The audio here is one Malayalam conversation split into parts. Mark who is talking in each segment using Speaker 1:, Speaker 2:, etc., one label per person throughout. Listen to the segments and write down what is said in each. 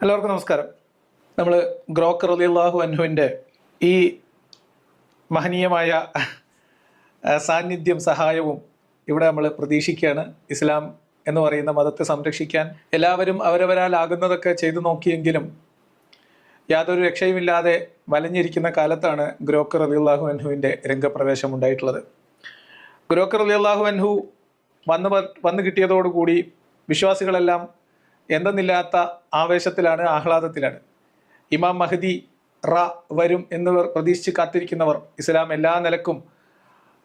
Speaker 1: എല്ലാവർക്കും നമസ്കാരം. നമ്മൾ ഗ്രോക്ക് റളിയല്ലാഹു അൻഹുവിൻ്റെ ഈ മഹനീയമായ സാന്നിധ്യം സഹായവും ഇവിടെ നമ്മൾ പ്രതീക്ഷിക്കുകയാണ്. ഇസ്ലാം എന്ന് പറയുന്ന മതത്തെ സംരക്ഷിക്കാൻ എല്ലാവരും അവരവരാലാകുന്നതൊക്കെ ചെയ്തു നോക്കിയെങ്കിലും യാതൊരു രക്ഷയുമില്ലാതെ വലഞ്ഞിരിക്കുന്ന കാലത്താണ് ഗ്രോക്ക് റളിയല്ലാഹു അൻഹുവിൻ്റെ രംഗപ്രവേശം ഉണ്ടായിട്ടുള്ളത്. ഗ്രോക്ക് റളിയല്ലാഹു അൻഹു വന്നു കിട്ടിയതോടുകൂടി വിശ്വാസികളെല്ലാം എന്തെന്നില്ലാത്ത ആവേശത്തിലാണ്, ആഹ്ലാദത്തിലാണ്. ഇമാം മഹ്ദി വരും എന്നിവർ പ്രതീക്ഷിച്ച് കാത്തിരിക്കുന്നവർ, ഇസ്ലാം എല്ലാ നിലക്കും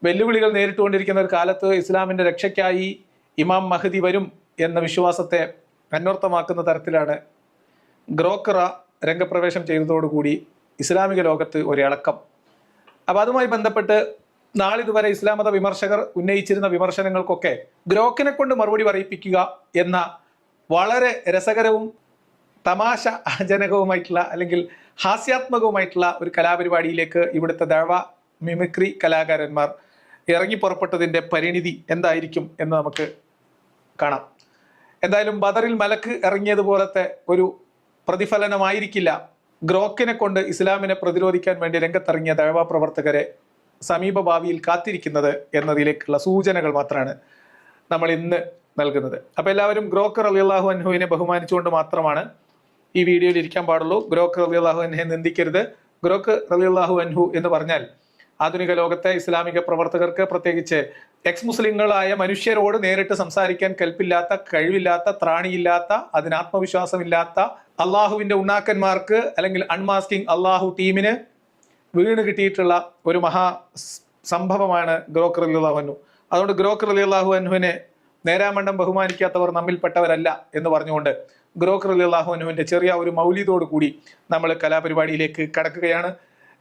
Speaker 1: വെല്ലുവിളികൾ നേരിട്ടുകൊണ്ടിരിക്കുന്ന ഒരു കാലത്ത് ഇസ്ലാമിൻ്റെ രക്ഷയ്ക്കായി ഇമാം മഹ്ദി വരും എന്ന വിശ്വാസത്തെ അന്വർത്ഥമാക്കുന്ന തരത്തിലാണ് ഗ്രോക്ക് രംഗപ്രവേശം ചെയ്തതോടുകൂടി ഇസ്ലാമിക ലോകത്ത് ഒരിളക്കം. അപ്പോൾ അതുമായി ബന്ധപ്പെട്ട് നാളിതുവരെ ഇസ്ലാം മത വിമർശകർ ഉന്നയിച്ചിരുന്ന വിമർശനങ്ങൾക്കൊക്കെ ഗ്രോക്കിനെ കൊണ്ട് മറുപടി പറയിപ്പിക്കുക എന്ന വളരെ രസകരവും തമാശജനകവുമായിട്ടുള്ള അല്ലെങ്കിൽ ഹാസ്യാത്മകവുമായിട്ടുള്ള ഒരു കലാപരിപാടിയിലേക്ക് ഇവിടുത്തെ ദഅവ മിമിക്രി കലാകാരന്മാർ ഇറങ്ങി പുറപ്പെട്ടതിൻ്റെ പരിണിതി എന്തായിരിക്കും എന്ന് നമുക്ക് കാണാം. എന്തായാലും ബദറിൽ മലക്ക് ഇറങ്ങിയതുപോലത്തെ ഒരു പ്രതിഫലനമായിരിക്കില്ല ഗ്രോക്കിനെ കൊണ്ട് ഇസ്ലാമിനെ പ്രതിരോധിക്കാൻ വേണ്ടി രംഗത്തിറങ്ങിയ ദഅവ പ്രവർത്തകരെ സമീപ ഭാവിയിൽ കാത്തിരിക്കുന്നത് എന്നതിലേക്കുള്ള സൂചനകൾ മാത്രമാണ് നമ്മൾ ഇന്ന് നൽകുന്നത്. അപ്പോൾ എല്ലാവരും ഗ്രോക്ക് റളിയല്ലാഹു അൻഹുവിനെ ബഹുമാനിച്ചുകൊണ്ട് മാത്രമാണ് ഈ വീഡിയോയിൽ ഇരിക്കാൻ പാടുള്ളൂ. ഗ്രോക്ക് റളിയല്ലാഹു അൻഹുവിനെ നിന്ദിക്കരുത്. ഗ്രോക്ക് റളിയല്ലാഹു അൻഹു എന്ന് പറഞ്ഞാൽ ആധുനിക ലോകത്തെ ഇസ്ലാമിക പ്രവർത്തകർക്ക്, പ്രത്യേകിച്ച് എക്സ് മുസ്ലിങ്ങളായ മനുഷ്യരോട് നേരിട്ട് സംസാരിക്കാൻ കൽപ്പില്ലാത്ത, കഴിവില്ലാത്ത, ത്രാണിയില്ലാത്ത, അതിന് ആത്മവിശ്വാസമില്ലാത്ത അള്ളാഹുവിൻ്റെ ഉണ്ണാക്കന്മാർക്ക് അല്ലെങ്കിൽ അൺമാസ്കിംഗ് അള്ളാഹു ടീമിന് വീണ് കിട്ടിയിട്ടുള്ള ഒരു മഹാ സംഭവമാണ് ഗ്രോക്ക് റളിയല്ലാഹു അൻഹു. അതുകൊണ്ട് ഗ്രോക്ക് റളിയല്ലാഹു അൻഹുവിനെ നേരാമണ്ഡം ബഹുമാനിക്കാത്തവർ നമ്മിൽപ്പെട്ടവരല്ല എന്ന് പറഞ്ഞുകൊണ്ട് ഗ്രോക്ക് റളിയല്ലാഹു അൻഹുവിൻ്റെ ചെറിയ ഒരു മൗലിദോട് കൂടി നമ്മൾ കലാപരിപാടിയിലേക്ക് കടക്കുകയാണ്.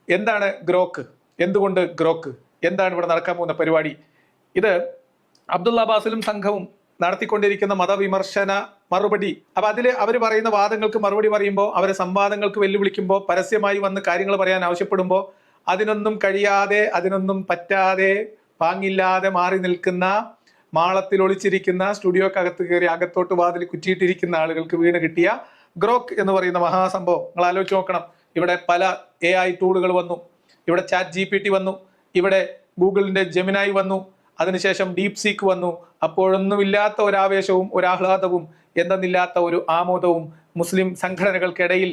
Speaker 1: എന്താണ് ഗ്രോക്ക്? എന്തുകൊണ്ട് ഗ്രോക്ക്? എന്താണ് ഇവിടെ നടക്കാൻ പോകുന്ന പരിപാടി? ഇത് അബ്ദുള്ള അബ്ബാസിലും സംഘവും നടത്തിക്കൊണ്ടിരിക്കുന്ന മതവിമർശന മറുപടി. അപ്പൊ അതിൽ അവർ പറയുന്ന വാദങ്ങൾക്ക് മറുപടി പറയുമ്പോൾ, അവരെ സംവാദങ്ങൾക്ക് വെല്ലുവിളിക്കുമ്പോൾ, പരസ്യമായി വന്ന് കാര്യങ്ങൾ പറയാൻ ആവശ്യപ്പെടുമ്പോൾ അതിനൊന്നും കഴിയാതെ, അതിനൊന്നും പറ്റാതെ, പാങ്ങില്ലാതെ മാറി നിൽക്കുന്ന, മാളത്തിൽ ഒളിച്ചിരിക്കുന്ന, സ്റ്റുഡിയോക്കകത്ത് കയറി അകത്തോട്ട് വാതിൽ കുറ്റിയിട്ടിരിക്കുന്ന ആളുകൾക്ക് വീണ് കിട്ടിയ ഗ്രോക്ക് എന്ന് പറയുന്ന മഹാസംഭവം നിങ്ങൾ ആലോചിച്ച് നോക്കണം. ഇവിടെ പല AI ടൂളുകൾ വന്നു, ഇവിടെ ChatGPT വന്നു, ഇവിടെ ഗൂഗിളിന്റെ ജെമിനായി വന്നു, അതിനുശേഷം ഡീപ് സീക്ക് വന്നു. അപ്പോഴൊന്നുമില്ലാത്ത ഒരാവേശവും ഒരാഹ്ലാദവും എന്തെന്നില്ലാത്ത ഒരു ആമോദവും മുസ്ലിം സംഘടനകൾക്കിടയിൽ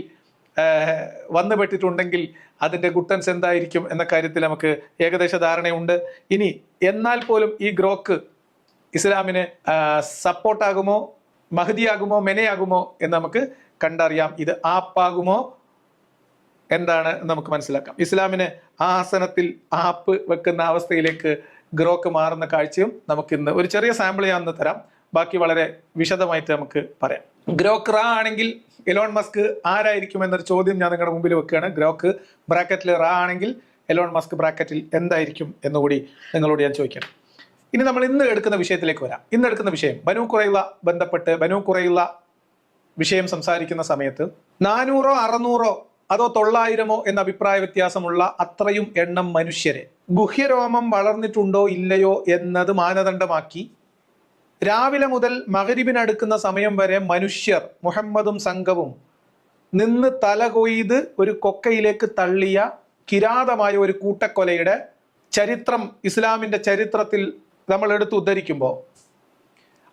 Speaker 1: വന്നുപെട്ടിട്ടുണ്ടെങ്കിൽ അതിൻ്റെ ഗുട്ടൻസ് എന്തായിരിക്കും എന്ന കാര്യത്തിൽ നമുക്ക് ഏകദേശ ധാരണയുണ്ട്. ഇനി എന്നാൽ പോലും ഈ ഗ്രോക്ക് ഇസ്ലാമിന് സപ്പോർട്ടാകുമോ, മഹ്ദിയാകുമോ, മെനയാകുമോ എന്ന് നമുക്ക് കണ്ടറിയാം. ഇത് ആപ്പാകുമോ എന്താണ് നമുക്ക് മനസ്സിലാക്കാം. ഇസ്ലാമിന് ആസനത്തിൽ ആപ്പ് വെക്കുന്ന അവസ്ഥയിലേക്ക് ഗ്രോക്ക് മാറുന്ന കാഴ്ചയും നമുക്ക് ഇന്ന് ഒരു ചെറിയ സാമ്പിൾ ഞാൻ ഒന്ന് തരാം. ബാക്കി വളരെ വിശദമായിട്ട് നമുക്ക് പറയാം. ഗ്രോക്ക് ആണെങ്കിൽ എലോൺ മസ്ക് ആരായിരിക്കും എന്നൊരു ചോദ്യം ഞാൻ നിങ്ങളുടെ മുമ്പിൽ വെക്കുകയാണ്. ഗ്രോക്ക് ബ്രാക്കറ്റിൽ ആണെങ്കിൽ എലോൺ മസ്ക് ബ്രാക്കറ്റിൽ എന്തായിരിക്കും എന്നുകൂടി നിങ്ങളോട് ഞാൻ ചോദിക്കണം. ഇനി നമ്മൾ ഇന്ന് എടുക്കുന്ന വിഷയത്തിലേക്ക് വരാം. ഇന്ന് എടുക്കുന്ന വിഷയം ബനൂ ഖുറൈള ബന്ധപ്പെട്ട് ബനൂ ഖുറൈള വിഷയം സംസാരിക്കുന്ന സമയത്ത് 400 600 അതോ 900 എന്ന അഭിപ്രായ വ്യത്യാസമുള്ള അത്രയും എണ്ണം മനുഷ്യരെ ഗുഹ്യരോമം വളർന്നിട്ടുണ്ടോ ഇല്ലയോ എന്നത് മാനദണ്ഡമാക്കി രാവിലെ മുതൽ മഗ്രിബിനടുക്കുന്ന സമയം വരെ മനുഷ്യർ, മുഹമ്മദും സംഘവും നിന്ന് തല കൊയ്ത് ഒരു കൊക്കയിലേക്ക് തള്ളിയ കിരാതമായ ഒരു കൂട്ടക്കൊലയുടെ ചരിത്രം ഇസ്ലാമിൻ്റെ ചരിത്രത്തിൽ നമ്മൾ എടുത്ത് ഉദ്ധരിക്കുമ്പോൾ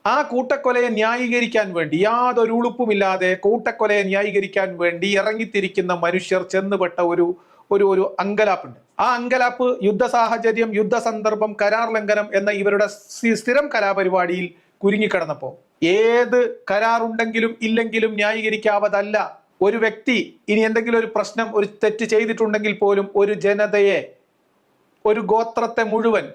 Speaker 1: ആ കൂട്ടക്കൊലയെ ന്യായീകരിക്കാൻ വേണ്ടി, യാതൊരു ഉളുപ്പുമില്ലാതെ കൂട്ടക്കൊലയെ ന്യായീകരിക്കാൻ വേണ്ടി ഇറങ്ങിത്തിരിക്കുന്ന മനുഷ്യർ ചെന്നുപെട്ട ഒരു അങ്കലാപ്പുണ്ട്. ആ അങ്കലാപ്പ് യുദ്ധ സാഹചര്യം, യുദ്ധ സന്ദർഭം, കരാർ ലംഘനം എന്ന ഇവരുടെ സ്ഥിരം കലാപരിപാടിയിൽ കുരുങ്ങിക്കിടന്നപ്പോൾ ഏത് കരാറുണ്ടെങ്കിലും ഇല്ലെങ്കിലും ന്യായീകരിക്കാവതല്ല. ഒരു വ്യക്തി ഇനി എന്തെങ്കിലും ഒരു പ്രശ്നം, ഒരു തെറ്റ് ചെയ്തിട്ടുണ്ടെങ്കിൽ പോലും ഒരു ജനതയെ, ഒരു ഗോത്രത്തെ മുഴുവൻ,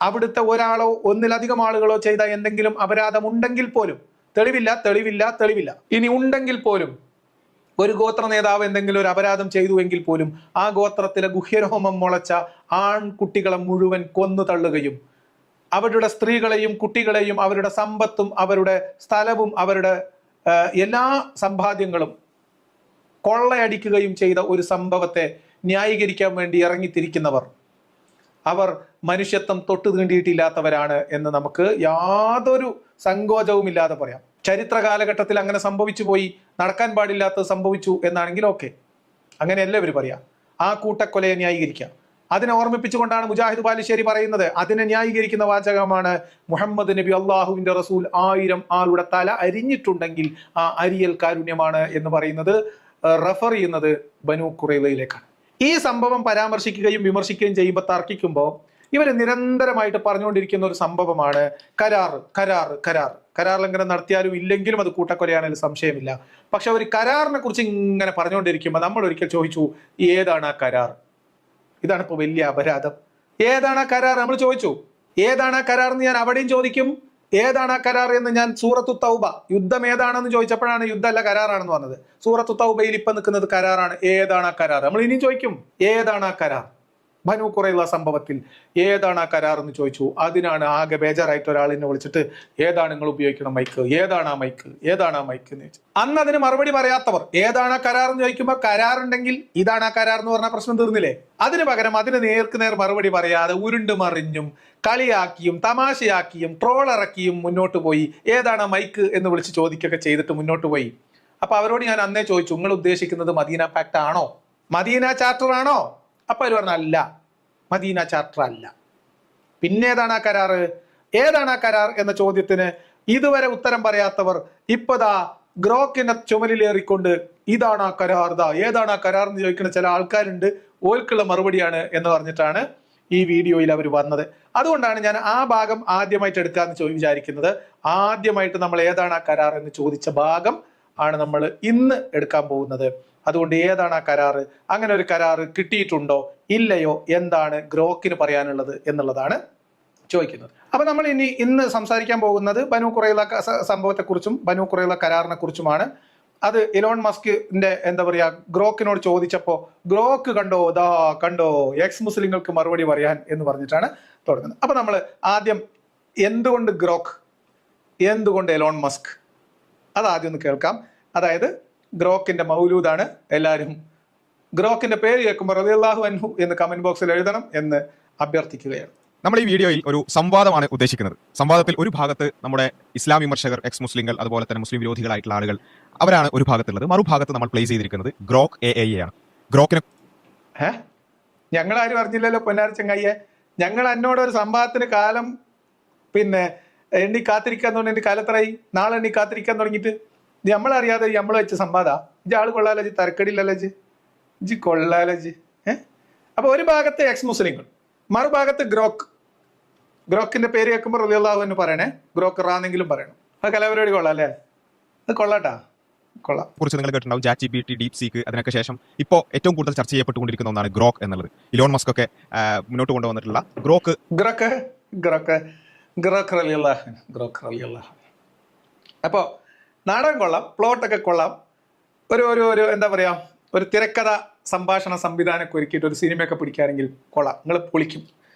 Speaker 1: അവിടുത്തെ ഒരാളോ ഒന്നിലധികം ആളുകളോ ചെയ്ത എന്തെങ്കിലും അപരാധമുണ്ടെങ്കിൽ പോലും, തെളിവില്ല, ഇനി ഉണ്ടെങ്കിൽ പോലും ഒരു ഗോത്ര നേതാവ് എന്തെങ്കിലും ഒരു അപരാധം ചെയ്തുവെങ്കിൽ പോലും ആ ഗോത്രത്തിലെ ഗുഹ്യരോമം മുളച്ച ആൺകുട്ടികളെ മുഴുവൻ കൊന്നു തള്ളുകയും അവരുടെ സ്ത്രീകളെയും കുട്ടികളെയും അവരുടെ സമ്പത്തും അവരുടെ സ്ഥലവും അവരുടെ എല്ലാ സമ്പാദ്യങ്ങളും കൊള്ളയടിക്കുകയും ചെയ്ത ഒരു സംഭവത്തെ ന്യായീകരിക്കാൻ വേണ്ടി ഇറങ്ങിത്തിരിക്കുന്നവർ അവർ മനുഷ്യത്വം തൊട്ടു തീണ്ടിയിട്ടില്ലാത്തവരാണ് എന്ന് നമുക്ക് യാതൊരു സങ്കോചവും ഇല്ലാതെ പറയാം. ചരിത്ര കാലഘട്ടത്തിൽ അങ്ങനെ സംഭവിച്ചു പോയി, നടക്കാൻ പാടില്ലാത്തത് സംഭവിച്ചു എന്നാണെങ്കിൽ ഓക്കെ, അങ്ങനെയല്ല ഇവർ പറയാം. ആ കൂട്ടക്കൊലയെ ന്യായീകരിക്കാം. അതിനെ ഓർമ്മിപ്പിച്ചുകൊണ്ടാണ് മുജാഹിദ് ബാലുശ്ശേരി പറയുന്നത്. അതിനെ ന്യായീകരിക്കുന്ന വാചകമാണ് മുഹമ്മദ് നബി അള്ളാഹുവിന്റെ റസൂൽ 1000 ആളുടെ തല അരിഞ്ഞിട്ടുണ്ടെങ്കിൽ ആ അരിയൽ കാരുണ്യമാണ് എന്ന് പറയുന്നത് റെഫർ ചെയ്യുന്നത് ബനു ഖുറൈളയിലേക്കാണ്. ഈ സംഭവം പരാമർശിക്കുകയും വിമർശിക്കുകയും ചെയ്യുമ്പോൾ, തർക്കിക്കുമ്പോൾ ഇവർ നിരന്തരമായിട്ട് പറഞ്ഞുകൊണ്ടിരിക്കുന്ന ഒരു സംഭവമാണ് കരാർ ലംഘനം നടത്തിയാലും ഇല്ലെങ്കിലും അത് കൂട്ടക്കൊലയാണെങ്കിലും സംശയമില്ല. പക്ഷെ അവർ കരാറിനെ കുറിച്ച് ഇങ്ങനെ പറഞ്ഞുകൊണ്ടിരിക്കുമ്പോൾ നമ്മൾ ഒരിക്കൽ ചോദിച്ചു, ഏതാണ് ആ കരാർ? ഇതാണ് ഇപ്പോൾ വലിയ അപരാധം. ഏതാണ് ആ കരാർ? നമ്മൾ ചോദിച്ചു, ഏതാണ് ആ കരാർ എന്ന് ഞാൻ അവിടെയും ചോദിക്കും. ഏതാണ് ആ കരാർ എന്ന് ഞാൻ സൂറത്തു തൗബ, യുദ്ധം ഏതാണെന്ന് ചോദിച്ചപ്പോഴാണ് യുദ്ധമല്ല കരാറാണെന്ന് പറഞ്ഞത്. സൂറത്തു തൗബയിൽ ഇപ്പൊ നിൽക്കുന്നത് കരാറാണ്. ഏതാണ് ആ കരാർ? നമ്മൾ ഇനിയും ചോദിക്കും, ഏതാണ് ആ കരാർ? ബനു ഖുറൈള സംഭവത്തിൽ ഏതാണ് ആ കരാർ എന്ന് ചോദിച്ചു. അതിനാണ് ആകെ ബേജാറായിട്ട് ഒരാളിനെ വിളിച്ചിട്ട്, ഏതാണ് നിങ്ങൾ ഉപയോഗിക്കണം മൈക്ക്, ഏതാണ് ആ മൈക്ക്, ഏതാണ് ആ മൈക്ക് എന്ന് ചോദിച്ചു. അന്ന് അതിന് മറുപടി പറയാത്തവർ ഏതാണ് ആ കരാർ എന്ന് ചോദിക്കുമ്പോൾ കരാറുണ്ടെങ്കിൽ ഇതാണ് ആ കരാർ എന്ന് പറഞ്ഞാൽ പ്രശ്നം തീർന്നില്ലേ? അതിന് പകരം അതിന് നേർക്കുനേർ മറുപടി പറയാതെ ഉരുണ്ട് മറിഞ്ഞും കളിയാക്കിയും തമാശയാക്കിയും ട്രോളിറക്കിയും മുന്നോട്ട് പോയി. ഏതാണ് ആ മൈക്ക് എന്ന് വിളിച്ച് ചോദിക്കുകയൊക്കെ ചെയ്തിട്ട് മുന്നോട്ട് പോയി. അപ്പൊ അവരോട് ഞാൻ അന്നേ ചോദിച്ചു, നിങ്ങൾ ഉദ്ദേശിക്കുന്നത് മദീന പാക്ട് ആണോ, മദീന ചാർട്ടർ ആണോ? അപ്പൊ അവർ പറഞ്ഞു, അല്ല, മദീന ചാർട്ടർ അല്ല. പിന്നെ ഏതാണ് ആ കരാറ്? ഏതാണ് ആ കരാർ എന്ന ചോദ്യത്തിന് ഇതുവരെ ഉത്തരം പറയാത്തവർ ഇപ്പതാ ഗ്രോക്കിനെ ചുമലിലേറിക്കൊണ്ട് ഇതാണ് ആ കരാർ, ഏതാണ് ആ കരാർ എന്ന് ചോദിക്കുന്ന ചില ആൾക്കാരുണ്ട്. ഓൽക്കുള്ള മറുപടിയാണ് എന്ന് പറഞ്ഞിട്ടാണ് ഈ വീഡിയോയിൽ അവർ വന്നത്. അതുകൊണ്ടാണ് ഞാൻ ആ ഭാഗം ആദ്യമായിട്ട് എടുക്കാമെന്ന് വിചാരിക്കുന്നത്. ആദ്യമായിട്ട് നമ്മൾ ഏതാണ് ആ കരാർ എന്ന് ചോദിച്ച ഭാഗം ആണ് നമ്മൾ ഇന്ന് എടുക്കാൻ പോകുന്നത്. അതുകൊണ്ട് ഏതാണ് ആ കരാറ്, അങ്ങനെ ഒരു കരാറ് കിട്ടിയിട്ടുണ്ടോ ഇല്ലയോ, എന്താണ് ഗ്രോക്കിന് പറയാനുള്ളത് എന്നുള്ളതാണ് ചോദിക്കുന്നത്. അപ്പൊ നമ്മൾ ഇന്ന് സംസാരിക്കാൻ പോകുന്നത് ബനു ഖുറൈള സംഭവത്തെക്കുറിച്ചും ബനു ഖുറൈള കരാറിനെ കുറിച്ചുമാണ്. അത് ഇലോൺ മസ്കിന്റെ എന്താ പറയാ ഗ്രോക്കിനോട് ചോദിച്ചപ്പോ ഗ്രോക്ക് കണ്ടോ എക്സ് മുസ്ലിങ്ങൾക്ക് മറുപടി പറയാൻ എന്ന് പറഞ്ഞിട്ടാണ് തുടങ്ങുന്നത്. അപ്പൊ നമ്മൾ ആദ്യം എന്തുകൊണ്ട് ഗ്രോക്ക്, എന്തുകൊണ്ട് എലോൺ മസ്ക്, അത് ആദ്യം ഒന്ന് കേൾക്കാം. അതായത് ഗ്രോക്കിന്റെ മൗലൂദാണ്. എല്ലാവരും ഗ്രോക്കിന്റെ പേര് കേൾക്കുമ്പോൾ റളിയല്ലാഹു അൻഹു എന്ന് കമന്റ് ബോക്സിൽ എഴുതണം എന്ന് അഭ്യർത്ഥിക്കുകയാണ്.
Speaker 2: നമ്മൾ ഈ വീഡിയോയിൽ ഒരു സംവാദമാണ് ഉദ്ദേശിക്കുന്നത്. സംവാദത്തിൽ ഒരു ഭാഗത്ത് നമ്മുടെ ഇസ്ലാം വിമർശകർ, എക്സ് മുസ്ലിങ്ങൾ, അതുപോലെ തന്നെ മുസ്ലിം വിരോധികളായിട്ടുള്ള ആളുകൾ, അവരാണ് ഒരു ഭാഗത്തുള്ളത്. മറുഭാഗത്ത് നമ്മൾ പ്ലേസ് ചെയ്തിരിക്കുന്നത് ഗ്രോക്ക് AI ആണ്. ഗ്രോക്കിന്
Speaker 1: ഞങ്ങൾ ആരും അറിഞ്ഞില്ലല്ലോ പൊന്നാര ചങ്ങായിയെ. ഞങ്ങൾ എന്നോട് ഒരു സംവാദത്തിന് കാലം എണ്ണി കാത്തിരിക്കാൻ തുടങ്ങിയിട്ട് കാലത്തറായി, നാളെ എണ്ണി കാത്തിരിക്കാൻ തുടങ്ങിയിട്ട് നമ്മളറിയാതെ നമ്മൾ വെച്ച സംവാദ ഇജ് ആള് കൊള്ളാലോ, ജി തരക്കടില്ലല്ലോ, ജി കൊള്ളാലോ ജി. അപ്പൊ ഒരു ഭാഗത്ത് എക്സ് മുസ്ലിങ്ങൾ, മറുഭാഗത്ത് ഗ്രോക്കിന്റെ പേര് കേൾക്കുമ്പോൾ റളിയല്ലാഹു അൻഹു പറയണേ, ഗ്രോക്ക് റാന്നെങ്കിലും പറയണം. അത് കലാപരിപാടി കൊള്ളാം അല്ലേ? അത് കൊള്ളാട്ടാ, കൊള്ളാം.
Speaker 2: കുറിച്ച് നിങ്ങൾ കേട്ടിട്ടുണ്ടാവും, ChatGPT, DeepSeek. അതിനൊക്കെ ശേഷം ഇപ്പോൾ ഏറ്റവും കൂടുതൽ ചർച്ച ചെയ്യപ്പെട്ടുകൊണ്ടിരിക്കുന്ന ഒന്നാണ് ഗ്രോക്ക് എന്നുള്ളത്. ഇലോൺ മസ്ക് ഒക്കെ മുന്നോട്ട് കൊണ്ടുവന്നിട്ടുള്ള
Speaker 1: ഗ്രോക്ക് റളിയല്ലാഹു. അപ്പോ നാടകം കൊള്ളാം, പ്ലോട്ടൊക്കെ കൊള്ളാം. ഒരു എന്താ പറയാ, ഒരു തിരക്കഥ സംഭാഷണ സംവിധാനമൊക്കെ ഒരുക്കിയിട്ട് ഒരു സിനിമയൊക്കെ പിടിക്കുകയാണെങ്കിൽ കൊള്ളാം, നിങ്ങൾ പൊളിക്കും.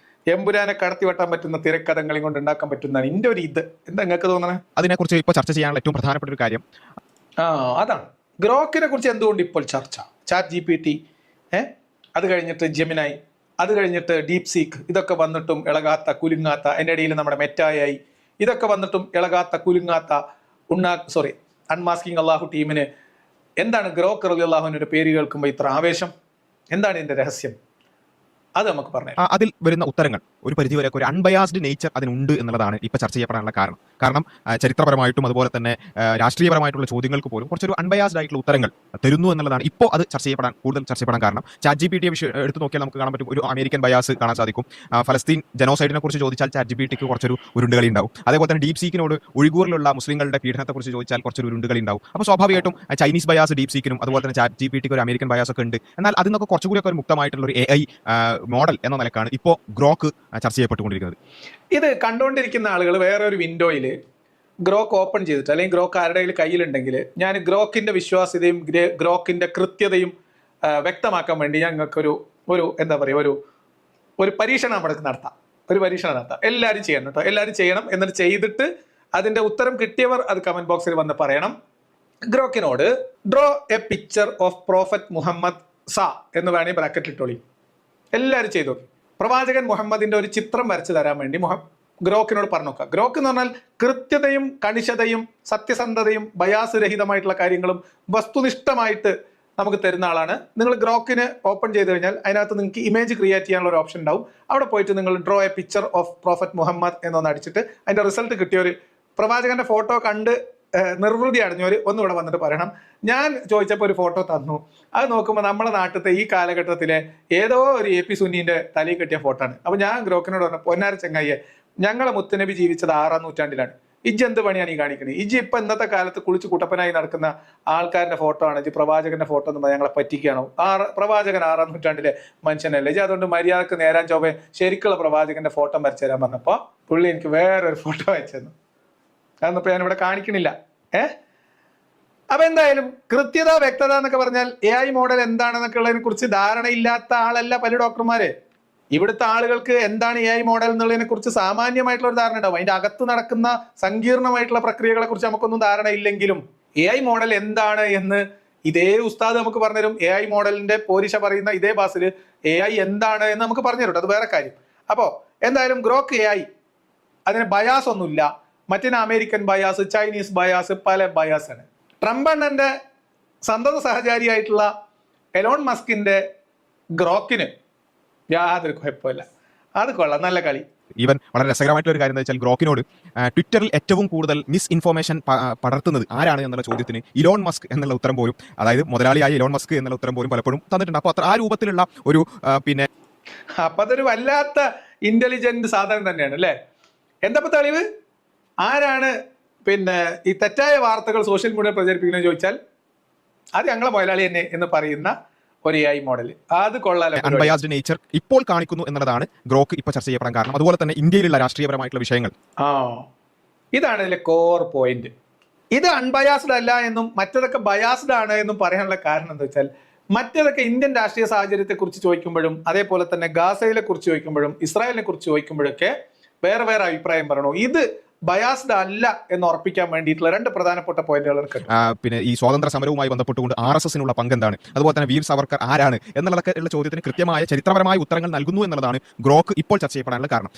Speaker 1: എമ്പുരാനെ കടത്തി വെട്ടാൻ പറ്റുന്ന തിരക്കഥകളെ കൊണ്ട് ഉണ്ടാക്കാൻ പറ്റുന്നതാണ് ഇതിന്റെ ഒരു ഇത്. എന്താ നിങ്ങൾക്ക് തോന്നണേ?
Speaker 2: അതിനെക്കുറിച്ച് ഇപ്പോൾ ചർച്ച ചെയ്യാനുള്ള ഏറ്റവും പ്രധാനപ്പെട്ട ഒരു കാര്യം
Speaker 1: അതാണ് ഗ്രോക്കിനെ കുറിച്ച് എന്തുകൊണ്ട് ഇപ്പോൾ ചർച്ച. ChatGPT, അത് കഴിഞ്ഞിട്ട് ജെമിനായി, അത് കഴിഞ്ഞിട്ട് DeepSeek, ഇതൊക്കെ വന്നിട്ടും ഇളകാത്ത കുലുങ്ങാത്ത, അതിൻ്റെ ഇടയിൽ നമ്മുടെ മെറ്റായി, ഇതൊക്കെ വന്നിട്ടും ഇളകാത്ത കുലുങ്ങാത്ത അൺമാസ്കിംഗ് അള്ളാഹു ടീമിന് എന്താണ് ഗ്രോക്ക് റളിയല്ലാഹുവിന്റെ പേര് കേൾക്കുമ്പോൾ ഇത്ര ആവേശം? എന്താണ് ഇതിന്റെ രഹസ്യം? അത് നമുക്ക് പറഞ്ഞു.
Speaker 2: അതിൽ വരുന്ന ഉത്തരങ്ങൾ ഒരു പരിധിവരെ ഒരു അൺബയാസ്ഡ് നേച്ചർ അതിനുണ്ട് എന്നുള്ളതാണ് ഇപ്പോൾ ചർച്ച ചെയ്യപ്പെടാനുള്ള കാരണം ചരിത്രപരമായിട്ടും അതുപോലെ തന്നെ രാഷ്ട്രീയപരമായിട്ടുള്ള ചോദ്യങ്ങൾക്ക് പോലും കുറച്ചൊരു അൺബയാസ്ഡ് ആയിട്ടുള്ള ഉത്തരങ്ങൾ തരുന്നു എന്നുള്ളതാണ് ഇപ്പോൾ അത് കൂടുതൽ ചർച്ച ചെയ്യപ്പെടാൻ കാരണം. ChatGPT എടുത്ത് നോക്കിയാൽ നമുക്ക് കാണാൻ പറ്റും, ഒരു അമേരിക്കൻ ബയാസ് കാണാൻ സാധിക്കും. ഫലസ്തീൻ ജനോസൈഡിനെ കുറിച്ച് ചോദിച്ചാൽ ChatGPTക്ക് കുറച്ചൊരു ഉരുണ്ടുകളി ഉണ്ടാവും. അതേപോലെ തന്നെ DeepSeekനോട് ഉയ്ഗൂറിലുള്ള മുസ്ലിങ്ങളുടെ പീഡനത്തെക്കുറിച്ച് ചോദിച്ചാൽ കുറച്ചൊരു ഉരുണ്ടുകളി ഉണ്ടാവും. അപ്പോൾ സ്വാഭാവികമായിട്ടും ചൈനീസ് ബയാസ് DeepSeekനും അതുപോലെ തന്നെ ChatGPTക്ക് ഒരു അമേരിക്കൻ ബയാസ് ഒക്കെ ഉണ്ട്. എന്നാൽ അതിൽ നിന്നൊക്കെ കുറച്ചുകൂടി ഒരു മുക്തമായിട്ടുള്ള ഒരു AI മോഡൽ എന്ന നിലക്കാണ് ഇപ്പോൾ ഗ്രോക്ക് ചർച്ച ചെയ്യപ്പെട്ടുകൊണ്ടിരിക്കുന്നത്.
Speaker 1: ഇത് കണ്ടുകൊണ്ടിരിക്കുന്ന ആളുകൾ വേറെ ഒരു വിൻഡോയിൽ ഗ്രോക്ക് ഓപ്പൺ ചെയ്തിട്ട്, അല്ലെങ്കിൽ ഗ്രോക്ക് ആരുടെ കയ്യിലുണ്ടെങ്കിൽ, ഞാൻ ഗ്രോക്കിന്റെ വിശ്വാസ്യതയും ഗ്രോക്കിന്റെ കൃത്യതയും വ്യക്തമാക്കാൻ വേണ്ടി ഞങ്ങൾക്കൊരു എന്താ പറയുക ഒരു പരീക്ഷണം നമുക്ക് നടത്താം. എല്ലാവരും ചെയ്യണം കേട്ടോ, എല്ലാവരും ചെയ്യണം. എന്നിട്ട് ചെയ്തിട്ട് അതിന്റെ ഉത്തരം കിട്ടിയവർ അത് കമന്റ് ബോക്സിൽ വന്ന് പറയണം. ഗ്രോക്കിനോട് draw a picture of prophet Muhammad എന്ന് വേണമെങ്കിൽ ബ്രാക്കറ്റ് ഇട്ടോളി. എല്ലാവരും ചെയ്തു നോക്കി. പ്രവാചകൻ മുഹമ്മദിന്റെ ഒരു ചിത്രം വരച്ചു തരാൻ വേണ്ടി ഗ്രോക്കിനോട് പറഞ്ഞു നോക്കുക. ഗ്രോക്ക് എന്ന് പറഞ്ഞാൽ കൃത്യതയും കണിശതയും സത്യസന്ധതയും ബയാസ് രഹിതമായിട്ടുള്ള കാര്യങ്ങളും വസ്തുനിഷ്ഠമായിട്ട് നമുക്ക് തരുന്ന ആളാണ്. നിങ്ങൾ ഗ്രോക്കിന് ഓപ്പൺ ചെയ്ത് കഴിഞ്ഞാൽ അതിനകത്ത് നിങ്ങൾക്ക് ഇമേജ് ക്രിയേറ്റ് ചെയ്യാനുള്ള ഒരു ഓപ്ഷൻ ഉണ്ടാവും. അവിടെ പോയിട്ട് നിങ്ങൾ draw a picture of prophet Muhammad എന്നൊന്ന് അടിച്ചിട്ട് അതിന്റെ റിസൾട്ട് കിട്ടിയ ഒരു പ്രവാചകന്റെ ഫോട്ടോ കണ്ട് നിർവൃതി അടഞ്ഞവർ ഒന്നുകൂടെ വന്നിട്ട് പറയണം, ഞാൻ ചോദിച്ചപ്പോൾ ഒരു ഫോട്ടോ തന്നു, അത് നോക്കുമ്പോൾ നമ്മുടെ നാട്ടിലത്തെ ഈ കാലഘട്ടത്തിലെ ഏതോ ഒരു AP സുന്നീന്റെ തലയിൽ കെട്ടിയ ഫോട്ടോ ആണ്. അപ്പൊ ഞാൻ ഗ്രോക്കിനോട് പറഞ്ഞു, പൊന്നാര ചെങ്ങയ്യെ, ഞങ്ങളെ മുത്തുനബി ജീവിച്ചത് 6-ാം നൂറ്റാണ്ടിലാണ്, ഇജ്ജ് എന്ത് പണിയാണ് ഈ കാണിക്കണേ? ഇജ്ജ് ഇപ്പൊ ഇന്നത്തെ കാലത്ത് കുളിച്ച് കുട്ടപ്പനായി നടക്കുന്ന ആൾക്കാരുടെ ഫോട്ടോ ആണ്, ഇജ്ജ് പ്രവാചകന്റെ ഫോട്ടോ എന്ന് ഞങ്ങളെ പറ്റിക്കുകയാണോ? പ്രവാചകൻ 6-ാം നൂറ്റാണ്ടിലെ മനുഷ്യനല്ലേ ഇജ്ജ്? അതുകൊണ്ട് മര്യാദക്ക് നേരാൻ ചോവേ ശരിക്കുള്ള പ്രവാചകന്റെ ഫോട്ടോ വരച്ചു തരാൻ പറഞ്ഞപ്പോ പുള്ളി എനിക്ക് വേറൊരു ഫോട്ടോ അയച്ചു. അതൊന്നിപ്പോ ഞാൻ ഇവിടെ കാണിക്കണില്ല. അപ്പൊ എന്തായാലും കൃത്യത വ്യക്തത എന്നൊക്കെ പറഞ്ഞാൽ AI മോഡൽ എന്താണെന്നൊക്കെ ഉള്ളതിനെ കുറിച്ച് ധാരണയില്ലാത്ത ആളല്ല പല ഡോക്ടർമാര്. ഇവിടുത്തെ ആളുകൾക്ക് എന്താണ് AI മോഡൽ എന്നുള്ളതിനെ കുറിച്ച് സാമാന്യമായിട്ടുള്ള ഒരു ധാരണ ഉണ്ടാവും. അതിന്റെ അകത്ത് നടക്കുന്ന സങ്കീർണമായിട്ടുള്ള പ്രക്രിയകളെ കുറിച്ച് നമുക്കൊന്നും ധാരണ ഇല്ലെങ്കിലും AI മോഡൽ എന്താണ് എന്ന് ഇതേ ഉസ്താദ് നമുക്ക് പറഞ്ഞുതരും. AI മോഡലിന്റെ പോരിശ പറയുന്ന ഇതേ ബാസിൽ AI എന്താണ് എന്ന് നമുക്ക് പറഞ്ഞുതരും. അത് വേറെ കാര്യം. അപ്പോ എന്തായാലും ഗ്രോക്ക് AI അതിന് ബയാസ് ഒന്നുമില്ല. മറ്റിന് അമേരിക്കൻ ബയാസ്, ചൈനീസ് ബയാസ്, പല ബയാസാണ്. ട്രംപ് അണ്ണന്റെ സന്തത സഹചാരിയായിട്ടുള്ള എലോൺ മസ്കിന്റെ ഗ്രോക്കിന് യാതൊരു കുഴപ്പമില്ല. അത് കൊള്ളാം, നല്ല കളി.
Speaker 2: ഈവൻ വളരെ രസകരമായിട്ടുള്ള ഒരു കാര്യം എന്താ വെച്ചാൽ ഗ്രോക്കിനോട് ട്വിറ്ററിൽ ഏറ്റവും കൂടുതൽ മിസ് ഇൻഫോർമേഷൻ പടർത്തുന്നത് ആരാണ് എന്നുള്ള ചോദ്യത്തിന് ഇലോൺ മസ്ക് എന്നുള്ള ഉത്തരം പോലും, അതായത് മുതലാളിയായ ഇലോൺ മസ്ക് എന്നുള്ള ഉത്തരം പോലും പലപ്പോഴും തന്നിട്ടുണ്ട്. അപ്പോൾ ആ രൂപത്തിലുള്ള ഒരു പിന്നെ
Speaker 1: അപ്പൊ അതൊരു വല്ലാത്ത ഇന്റലിജന്റ് സാധനം തന്നെയാണ് അല്ലേ? എന്താ തെളിവ്? ആരാണ് പിന്നെ ഈ തെറ്റായ വാർത്തകൾ സോഷ്യൽ മീഡിയ പ്രചരിപ്പിക്കുന്നത് ചോദിച്ചാൽ അത് ഞങ്ങളെ മുതലാളി തന്നെ എന്ന് പറയുന്ന ഒരു AI മോഡൽ. അത് കൊള്ളാലോ.
Speaker 2: അൺബയാസ്ഡ് നേച്ചർ ഇപ്പോൾ കാണിക്കുന്നു എന്നുള്ളതാണ് ഗ്രോക്ക് ഇപ്പൊ ചർച്ച ചെയ്യപ്പെടാൻ കാരണം. അതുപോലെ തന്നെ ഇന്ത്യയിലുള്ള രാഷ്ട്രീയപരമായിട്ടുള്ള വിഷയങ്ങൾ,
Speaker 1: ഇതാണ് ഇതിലെ കോർ പോയിന്റ്. ഇത് അൺബയാസ്ഡ് അല്ല എന്നും മറ്റതൊക്കെ ബയാസ്ഡ് ആണ് എന്നും പറയാനുള്ള കാരണം എന്താ വെച്ചാൽ മറ്റതൊക്കെ ഇന്ത്യൻ രാഷ്ട്രീയ സാഹചര്യത്തെ കുറിച്ച് ചോദിക്കുമ്പോഴും അതേപോലെ തന്നെ ഗാസയിലെ കുറിച്ച് ചോദിക്കുമ്പോഴും ഇസ്രായേലിനെ കുറിച്ച് ചോദിക്കുമ്പോഴൊക്കെ വേറെ വേറെ അഭിപ്രായം പറയണോ. ഇത് ബയാസ്ഡ് അല്ല എന്ന് ഉറപ്പിക്കാൻ വേണ്ടിയിട്ടുള്ള രണ്ട് പ്രധാനപ്പെട്ട പോയിന്റുകൾ.
Speaker 2: പിന്നെ ഈ സ്വാതന്ത്ര്യ സമരവുമായി ബന്ധപ്പെട്ടുകൊണ്ട് RSSനുള്ള പങ്ക് എന്താണ്, അതുപോലെ തന്നെ വീർ സവർക്കർ ആരാണ് എന്നുള്ളതൊക്കെ ഉള്ള ചോദ്യത്തിന് കൃത്യമായ ചരിത്രപരമായ ഉത്തരങ്ങൾ നൽകുന്നു എന്നുള്ളതാണ് ഗ്രോക്ക് ഇപ്പോൾ ചർച്ച ചെയ്യപ്പെടാനുള്ള കാരണം.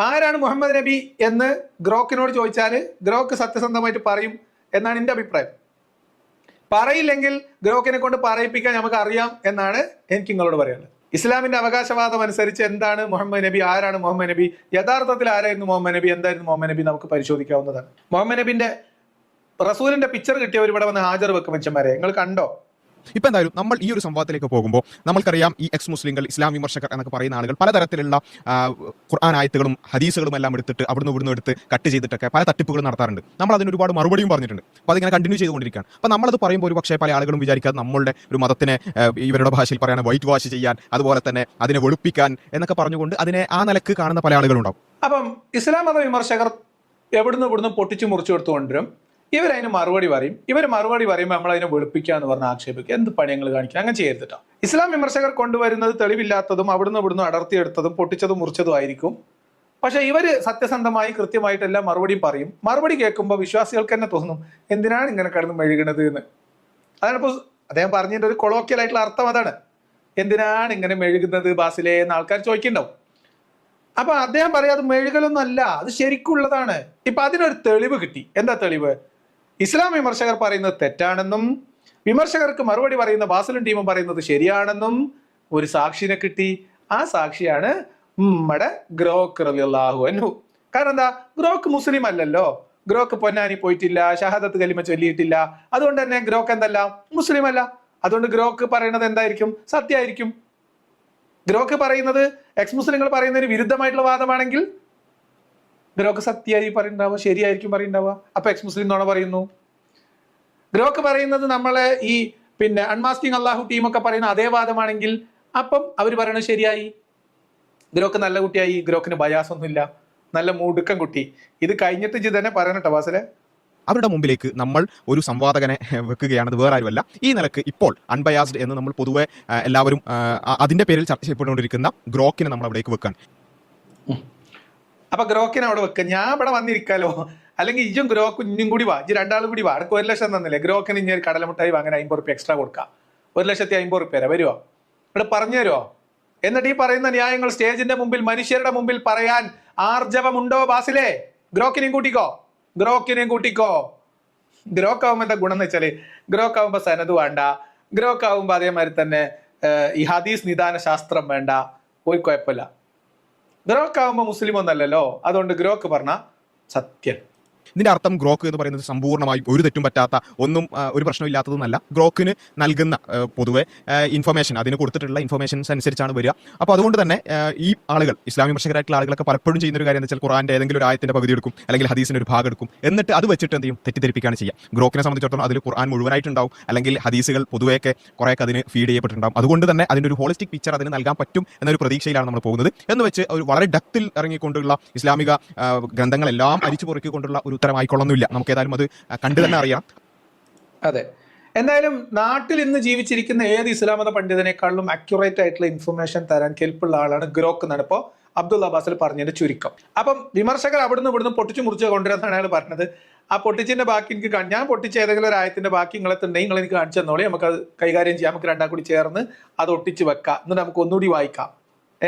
Speaker 1: ആരാണ് മുഹമ്മദ് നബി എന്ന് ഗ്രോക്കിനോട് ചോദിച്ചാൽ ഗ്രോക്ക് സത്യസന്ധമായിട്ട് പറയും എന്നാണ് എൻ്റെ അഭിപ്രായം. പറയില്ലെങ്കിൽ ഗ്രോക്കിനെ കൊണ്ട് പറയിപ്പിക്കാൻ നമുക്ക് അറിയാം എന്നാണ് എനിക്ക് നിങ്ങളോട് പറയാനുള്ളത്. ഇസ്ലാമിന്റെ അവകാശവാദം അനുസരിച്ച് എന്താണ് മുഹമ്മദ് നബി, ആരാണ് മുഹമ്മദ് നബി, യഥാർത്ഥത്തിൽ ആരായിരുന്നു മുഹമ്മദ് നബി, എന്തായിരുന്നു മുഹമ്മദ് നബി നമുക്ക് പരിശോധിക്കാവുന്നതാണ്. മുഹമ്മദ് നബിന്റെ റസൂലിന്റെ പിക്ചർ കിട്ടിയവർ ഇവിടെ വന്ന് ഹാജർ വെക്കും മനുഷ്യന്മാരെ, നിങ്ങൾ കണ്ടോ?
Speaker 2: ഇപ്പൊ എന്തായാലും നമ്മൾ ഈ ഒരു സംഭവത്തിലേക്ക് പോകുമ്പോൾ നമ്മൾക്കറിയാം ഈ എക്സ് മുസ്ലിങ്ങൾ, ഇസ്ലാം വിമർശകർ എന്നൊക്കെ പറയുന്ന ആളുകൾ പലതരത്തിലുള്ള ഖുർആൻ ആയത്തുകളും ഹദീസുകളും എല്ലാം എടുത്തിട്ട് ഇവിടുന്ന് എടുത്ത് കട്ട് ചെയ്തിട്ടൊക്കെ പല തട്ടിപ്പുകളും നടത്താറുണ്ട്. നമ്മൾ അതിന് ഒരുപാട് മറുപടിയും പറഞ്ഞിട്ടുണ്ട്. അപ്പോൾ അതിങ്ങനെ കണ്ടിന്യൂ ചെയ്തുകൊണ്ടിരിക്കുകയാണ്. അപ്പോൾ നമ്മളത് പറയുമ്പോൾ ഒരു പക്ഷേ പല ആളുകളും വിചാരിക്കാതെ നമ്മളുടെ ഒരു മതത്തിനെ ഇവരുടെ ഭാഷയിൽ പറയാൻ വൈറ്റ് വാഷ് ചെയ്യാൻ, അതുപോലെ തന്നെ അതിനെ വെളുപ്പിക്കാൻ എന്നൊക്കെ പറഞ്ഞുകൊണ്ട് അതിനെ ആ നിലക്ക് കാണുന്ന പല ആളുകളുണ്ടാവും.
Speaker 1: അപ്പം ഇസ്ലാം മത വിമർശകർ ഇവിടുന്ന് പൊട്ടിച്ചു മുറിച്ചു കൊടുത്തുകൊണ്ടിരും. ഇവരതിന് മറുപടി പറയും. ഇവർ മറുപടി പറയുമ്പോൾ നമ്മൾ അതിനെ വെളുപ്പിക്കുക എന്ന് പറഞ്ഞ് ആക്ഷേപിക്കുക. എന്ത് പണി ഞങ്ങൾ കാണിക്കുക? അങ്ങനെ ചെയ്യരുത് കേട്ടോ. ഇസ്ലാം വിമർശകർ കൊണ്ടുവരുന്നത് തെളിവില്ലാത്തതും ഇവിടുന്ന് അടർത്തിയെടുത്തതും പൊട്ടിച്ചതും മുറിച്ചതും ആയിരിക്കും. പക്ഷെ ഇവർ സത്യസന്ധമായി കൃത്യമായിട്ടെല്ലാം മറുപടിയും പറയും. മറുപടി കേൾക്കുമ്പോൾ വിശ്വാസികൾക്ക് തന്നെ തോന്നും എന്തിനാണ് ഇങ്ങനെ കിടന്ന് മെഴുകണത് എന്ന്. അതാണിപ്പോൾ അദ്ദേഹം പറഞ്ഞതിൻ്റെ ഒരു കൊളോക്കിയലായിട്ടുള്ള അർത്ഥം അതാണ്. എന്തിനാണ് ഇങ്ങനെ മെഴുകുന്നത് ബാസിലേ എന്ന് ആൾക്കാർ ചോദിക്കുന്നുണ്ടാവും. അപ്പൊ അദ്ദേഹം പറയാതെ മെഴുകലൊന്നും അല്ല, അത് ശരിക്കുള്ളതാണ്. ഇപ്പൊ അതിനൊരു തെളിവ് കിട്ടി. എന്താ തെളിവ്? ഇസ്ലാം വിമർശകർ പറയുന്നത് തെറ്റാണെന്നും വിമർശകർക്ക് മറുപടി പറയുന്ന ബാസിലും ടീമും പറയുന്നത് ശരിയാണെന്നും ഒരു സാക്ഷിനെ കിട്ടി. ആ സാക്ഷിയാണ് നമ്മുടെ ഗ്രോക്ക് റളിയല്ലാഹു അൻഹു. കാരണം എന്താ? ഗ്രോക്ക് മുസ്ലിം അല്ലല്ലോ. ഗ്രോക്ക് പൊന്നാനി പോയിട്ടില്ല, ഷഹാദത്ത് കലിമ ചൊല്ലിയിട്ടില്ല. അതുകൊണ്ട് തന്നെ ഗ്രോക്ക് എന്തല്ല? മുസ്ലിം അല്ല. അതുകൊണ്ട് ഗ്രോക്ക് പറയുന്നത് എന്തായിരിക്കും? സത്യമായിരിക്കും. ഗ്രോക്ക് പറയുന്നത് എക്സ് മുസ്ലിങ്ങൾ പറയുന്നതിന് വിരുദ്ധമായിട്ടുള്ള വാദമാണെങ്കിൽ ഗ്രോക്ക് സത്യമായി പറയുന്നുണ്ടാവുക, ശരിയായിരിക്കും പറയുന്നുണ്ടാവുക. അപ്പൊ എക്സ് മുസ്ലിം എന്നാണ് പറയുന്നു. ഗ്രോക്ക് പറയുന്നത് നമ്മളെ ഈ അൺമാസ്കിങ് അള്ളാഹു ടീമൊക്കെ പറയുന്ന അതേ വാദമാണെങ്കിൽ അപ്പം അവർ പറയുന്നത് ശരിയായി. ഗ്രോക്ക് നല്ല കുട്ടിയായി, ഗ്രോക്കിന് ബയാസൊന്നുമില്ല, നല്ല മൂടുക്കം കുട്ടി. ഇത് കഴിഞ്ഞിട്ട് ഇജ്ജ് തന്നെ പറയണട്ടോ ബാസിലെ.
Speaker 2: അവരുടെ മുമ്പിലേക്ക് നമ്മൾ ഒരു സംവാദകനെ വെക്കുകയാണത് വേറെ ആരുമല്ല. ഈ നിലക്ക് ഇപ്പോൾ അൺബയാസ്ഡ് എന്ന് നമ്മൾ പൊതുവെ എല്ലാവരും അതിന്റെ പേരിൽ ചർച്ച ചെയ്യപ്പെട്ടുകൊണ്ടിരിക്കുന്ന ഗ്രോക്കിനെ നമ്മൾ അവിടേക്ക് വെക്കാൻ.
Speaker 1: അപ്പൊ ഗ്രോക്കിനെ അവിടെ വെക്കുക. ഞാൻ ഇവിടെ വന്നിരിക്കാലോ. അല്ലെങ്കിൽ ഇജും ഗ്രോക്ക് ഇഞ്ഞും കൂടി വാ, ഇജ് രണ്ടാളും കൂടി വാ. അടക്ക് 1 ലക്ഷം തന്നില്ലേ? ഗ്രോക്കിന് ഇനി ഒരു കടലമുട്ടായി വാങ്ങാൻ 50 റുപ്യ എക്സ്ട്രാ കൊടുക്കാം. 1,50,050 റുപ്യ വരുമോ? ഇവിടെ പറഞ്ഞു തരുമോ? എന്നിട്ട് ഈ പറയുന്ന ന്യായങ്ങൾ സ്റ്റേജിന്റെ മുമ്പിൽ മനുഷ്യരുടെ മുമ്പിൽ പറയാൻ ആർജവമുണ്ടോ ബാസിലെ? ഗ്രോക്കിനെയും കൂട്ടിക്കോ, ഗ്രോക്കിനെയും കൂട്ടിക്കോ. ഗ്രോക്ക് ആവുമ്പോ എന്താ ഗുണം എന്ന് വെച്ചാല്, ഗ്രോക്ക് ആവുമ്പോ സനത് വേണ്ട, ഗ്രോക്ക് ആവുമ്പോ അതേമാതിരി തന്നെ ഈ ഹദീസ് നിദാന ശാസ്ത്രം വേണ്ട, ഒരു കുഴപ്പമില്ല. ഗ്രോക്ക് ആവുമ്പോ മുസ്ലിം ഒന്നല്ലല്ലോ, അതുകൊണ്ട് ഗ്രോക്ക് പറഞ്ഞ സത്യം.
Speaker 2: ഇതിന്റെ അർത്ഥം ഗ്രോക്ക് എന്ന് പറയുന്നത് സമ്പൂർണ്ണമായും ഒരു തെറ്റും പറ്റാത്ത ഒന്നും ഒരു പ്രശ്നമില്ലാത്തതൊന്നല്ല. ഗ്രോക്കിന് നൽകുന്ന പൊതുവെ ഇൻഫർമേഷൻ, അതിന് കൊടുത്തിട്ടുള്ള ഇൻഫർമേഷൻസ് അനുസരിച്ചാണ് വരിക. അപ്പോൾ അതുകൊണ്ട് തന്നെ ഈ ആളുകൾ, ഇസ്ലാം വിമർശകരായിട്ടുള്ള ആളുകളൊക്കെ പലപ്പോഴും ചെയ്യുന്ന ഒരു കാര്യം എന്ന് വെച്ചാൽ ഖുറാന്റെ ഏതെങ്കിലും ഒരു ആയത്തിന്റെ പകുതി എടുക്കും, അല്ലെങ്കിൽ ഹദീസിന്റെ ഒരു ഭാഗം എടുക്കും, എന്നിട്ട് അത് വെച്ചിട്ട് എന്ത് ചെയ്യും, തെറ്റിദ്ധരിപ്പിക്കുകയാണ് ചെയ്യുക. ഗ്രോക്കിനെ സംബന്ധിച്ചിടത്തോളം അതിൽ ഖുർആൻ മുഴുവനായിട്ടുണ്ടാവും, അല്ലെങ്കിൽ ഹദീസുകൾ പൊതുവെയൊക്കെ കുറേയൊക്കെ അതിന് ഫീഡ് ചെയ്യപ്പെട്ടിട്ടുണ്ടാവും. അതുകൊണ്ട് തന്നെ അതിന്റെ ഒരു ഹോളിസ്റ്റിക് പിക്ചർ അതിന് നൽകാൻ പറ്റും എന്നൊരു പ്രതീക്ഷയിലാണ് നമ്മൾ പോകുന്നത്. എന്ന് വെച്ച് ഒരു വളരെ ഡെപ്തിൽ ഇറങ്ങിക്കൊണ്ടുള്ള ഇസ്ലാമിക ഗ്രന്ഥങ്ങളെല്ലാം അരിച്ചു പൊറുക്കിക്കൊണ്ടുള്ള ഒരു ഉത്തരമായിക്കൊള്ളുന്നില്ല. നമുക്ക് ഏതായാലും അത് കണ്ടു തന്നെ അറിയാം.
Speaker 1: അതെ, എന്തായാലും നാട്ടിൽ ഇന്ന് ജീവിച്ചിരിക്കുന്ന ഏത് ഇസ്ലാം മത പണ്ഡിതനേക്കാളും അക്യുറേറ്റ് ആയിട്ടുള്ള ഇൻഫർമേഷൻ തരാൻ കെൽപ്പുള്ള ആളാണ് ഗ്രോക്ക് എന്നാണ് ഇപ്പോൾ അബ്ദുള്ള അബ്ബാസിൽ പറഞ്ഞതിന്റെ ചുരുക്കം. അപ്പം വിമർശകർ അവിടുന്ന് ഇവിടുന്ന് പൊട്ടിച്ചു മുറിച്ച് കൊണ്ടുവരുന്നതാണ് അയാൾ പറഞ്ഞത്. ആ പൊട്ടിച്ചിന്റെ ബാക്കി എനിക്ക് ഞാൻ പൊട്ടിച്ച ഏതെങ്കിലും ഒരു ആയത്തിന്റെ ബാക്കി നിങ്ങളെത്തുണ്ടെങ്കിൽ നിങ്ങൾ എനിക്ക് കാണിച്ചു തന്നോളി, നമുക്ക് അത് കൈകാര്യം ചെയ്യാം, നമുക്ക് രണ്ടാം കൂടി ചേർന്ന് അത് ഒട്ടിച്ച് വെക്കാം, എന്നിട്ട് നമുക്ക് ഒന്നുകൂടി വായിക്കാം.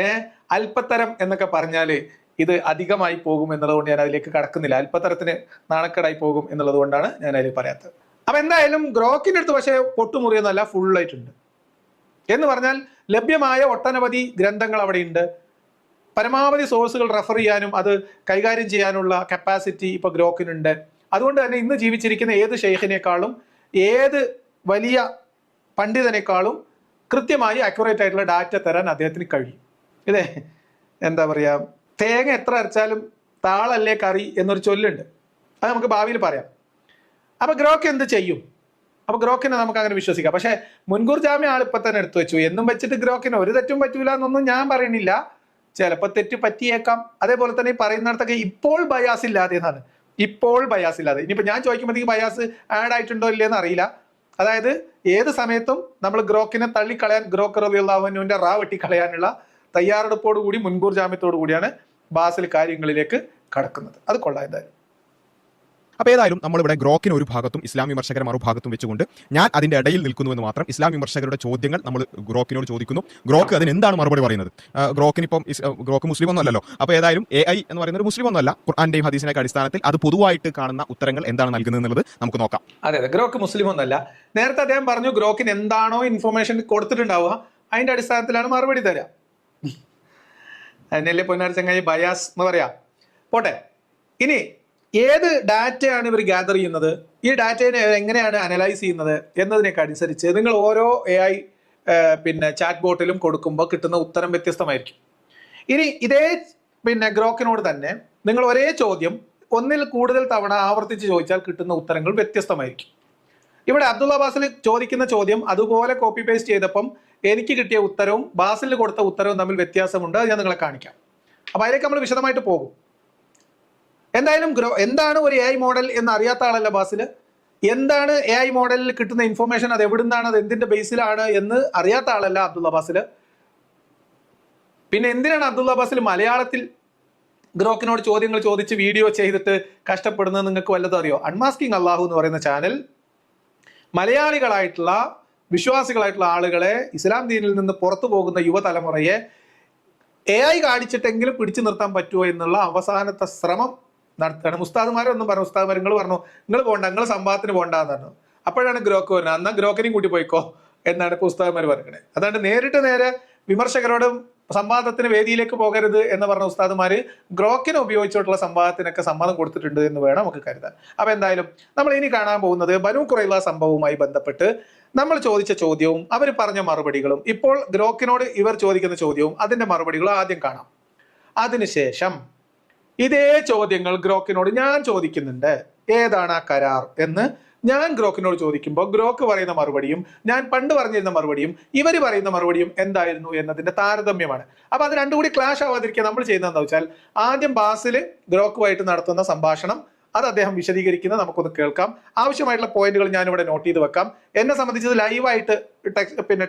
Speaker 1: അല്പത്തരം എന്നൊക്കെ പറഞ്ഞാല് ഇത് അധികമായി പോകും എന്നുള്ളതുകൊണ്ട് ഞാൻ അതിലേക്ക് കടക്കുന്നില്ല. അല്പത്തരത്തിന് നാണക്കേടായി പോകും എന്നുള്ളത് കൊണ്ടാണ് ഞാൻ അതിൽ പറയാത്തത്. അപ്പൊ എന്തായാലും ഗ്രോക്കിന്റെ അടുത്ത് പക്ഷേ പൊട്ടുമുറിയൊന്നല്ല, ഫുള്ളായിട്ടുണ്ട്. എന്ന് പറഞ്ഞാൽ ലഭ്യമായ ഒട്ടനവധി ഗ്രന്ഥങ്ങൾ അവിടെ ഉണ്ട്. പരമാവധി സോഴ്സുകൾ റെഫർ ചെയ്യാനും അത് കൈകാര്യം ചെയ്യാനുള്ള കപ്പാസിറ്റി ഇപ്പൊ ഗ്രോക്കിനുണ്ട്. അതുകൊണ്ട് തന്നെ ഇന്ന് ജീവിച്ചിരിക്കുന്ന ഏത് ഷെയ്ഖിനേക്കാളും ഏത് വലിയ പണ്ഡിതനേക്കാളും കൃത്യമായി അക്യുറേറ്റ് ആയിട്ടുള്ള ഡാറ്റ തരാൻ അദ്ദേഹത്തിന് കഴിയും. ഇതേ എന്താ പറയാ, തേങ്ങ എത്ര അരച്ചാലും താളല്ലേ കറി എന്നൊരു ചൊല്ലുണ്ട്. അത് നമുക്ക് ഭാവിയിൽ പറയാം. അപ്പൊ ഗ്രോക്ക് എന്ത് ചെയ്യും? അപ്പൊ ഗ്രോക്കിനെ നമുക്ക് അങ്ങനെ വിശ്വസിക്കാം. പക്ഷെ മുൻകൂർ ജാമ്യം ആൾ ഇപ്പൊ തന്നെ എടുത്തു വെച്ചു എന്നും വെച്ചിട്ട് ഗ്രോക്കിന് ഒരു തെറ്റും പറ്റൂല എന്നൊന്നും ഞാൻ പറയണില്ല. ചിലപ്പോൾ തെറ്റ് പറ്റിയേക്കാം. അതേപോലെ തന്നെ പറയുന്നിടത്തൊക്കെ ഇപ്പോൾ ബയാസ് ഇല്ലാതെ എന്നാണ്, ഇപ്പോൾ ബയാസ് ഇല്ലാതെ. ഇനിയിപ്പോ ഞാൻ ചോദിക്കുമ്പോഴത്തേക്ക് ബയാസ് ആഡ് ആയിട്ടുണ്ടോ ഇല്ലയെന്ന് അറിയില്ല. അതായത് ഏത് സമയത്തും നമ്മൾ ഗ്രോക്കിനെ തള്ളിക്കളയാൻ, ഗ്രോക്ക് റളിയല്ലാഹു അൻഹുവിന്റെ റാ വെട്ടിക്കളയാനുള്ള തയ്യാറെടുപ്പോടു കൂടി മുൻകൂർ ജാമ്യത്തോടു കൂടിയാണ് ബാസിൽ കാര്യങ്ങളിലേക്ക് കടക്കുന്നത്. അത് കൊള്ളാം എന്തായാലും.
Speaker 2: അപ്പോൾ ഏതായാലും നമ്മളിവിടെ ഗ്രോക്കിന് ഒരു ഭാഗത്തും ഇസ്ലാം വിമർശകരെ മറുഭാഗത്തും വെച്ചുകൊണ്ട് ഞാൻ അതിന്റെ ഇടയിൽ നിൽക്കുന്നുവെന്ന് മാത്രം. ഇസ്ലാം വിമർശകരുടെ ചോദ്യങ്ങൾ നമ്മൾ ഗ്രോക്കിനോട് ചോദിക്കുന്നു. ഗ്രോക്ക് അതിന് എന്താണ് മറുപടി പറയുന്നത്? ഗ്രോക്കിനിപ്പം ഗ്രോക്ക് മുസ്ലിം ഒന്നും അല്ലല്ലോ. അപ്പോൾ ഏതായാലും AI എന്ന് പറയുന്നത് മുസ്ലിം ഒന്നുമല്ല. ഖുർആന്റെയും ഹദീസിന്റെ അടിസ്ഥാനത്തിൽ അത് പൊതുവായിട്ട് കാണുന്ന ഉത്തരങ്ങൾ എന്താണ് നൽകുന്നത് എന്നുള്ളത് നമുക്ക് നോക്കാം.
Speaker 1: അതെ, ഗ്രോക്ക് മുസ്ലിം ഒന്നല്ല. നേരത്തെ അദ്ദേഹം പറഞ്ഞു ഗ്രോക്കിന് എന്താണോ ഇൻഫർമേഷൻ കൊടുത്തിട്ടുണ്ടാവുക അതിന്റെ അടിസ്ഥാനത്തിലാണ് മറുപടി തരാ. അതിനല്ലേ പൊന്നാർ ചങ്ങായി ബയാസ് എന്ന് പറയാം. പോട്ടെ, ഇനി ഏത് ഡാറ്റയാണ് ഇവർ ഗ്യാദർ ചെയ്യുന്നത്, ഈ ഡാറ്റയെ എങ്ങനെയാണ് അനലൈസ് ചെയ്യുന്നത് എന്നതിനൊക്കെ അനുസരിച്ച് നിങ്ങൾ ഓരോ AI ചാറ്റ് ബോട്ടിലും കൊടുക്കുമ്പോൾ കിട്ടുന്ന ഉത്തരം വ്യത്യസ്തമായിരിക്കും. ഇനി ഇതേ ഗ്രോക്കിനോട് തന്നെ നിങ്ങൾ ഒരേ ചോദ്യം ഒന്നിൽ കൂടുതൽ തവണ ആവർത്തിച്ച് ചോദിച്ചാൽ കിട്ടുന്ന ഉത്തരങ്ങൾ വ്യത്യസ്തമായിരിക്കും. ഇവിടെ അബ്ദുള്ള ബാസിൽ ചോദിക്കുന്ന ചോദ്യം അതുപോലെ കോപ്പി പേസ്റ്റ് ചെയ്തപ്പം എനിക്ക് കിട്ടിയ ഉത്തരവും ബാസിൽ കൊടുത്ത ഉത്തരവും തമ്മിൽ വ്യത്യാസമുണ്ട്. അത് ഞാൻ നിങ്ങളെ കാണിക്കാം. അപ്പൊ അതിലേക്ക് നമ്മൾ വിശദമായിട്ട് പോകും. എന്തായാലും എന്താണ് ഒരു AI മോഡൽ എന്ന് അറിയാത്ത ആളല്ല ബാസിൽ. എന്താണ് AI മോഡലിൽ കിട്ടുന്ന ഇൻഫർമേഷൻ, അത് എവിടുന്നാണ്, അത് എന്തിന്റെ ബേസിലാണ് എന്ന് അറിയാത്ത ആളല്ല അബ്ദുള്ള ബാസിൽ. പിന്നെ എന്തിനാണ് അബ്ദുള്ള ബാസിൽ മലയാളത്തിൽ ഗ്രോക്കിനോട് ചോദ്യങ്ങൾ ചോദിച്ച് വീഡിയോ ചെയ്തിട്ട് കഷ്ടപ്പെടുന്നത് നിങ്ങൾക്ക് വല്ലതും അറിയോ? അൺമാസ്കിംഗ് അല്ലാഹു എന്ന് പറയുന്ന ചാനൽ മലയാളികളായിട്ടുള്ള വിശ്വാസികളായിട്ടുള്ള ആളുകളെ, ഇസ്ലാം ദീനിൽ നിന്ന് പുറത്തു പോകുന്ന യുവതലമുറയെ AI കാണിച്ചിട്ടെങ്കിലും പിടിച്ചു നിർത്താൻ പറ്റുമോ എന്നുള്ള അവസാനത്തെ ശ്രമം നടത്തുകയാണ്. ഉസ്താദുമാരൊന്നും പറഞ്ഞു, ഉസ്താദുമാർ നിങ്ങൾ പറഞ്ഞു നിങ്ങൾ പോകണ്ട, നിങ്ങൾ സംഭവത്തിന് പോകണ്ടെന്ന് പറഞ്ഞു. അപ്പോഴാണ് ഗ്രോക്ക് വരുന്നത്. എന്നാൽ ഗ്രോക്കിനെയും കൂട്ടി പോയിക്കോ എന്നാണ് ഇപ്പോൾ ഉസ്താദുമാർ പറയുന്നത്. അതാണ്ട് നേരെ വിമർശകരോടും സംവാദത്തിന് വേദിയിലേക്ക് പോകരുത് എന്ന് പറഞ്ഞ ഉസ്താദുമാര് ഗ്രോക്കിനെ ഉപയോഗിച്ചിട്ടുള്ള സംവാദത്തിനൊക്കെ സമ്മതം കൊടുത്തിട്ടുണ്ട് എന്ന് വേണം നമുക്ക് കരുതാൻ. അപ്പൊ എന്തായാലും നമ്മൾ ഇനി കാണാൻ പോകുന്നത് ബനൂ ഖുറൈള സംഭവവുമായി ബന്ധപ്പെട്ട് നമ്മൾ ചോദിച്ച ചോദ്യവും അവർ പറഞ്ഞ മറുപടികളും, ഇപ്പോൾ ഗ്രോക്കിനോട് ഇവർ ചോദിക്കുന്ന ചോദ്യവും അതിന്റെ മറുപടികളും ആദ്യം കാണാം. അതിനുശേഷം ഇതേ ചോദ്യങ്ങൾ ഗ്രോക്കിനോട് ഞാൻ ചോദിക്കുന്നുണ്ട്. ഏതാണ് ആ കരാർ എന്ന് ഞാൻ ഗ്രോക്കിനോട് ചോദിക്കുമ്പോൾ ഗ്രോക്ക് പറയുന്ന മറുപടിയും ഞാൻ പണ്ട് പറഞ്ഞിരുന്ന മറുപടിയും ഇവർ പറയുന്ന മറുപടിയും എന്തായിരുന്നു എന്നതിന്റെ താരതമ്യമാണ്. അപ്പൊ അത് രണ്ടും കൂടി ക്ലാഷ് ആവാതിരിക്കുക നമ്മൾ ചെയ്യുന്നത് എന്താ വെച്ചാൽ, ആദ്യം ബാസിൽ ഗ്രോക്കുമായിട്ട് നടത്തുന്ന സംഭാഷണം അത് അദ്ദേഹം വിശദീകരിക്കുന്നത് നമുക്കൊന്ന് കേൾക്കാം. ആവശ്യമായിട്ടുള്ള പോയിന്റുകൾ ഞാനിവിടെ നോട്ട് ചെയ്ത് വെക്കാം. എന്നെ സംബന്ധിച്ചത് ലൈവായിട്ട്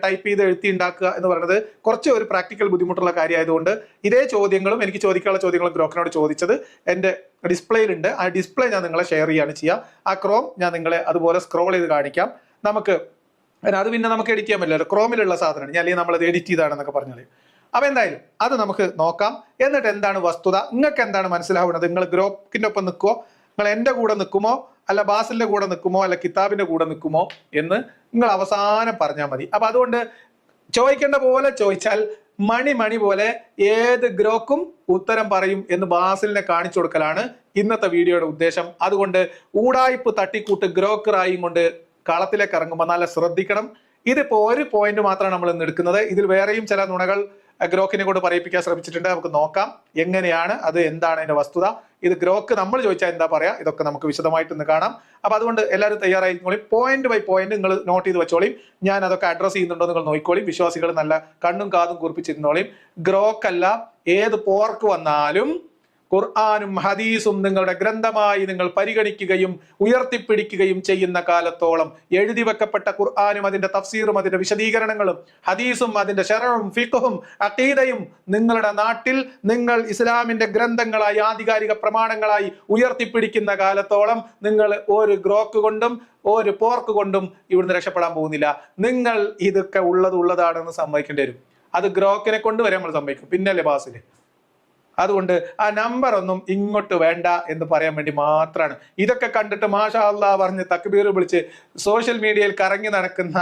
Speaker 1: ടൈപ്പ് ചെയ്ത് എഴുതി ഉണ്ടാക്കുക എന്ന് പറയുന്നത് കുറച്ച് ഒരു പ്രാക്ടിക്കൽ ബുദ്ധിമുട്ടുള്ള കാര്യമായതുകൊണ്ട് ഇതേ ചോദ്യങ്ങളും എനിക്ക് ചോദിക്കാനുള്ള ചോദ്യങ്ങളും ഗ്രോക്കിനോട് ചോദിച്ചത് എൻ്റെ ഡിസ്പ്ലേയിലുണ്ട്. ആ ഡിസ്പ്ലേ ഞാൻ നിങ്ങളെ ഷെയർ ചെയ്യാണ് ചെയ്യുക. ആ ക്രോം ഞാൻ നിങ്ങളെ അതുപോലെ സ്ക്രോൾ ചെയ്ത് കാണിക്കാം. അത് പിന്നെ നമുക്ക് എഡിറ്റ് ചെയ്യാൻ പറ്റില്ല, ക്രോമിലുള്ള സാധനമാണ്. ഞാൻ അല്ലെങ്കിൽ നമ്മളത് എഡിറ്റ് ചെയ്താണെന്നൊക്കെ പറഞ്ഞാൽ അപ്പൊ എന്തായാലും അത് നമുക്ക് നോക്കാം. എന്നിട്ട് എന്താണ് വസ്തുത, നിങ്ങൾക്ക് എന്താണ് മനസ്സിലാവുന്നത്? നിങ്ങൾ ഗ്രോക്കിന്റെ ഒപ്പം നിൽക്കുമോ, നിങ്ങൾ എൻ്റെ കൂടെ നിൽക്കുമോ, അല്ല ബാസിലിന്റെ കൂടെ നിൽക്കുമോ, അല്ല കിതാബിന്റെ കൂടെ നിൽക്കുമോ എന്ന് നിങ്ങൾ അവസാനം പറഞ്ഞാൽ മതി. അപ്പൊ അതുകൊണ്ട് ചോദിക്കേണ്ട പോലെ ചോദിച്ചാൽ മണി പോലെ ഏത് ഗ്രോക്കും ഉത്തരം പറയും എന്ന് ബാസിലിനെ കാണിച്ചു കൊടുക്കലാണ് ഇന്നത്തെ വീഡിയോയുടെ ഉദ്ദേശം. അതുകൊണ്ട് ഊടായ്പ് തട്ടിക്കൂട്ട് ഗ്രോക്കറായും കൊണ്ട് കളത്തിലേക്ക് ഇറങ്ങുമ്പോൾ നല്ല ശ്രദ്ധിക്കണം. ഇതിപ്പോ ഒരു പോയിന്റ് മാത്രമാണ് നമ്മൾ ഇന്ന് എടുക്കുന്നത്. ഇതിൽ വേറെയും ചില നുണകൾ ഗ്രോക്കിനെ കൊണ്ട് പറയിപ്പിക്കാൻ ശ്രമിച്ചിട്ടുണ്ട്. നമുക്ക് നോക്കാം എങ്ങനെയാണ് അത്, എന്താണ് അതിന്റെ വസ്തുത. ഇത് ഗ്രോക്ക് നമ്മൾ ചോദിച്ചാൽ എന്താ പറയാ, ഇതൊക്കെ നമുക്ക് വിശദമായിട്ട് ഇന്ന് കാണാം. അപ്പൊ അതുകൊണ്ട് എല്ലാവരും തയ്യാറായിക്കോളി. പോയിന്റ് ബൈ പോയിന്റ് നിങ്ങൾ നോട്ട് ചെയ്ത് വെച്ചോളിയും. ഞാൻ അതൊക്കെ അഡ്രസ് ചെയ്യുന്നുണ്ടോ നിങ്ങൾ നോക്കിക്കോളിയും. വിശ്വാസികൾ നല്ല കണ്ണും കാതും കുറിപ്പിച്ചിരുന്നോളിയും. ഗ്രോക്കല്ല, ഏത് പോർക്ക് വന്നാലും ഖുർആനും ഹദീസും നിങ്ങളുടെ ഗ്രന്ഥമായി നിങ്ങൾ പരിഗണിക്കുകയും ഉയർത്തിപ്പിടിക്കുകയും ചെയ്യുന്ന കാലത്തോളം എഴുതി വെക്കപ്പെട്ട ഖുർആനും അതിന്റെ തഫ്സീറും അതിന്റെ വിശദീകരണങ്ങളും ഹദീസും അതിന്റെ ശറഉം ഫിഖ്ഹും അഖീദയും നിങ്ങളുടെ നാട്ടിൽ നിങ്ങൾ ഇസ്ലാമിന്റെ ഗ്രന്ഥങ്ങളായി ആധികാരിക പ്രമാണങ്ങളായി ഉയർത്തിപ്പിടിക്കുന്ന കാലത്തോളം നിങ്ങൾ ഒരു ഗ്രോക്ക് കൊണ്ടും ഒരു പോർക്ക് കൊണ്ടും ഇവിടുന്ന് രക്ഷപ്പെടാൻ പോകുന്നില്ല. നിങ്ങൾ ഇതൊക്കെ ഉള്ളതാണെന്ന് സമ്മതിക്കേണ്ടി വരും. അത് ഗ്രോക്കിനെ കൊണ്ട് വരെ നമ്മൾ സമ്മതിക്കും, പിന്നല്ലേ ബാസില്. അതുകൊണ്ട് ആ നമ്പർ ഒന്നും ഇങ്ങോട്ട് വേണ്ട എന്ന് പറയാൻ വേണ്ടി മാത്രമാണ്. ഇതൊക്കെ കണ്ടിട്ട് മാഷാ അല്ലാ പറഞ്ഞ് തക്ബീർ വിളിച്ച് സോഷ്യൽ മീഡിയയിൽ കറങ്ങി നടക്കുന്ന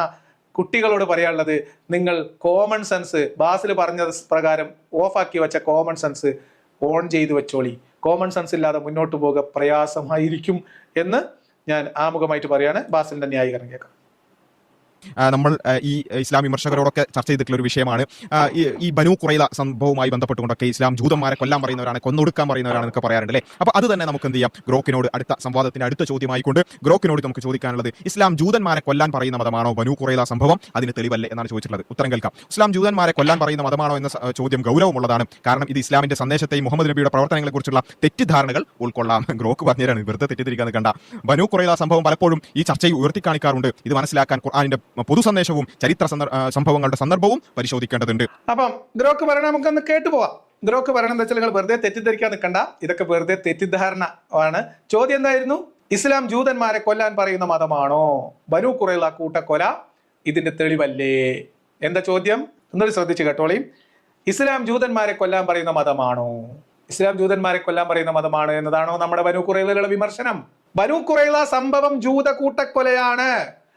Speaker 1: കുട്ടികളോട് പറയാനുള്ളത്, നിങ്ങൾ കോമൺ സെൻസ് ബാസിൽ പറഞ്ഞ പ്രകാരം ഓഫാക്കി വെച്ച കോമൺ സെൻസ് ഓൺ ചെയ്ത് വെച്ചോളി. കോമൺ സെൻസ് ഇല്ലാതെ മുന്നോട്ട് പോകുക പ്രയാസമായിരിക്കും എന്ന് ഞാൻ ആമുഖമായിട്ട് പറയാണ്. ബാസിലിന്റെ ന്യായീകരണം കേൾക്കാം.
Speaker 2: നമ്മൾ ഈ ഇസ്ലാം വിമർശകരോടൊക്കെ ചർച്ച ചെയ്തിട്ടുള്ള ഒരു വിഷയമാണ് ഈ ബനു ഖുറൈള സംഭവവുമായി ബന്ധപ്പെട്ടുകൊണ്ടൊക്കെ ഇസ്ലാം ജൂതന്മാരെ കൊല്ലാൻ പറയുന്നവരാണ്, കൊന്നൊടുക്കാൻ പറയുന്നവരാണ് എന്നൊക്കെ പറയാറുണ്ട് അല്ലേ. അപ്പോൾ അത് തന്നെ നമുക്ക് എന്ത് ചെയ്യാം, ഗ്രോക്കിനോട് അടുത്ത സംവാദത്തിന്റെ അടുത്ത ചോദ്യമായിക്കൊണ്ട് ഗ്രോക്കിനോട് നമുക്ക് ചോദിക്കാനുള്ളത്, ഇസ്ലാം ജൂതന്മാരെ കൊല്ലാൻ പറയുന്ന മതമാണോ ബനു ഖുറൈള സംഭവം? അതിന് തെളിവല്ലേ എന്നാണ് ചോദിച്ചിട്ടുള്ളത്. ഉത്തരം കേൾക്കാം. ഇസ്ലാം ജൂതന്മാരെ കൊല്ലാൻ പറയുന്ന മതമാണോ എന്ന ചോദ്യം ഗൗരവമുള്ളതാണ്. കാരണം ഇത് ഇസ്ലാമിന്റെ സന്ദേശത്തെയും മുഹമ്മദ് നബിയുടെ പ്രവർത്തനങ്ങളെ കുറിച്ചുള്ള തെറ്റിദ്ധാരണകൾ ഉൾക്കൊള്ളാം. ഗ്രോക്ക് പറഞ്ഞുതരാണ്, വെറുതെ തെറ്റിദ്ധരിക്കാൻ കണ്ട. ബനു ഖുറൈള സംഭവം പലപ്പോഴും ഈ ചർച്ചയിൽ ഉയർത്തിക്കാണിക്കാറുണ്ട്. ഇത് മനസ്സിലാക്കാൻ ഖുർആനിന്റെ പൊതു സന്ദേശവും ചരിത്ര സംഭവങ്ങളുടെ സന്ദർഭവും പരിശോധിക്കേണ്ടതുണ്ട്.
Speaker 1: അപ്പം ഗ്രോക്ക് പറയണ നമുക്കൊന്ന് കേട്ടു പോവാം. ഗ്രോക്ക് പറയണ എന്താ വെച്ചാൽ നിങ്ങൾ വെറുതെ തെറ്റിദ്ധരിക്കാൻ നിൽക്കണ്ട, ഇതൊക്കെ വെറുതെ തെറ്റിദ്ധാരണ ആണ്. ചോദ്യം എന്തായിരുന്നു? ഇസ്ലാം ജൂതന്മാരെ കൊല്ലാൻ പറയുന്ന മതമാണോ? ബനു ഖുറൈള കൂട്ടക്കൊല ഇതിന്റെ തെളിവല്ലേ? എന്താ ചോദ്യം? ഒന്നൊരു ശ്രദ്ധിച്ച് കേട്ടോളീം. ഇസ്ലാം ജൂതന്മാരെ കൊല്ലാൻ പറയുന്ന മതമാണോ? ഇസ്ലാം ജൂതന്മാരെ കൊല്ലാൻ പറയുന്ന മതമാണ് എന്നതാണോ നമ്മുടെ ബനു ഖുറൈളയിലുള്ള വിമർശനം? ബനു ഖുറൈള സംഭവം ജൂത കൂട്ടക്കൊലയാണ്.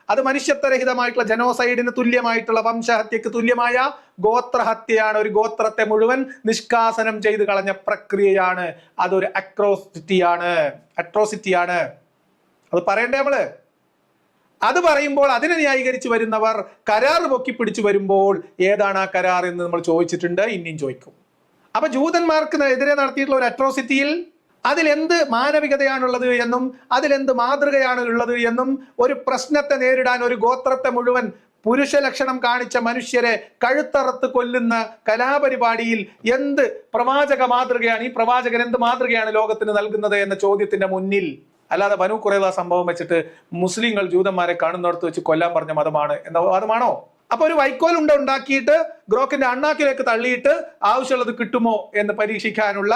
Speaker 1: അത് മനുഷ്യത്വരഹിതമായിട്ടുള്ള ജനോസൈഡിന് തുല്യമായിട്ടുള്ള വംശഹത്യക്ക് തുല്യമായ ഗോത്രഹത്യയാണ്. ഒരു ഗോത്രത്തെ മുഴുവൻ നിഷ്കാസനം ചെയ്ത് കളഞ്ഞ പ്രക്രിയയാണ്. അതൊരു അട്രോസിറ്റിയാണ്. അത് പറയണ്ടേ നമ്മള്? അത് പറയുമ്പോൾ അതിനെ ന്യായീകരിച്ച് വരുന്നവർ കരാർ പൊക്കി പിടിച്ചു വരുമ്പോൾ ഏതാണ് ആ കരാർ എന്ന് നമ്മൾ ചോദിച്ചിട്ടുണ്ട്, ഇനിയും ചോദിക്കും. അപ്പൊ ജൂതന്മാർക്ക് എതിരെ നടത്തിയിട്ടുള്ള ഒരു അട്രോസിറ്റിയിൽ അതിലെന്ത് മാനവികതയാണുള്ളത് എന്നും അതിലെന്ത് മാതൃകയാണ് ഉള്ളത് എന്നും, ഒരു പ്രശ്നത്തെ നേരിടാൻ ഒരു ഗോത്രത്തെ മുഴുവൻ പുരുഷ ലക്ഷണം കാണിച്ച മനുഷ്യരെ കഴുത്തറത്ത് കൊല്ലുന്ന കലാപരിപാടിയിൽ എന്ത് പ്രവാചക മാതൃകയാണ്, ഈ പ്രവാചകൻ എന്ത് മാതൃകയാണ് ലോകത്തിന് നൽകുന്നത് എന്ന ചോദ്യത്തിന്റെ മുന്നിൽ, അല്ലാതെ ബനു ഖുറൈള സംഭവം വെച്ചിട്ട് മുസ്ലിങ്ങൾ ജൂതന്മാരെ കാണുന്നിടത്ത് വെച്ച് കൊല്ലാൻ പറഞ്ഞ മതമാണ് എന്ന വാദമാണോ? അപ്പൊ ഒരു വൈക്കോൽ ഉണ്ടാക്കിയിട്ട് ഗ്രോക്കിന്റെ അണ്ണാക്കിലേക്ക് തള്ളിയിട്ട് ആവശ്യമുള്ളത് കിട്ടുമോ എന്ന് പരീക്ഷിക്കാനുള്ള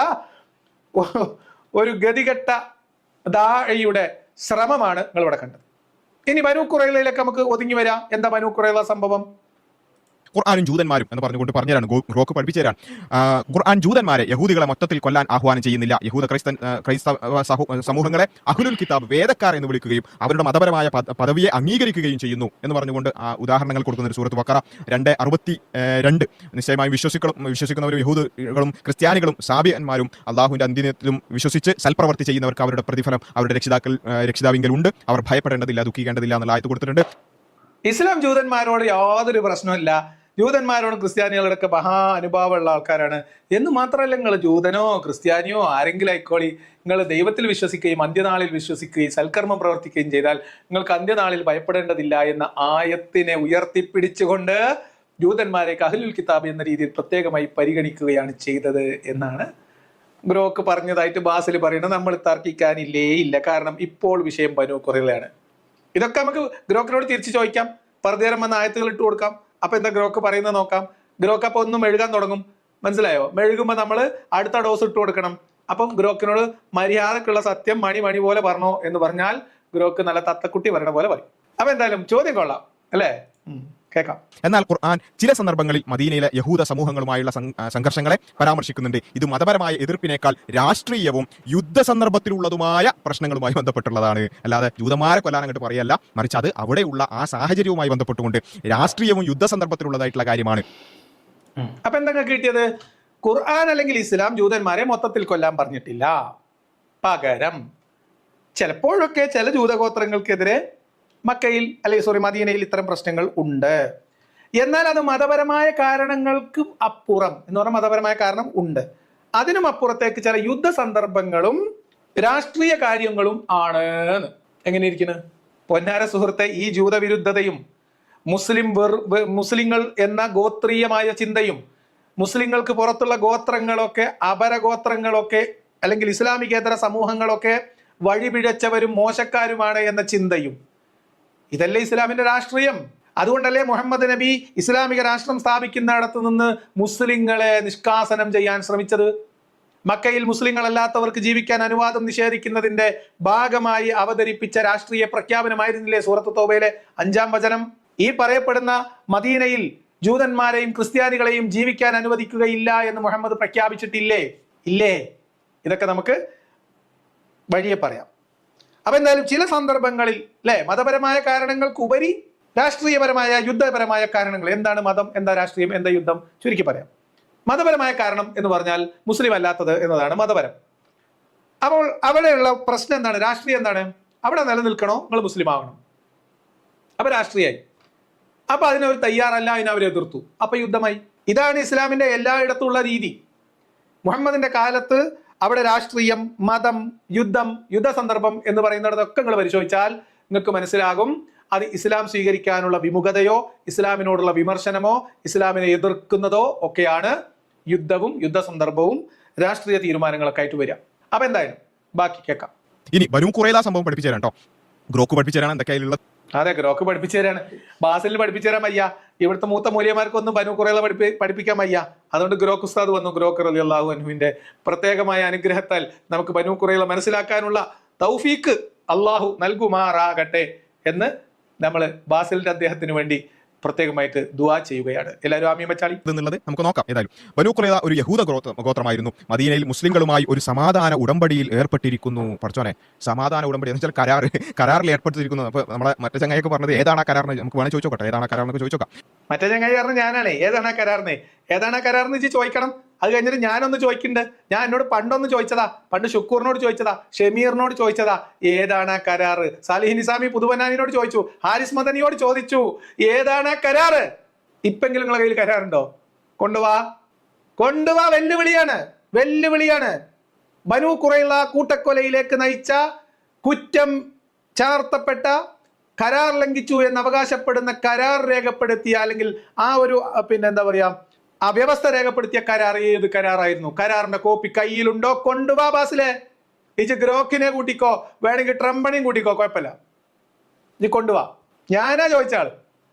Speaker 1: ഒരു ഗതികെട്ട ദാഇയുടെ ശ്രമമാണ് നിങ്ങൾ ഇവിടെ കണ്ടത്. ഇനി ബനു ഖുറൈളയിലേക്ക് നമുക്ക് ഒതുങ്ങി വരാം. എന്താ ബനു ഖുറൈള സംഭവം?
Speaker 2: ഖുർആനും ജൂതന്മാരും എന്ന് പറഞ്ഞുകൊണ്ട് പറഞ്ഞുതരാണ് ഗ്രോക്ക് പഠിപ്പിച്ചു തരാൻ. ഖുർആൻ ജൂതന്മാരെ യഹൂദികളെ മൊത്തത്തിൽ കൊല്ലാൻ ആഹ്വാനം ചെയ്യുന്നില്ല. യഹൂദ ക്രൈസ്തവ സമൂഹങ്ങളെ അഹ്ലുൽ കിതാബ് വേദക്കാർ എന്ന് വിളിക്കുകയും അവരുടെ മതപരമായ പദവിയെ അംഗീകരിക്കുകയും ചെയ്യുന്നു എന്ന് പറഞ്ഞുകൊണ്ട് ഉദാഹരണങ്ങൾ കൊടുക്കുന്ന ഒരു സൂറത്ത് ബഖറ 2:62. നിശ്ചയമായും വിശ്വസിക്കുന്നവരും യഹൂദകളും ക്രിസ്ത്യാനികളും സാബിയന്മാരും അള്ളാഹുവിന്റെ അന്ത്യത്തിലും വിശ്വസിച്ച് സൽപ്രവർത്തി ചെയ്യുന്നവർക്ക് അവരുടെ പ്രതിഫലം അവരുടെ രക്ഷിതാവിങ്കലുണ്ട്. അവർ ഭയപ്പെടേണ്ടതില്ല, ദുഃഖിക്കേണ്ടതില്ല എന്നുള്ള ആയത്ത് കൊടുത്തിട്ടുണ്ട്.
Speaker 1: ഇസ്ലാം ജൂതന്മാരോട് യാതൊരു പ്രശ്നമില്ല. ജൂതന്മാരോടും ക്രിസ്ത്യാനികളോടൊക്കെ മഹാ അനുഭാവമുള്ള ആൾക്കാരാണ് എന്ന് മാത്രമല്ല, നിങ്ങൾ ജൂതനോ ക്രിസ്ത്യാനിയോ ആരെങ്കിലും ആയിക്കോളി, നിങ്ങൾ ദൈവത്തിൽ വിശ്വസിക്കുകയും അന്ത്യനാളിൽ വിശ്വസിക്കുകയും സൽക്കർമ്മം പ്രവർത്തിക്കുകയും ചെയ്താൽ നിങ്ങൾക്ക് അന്ത്യനാളിൽ ഭയപ്പെടേണ്ടതില്ല എന്ന ആയത്തിനെ ഉയർത്തിപ്പിടിച്ചുകൊണ്ട് ജൂതന്മാരെ അഹ്ലുൽ കിതാബ് എന്ന രീതിയിൽ പ്രത്യേകമായി പരിഗണിക്കുകയാണ് ചെയ്തത് എന്നാണ് ഗ്രോക്ക് പറഞ്ഞതായിട്ട് ബാസിൽ പറയുന്നത്. നമ്മൾ തർക്കിക്കാനില്ലേ ഇല്ല. കാരണം ഇപ്പോൾ വിഷയം ബനു ഖുറൈളയാണ്. ഇതൊക്കെ നമുക്ക് ഗ്രോക്കിനോട് തിരിച്ചു ചോദിക്കാം. പർദ്ദേരം വന്ന ആയത്തുകൾ ഇട്ട് കൊടുക്കാം. അപ്പൊ എന്താ ഗ്രോക്ക് പറയുന്നത് നോക്കാം. ഗ്രോക്ക് അപ്പൊ ഒന്നും മെഴുകാൻ തുടങ്ങും. മനസ്സിലായോ? മെഴുകുമ്പോൾ നമ്മൾ അടുത്ത ഡോസ് ഇട്ട് കൊടുക്കണം. അപ്പം ഗ്രോക്കിനോട് മര്യാദക്കുള്ള സത്യം മണി പോലെ പറഞ്ഞോ എന്ന് പറഞ്ഞാൽ ഗ്രോക്ക് നല്ല തത്തക്കുട്ടി വരണ പോലെ പറയും. അപ്പൊ എന്തായാലും ചോദ്യം കൊള്ളാം അല്ലേ? കേൾക്കാം.
Speaker 2: എന്നാൽ ഖുർആൻ ചില സന്ദർഭങ്ങളിൽ മദീനയിലെ യഹൂദ സമൂഹങ്ങളുമായുള്ള സംഘർഷങ്ങളെ പരാമർശിക്കുന്നുണ്ട്. ഇത് മതപരമായ എതിർപ്പിനേക്കാൾ രാഷ്ട്രീയവും യുദ്ധ സന്ദർഭത്തിലുള്ളതുമായ പ്രശ്നങ്ങളുമായി ബന്ധപ്പെട്ടുള്ളതാണ്. അല്ലാതെ ജൂതന്മാരെ കൊല്ലാൻ അങ്ങോട്ട് പറയല്ല, മറിച്ച് അത് അവിടെയുള്ള ആ സാഹചര്യവുമായി ബന്ധപ്പെട്ടുകൊണ്ട് രാഷ്ട്രീയവും യുദ്ധ സന്ദർഭത്തിലുള്ളതായിട്ടുള്ള കാര്യമാണ്.
Speaker 1: അപ്പൊ എന്തൊക്കെ കിട്ടിയത്? ഖുർആൻ അല്ലെങ്കിൽ ഇസ്ലാം ജൂതന്മാരെ മൊത്തത്തിൽ കൊല്ലാൻ പറഞ്ഞിട്ടില്ല. പകരം ചിലപ്പോഴൊക്കെ ചില ജൂതഗോത്രങ്ങൾക്കെതിരെ മദീനയിൽ ഇത്തരം പ്രശ്നങ്ങൾ ഉണ്ട്. എന്നാൽ അത് മതപരമായ കാരണങ്ങൾക്ക് അപ്പുറം എന്ന് പറഞ്ഞാൽ മതപരമായ കാരണം ഉണ്ട്. അതിനും അപ്പുറത്തേക്ക് ചില യുദ്ധ സന്ദർഭങ്ങളും രാഷ്ട്രീയ കാര്യങ്ങളും ആണ്. എങ്ങനെ ഇരിക്കുന്നു പൊന്നാര സുഹൃത്തെ? ഈ ജൂതവിരുദ്ധതയും മുസ്ലിങ്ങൾ എന്ന ഗോത്രീയമായ ചിന്തയും മുസ്ലിങ്ങൾക്ക് പുറത്തുള്ള ഗോത്രങ്ങളൊക്കെ അപരഗോത്രങ്ങളൊക്കെ അല്ലെങ്കിൽ ഇസ്ലാമികേതര സമൂഹങ്ങളൊക്കെ വഴിപിഴച്ചവരും മോശക്കാരുമാണ് എന്ന ചിന്തയും ഇതല്ലേ ഇസ്ലാമിന്റെ രാഷ്ട്രീയം? അതുകൊണ്ടല്ലേ മുഹമ്മദ് നബി ഇസ്ലാമിക രാഷ്ട്രം സ്ഥാപിക്കുന്നിടത്ത് നിന്ന് മുസ്ലിങ്ങളെ നിഷ്കാസനം ചെയ്യാൻ ശ്രമിച്ചത്? മക്കയിൽ മുസ്ലിങ്ങളല്ലാത്തവർക്ക് ജീവിക്കാൻ അനുവാദം നിഷേധിക്കുന്നതിന്റെ ഭാഗമായി അവതരിപ്പിച്ച രാഷ്ട്രീയ പ്രഖ്യാപനമായിരുന്നില്ലേ സൂറത്ത് തൗബയിലെ 5-ാം വചനം? ഈ പറയപ്പെടുന്ന മദീനയിൽ ജൂതന്മാരെയും ക്രിസ്ത്യാനികളെയും ജീവിക്കാൻ അനുവദിക്കുകയില്ല എന്ന് മുഹമ്മദ് പ്രഖ്യാപിച്ചിട്ടില്ലേ? ഇല്ലേ? ഇതൊക്കെ നമുക്ക് വഴിയെ പറയാം. അപ്പൊ എന്തായാലും ചില സന്ദർഭങ്ങളിൽ മതപരമായ കാരണങ്ങൾക്കുപരി രാഷ്ട്രീയപരമായ യുദ്ധപരമായ കാരണങ്ങൾ. എന്താണ് മതം, എന്താ രാഷ്ട്രീയം, എന്താ യുദ്ധം? ചുരുക്കി പറയാം. മതപരമായ കാരണം എന്ന് പറഞ്ഞാൽ മുസ്ലിം അല്ലാത്തത് എന്നതാണ് മതപരം. അപ്പോൾ അവിടെയുള്ള പ്രശ്നം എന്താണ്? രാഷ്ട്രീയം എന്താണ്? അവിടെ നിലനിൽക്കണോ, നിങ്ങൾ മുസ്ലിം ആവണം. അപ്പൊ രാഷ്ട്രീയമായി. അപ്പൊ അതിനവർ തയ്യാറല്ല, അതിനവർ എതിർത്തു, അപ്പൊ യുദ്ധമായി. ഇതാണ് ഇസ്ലാമിന്റെ എല്ലായിടത്തുള്ള രീതി. മുഹമ്മദിന്റെ കാലത്ത് അവിടെ രാഷ്ട്രീയം, മതം, യുദ്ധം, യുദ്ധസന്ദർഭം എന്ന് പറയുന്നിടത്തൊക്കെ നിങ്ങൾ പരിശോധിച്ചാൽ നിങ്ങൾക്ക് മനസ്സിലാകും അത് ഇസ്ലാം സ്വീകരിക്കാനുള്ള വിമുഖതയോ ഇസ്ലാമിനോടുള്ള വിമർശനമോ ഇസ്ലാമിനെ എതിർക്കുന്നതോ ഒക്കെയാണ് യുദ്ധവും യുദ്ധസന്ദർഭവും രാഷ്ട്രീയ തീരുമാനങ്ങളൊക്കെ ആയിട്ട് വരിക. അപ്പൊ എന്തായാലും ബാക്കി കേൾക്കാം.
Speaker 2: ഇനി ബനൂ ഖുറൈള സംഭവം പഠിപ്പിച്ചു തരാം കേട്ടോ. ഗ്രോക്ക് പഠിപ്പിച്ചു തരാണ് എന്തൊക്കെയാണുള്ളത്.
Speaker 1: അതെ, ഗ്രോക്ക് പഠിപ്പിച്ചു തരാണ്. ബാസിലിന് പഠിപ്പിച്ചു തരാൻ വയ്യ. ഇവിടുത്തെ മൂത്ത മൂല്യമാർക്കൊന്നും ബനൂ ഖുറൈള പഠിപ്പിക്കാൻ വയ്യ. അതുകൊണ്ട് ഗ്രോക്ക് ഉസ്താദ് വന്നു. ഗ്രോക്ക് റളിയല്ലാഹു അൻഹുവിന്റെ പ്രത്യേകമായ അനുഗ്രഹത്താൽ നമുക്ക് ബനൂ ഖുറൈള മനസ്സിലാക്കാനുള്ള തൗഫീക്ക് അള്ളാഹു നൽകുമാറാകട്ടെ എന്ന് നമ്മൾ ബാസിലിന്റെ അദ്ദേഹത്തിന് വേണ്ടി പ്രത്യേകമായിട്ട് ദുആ ചെയ്യുകയാണ്. എല്ലാവരും ആമീൻ വെച്ചാളി
Speaker 2: എന്നുള്ളത് നമുക്ക് നോക്കാം. ഏതായാലും ബനൂ ഖുറൈള ഒരു യഹൂദ ഗോത്രമായിരുന്നു. മദീനയിൽ മുസ്ലിങ്ങളുമായി ഒരു സമാധാന ഉടമ്പടിയിൽ ഏർപ്പെട്ടിരിക്കുന്നു. പഠിച്ചോനെ, സമാധാന ഉടമ്പടി എന്ന് വെച്ചാൽ കരാറിൽ ഏർപ്പെട്ടിരിക്കുന്നു. അപ്പൊ നമ്മളെ മറ്റേ ചങ്ങായിയൊക്കെ പറഞ്ഞത് ഏതാണ് ആ കരാറിന് നമുക്ക് വേണമെങ്കിൽ ചോദിച്ചോട്ടെ. ഏതാണ് കരാറിനൊക്കെ ചോദിച്ചോക്കാം.
Speaker 1: മറ്റേ ചങ്ങായി പറഞ്ഞ ഞാനാണേ ഏതാണ് ആ കരാറിന് വെച്ച് ചോദിക്കണം. അത് കഴിഞ്ഞിട്ട് ഞാനൊന്ന് ചോദിക്കുന്നുണ്ട്. ഞാൻ എന്നോട് പണ്ടൊന്ന് ചോദിച്ചതാ, പണ്ട് ഷുക്കൂറിനോട് ചോദിച്ചതാ, ഷമീറിനോട് ചോദിച്ചതാ, ഏതാണ് ആ കരാറ്? സാലിഹ് നിസാമി പുതുവനാനിനോട് ചോദിച്ചു, ഹാരിസ് മദനിയോട് ചോദിച്ചു, ഏതാണ് ആ കരാറ്? ഇപ്പെങ്കിലും നിങ്ങളെ കയ്യിൽ കരാറുണ്ടോ? കൊണ്ടുവാ. വെല്ലുവിളിയാണ്. ബനൂ ഖുറൈള കൂട്ടക്കൊലയിലേക്ക് നയിച്ച, കുറ്റം ചാർത്തപ്പെട്ട, കരാർ ലംഘിച്ചു എന്ന് അവകാശപ്പെടുന്ന, കരാർ രേഖപ്പെടുത്തിയ അല്ലെങ്കിൽ ആ ഒരു ആ വ്യവസ്ഥ രേഖപ്പെടുത്തിയ കരാർ ഏത് കരാറായിരുന്നു? കരാറിന്റെ കോപ്പി കയ്യിലുണ്ടോ? കൊണ്ടുവാ ബാസിലെ. ഇജ് ഗ്രോക്കിനെ കൂട്ടിക്കോ, വേണമെങ്കിൽ ട്രംപണിയും കൂട്ടിക്കോ, കുഴപ്പമില്ല. ഇജ് കൊണ്ടുവാ. ഞാനാ ചോദിച്ച ആള്.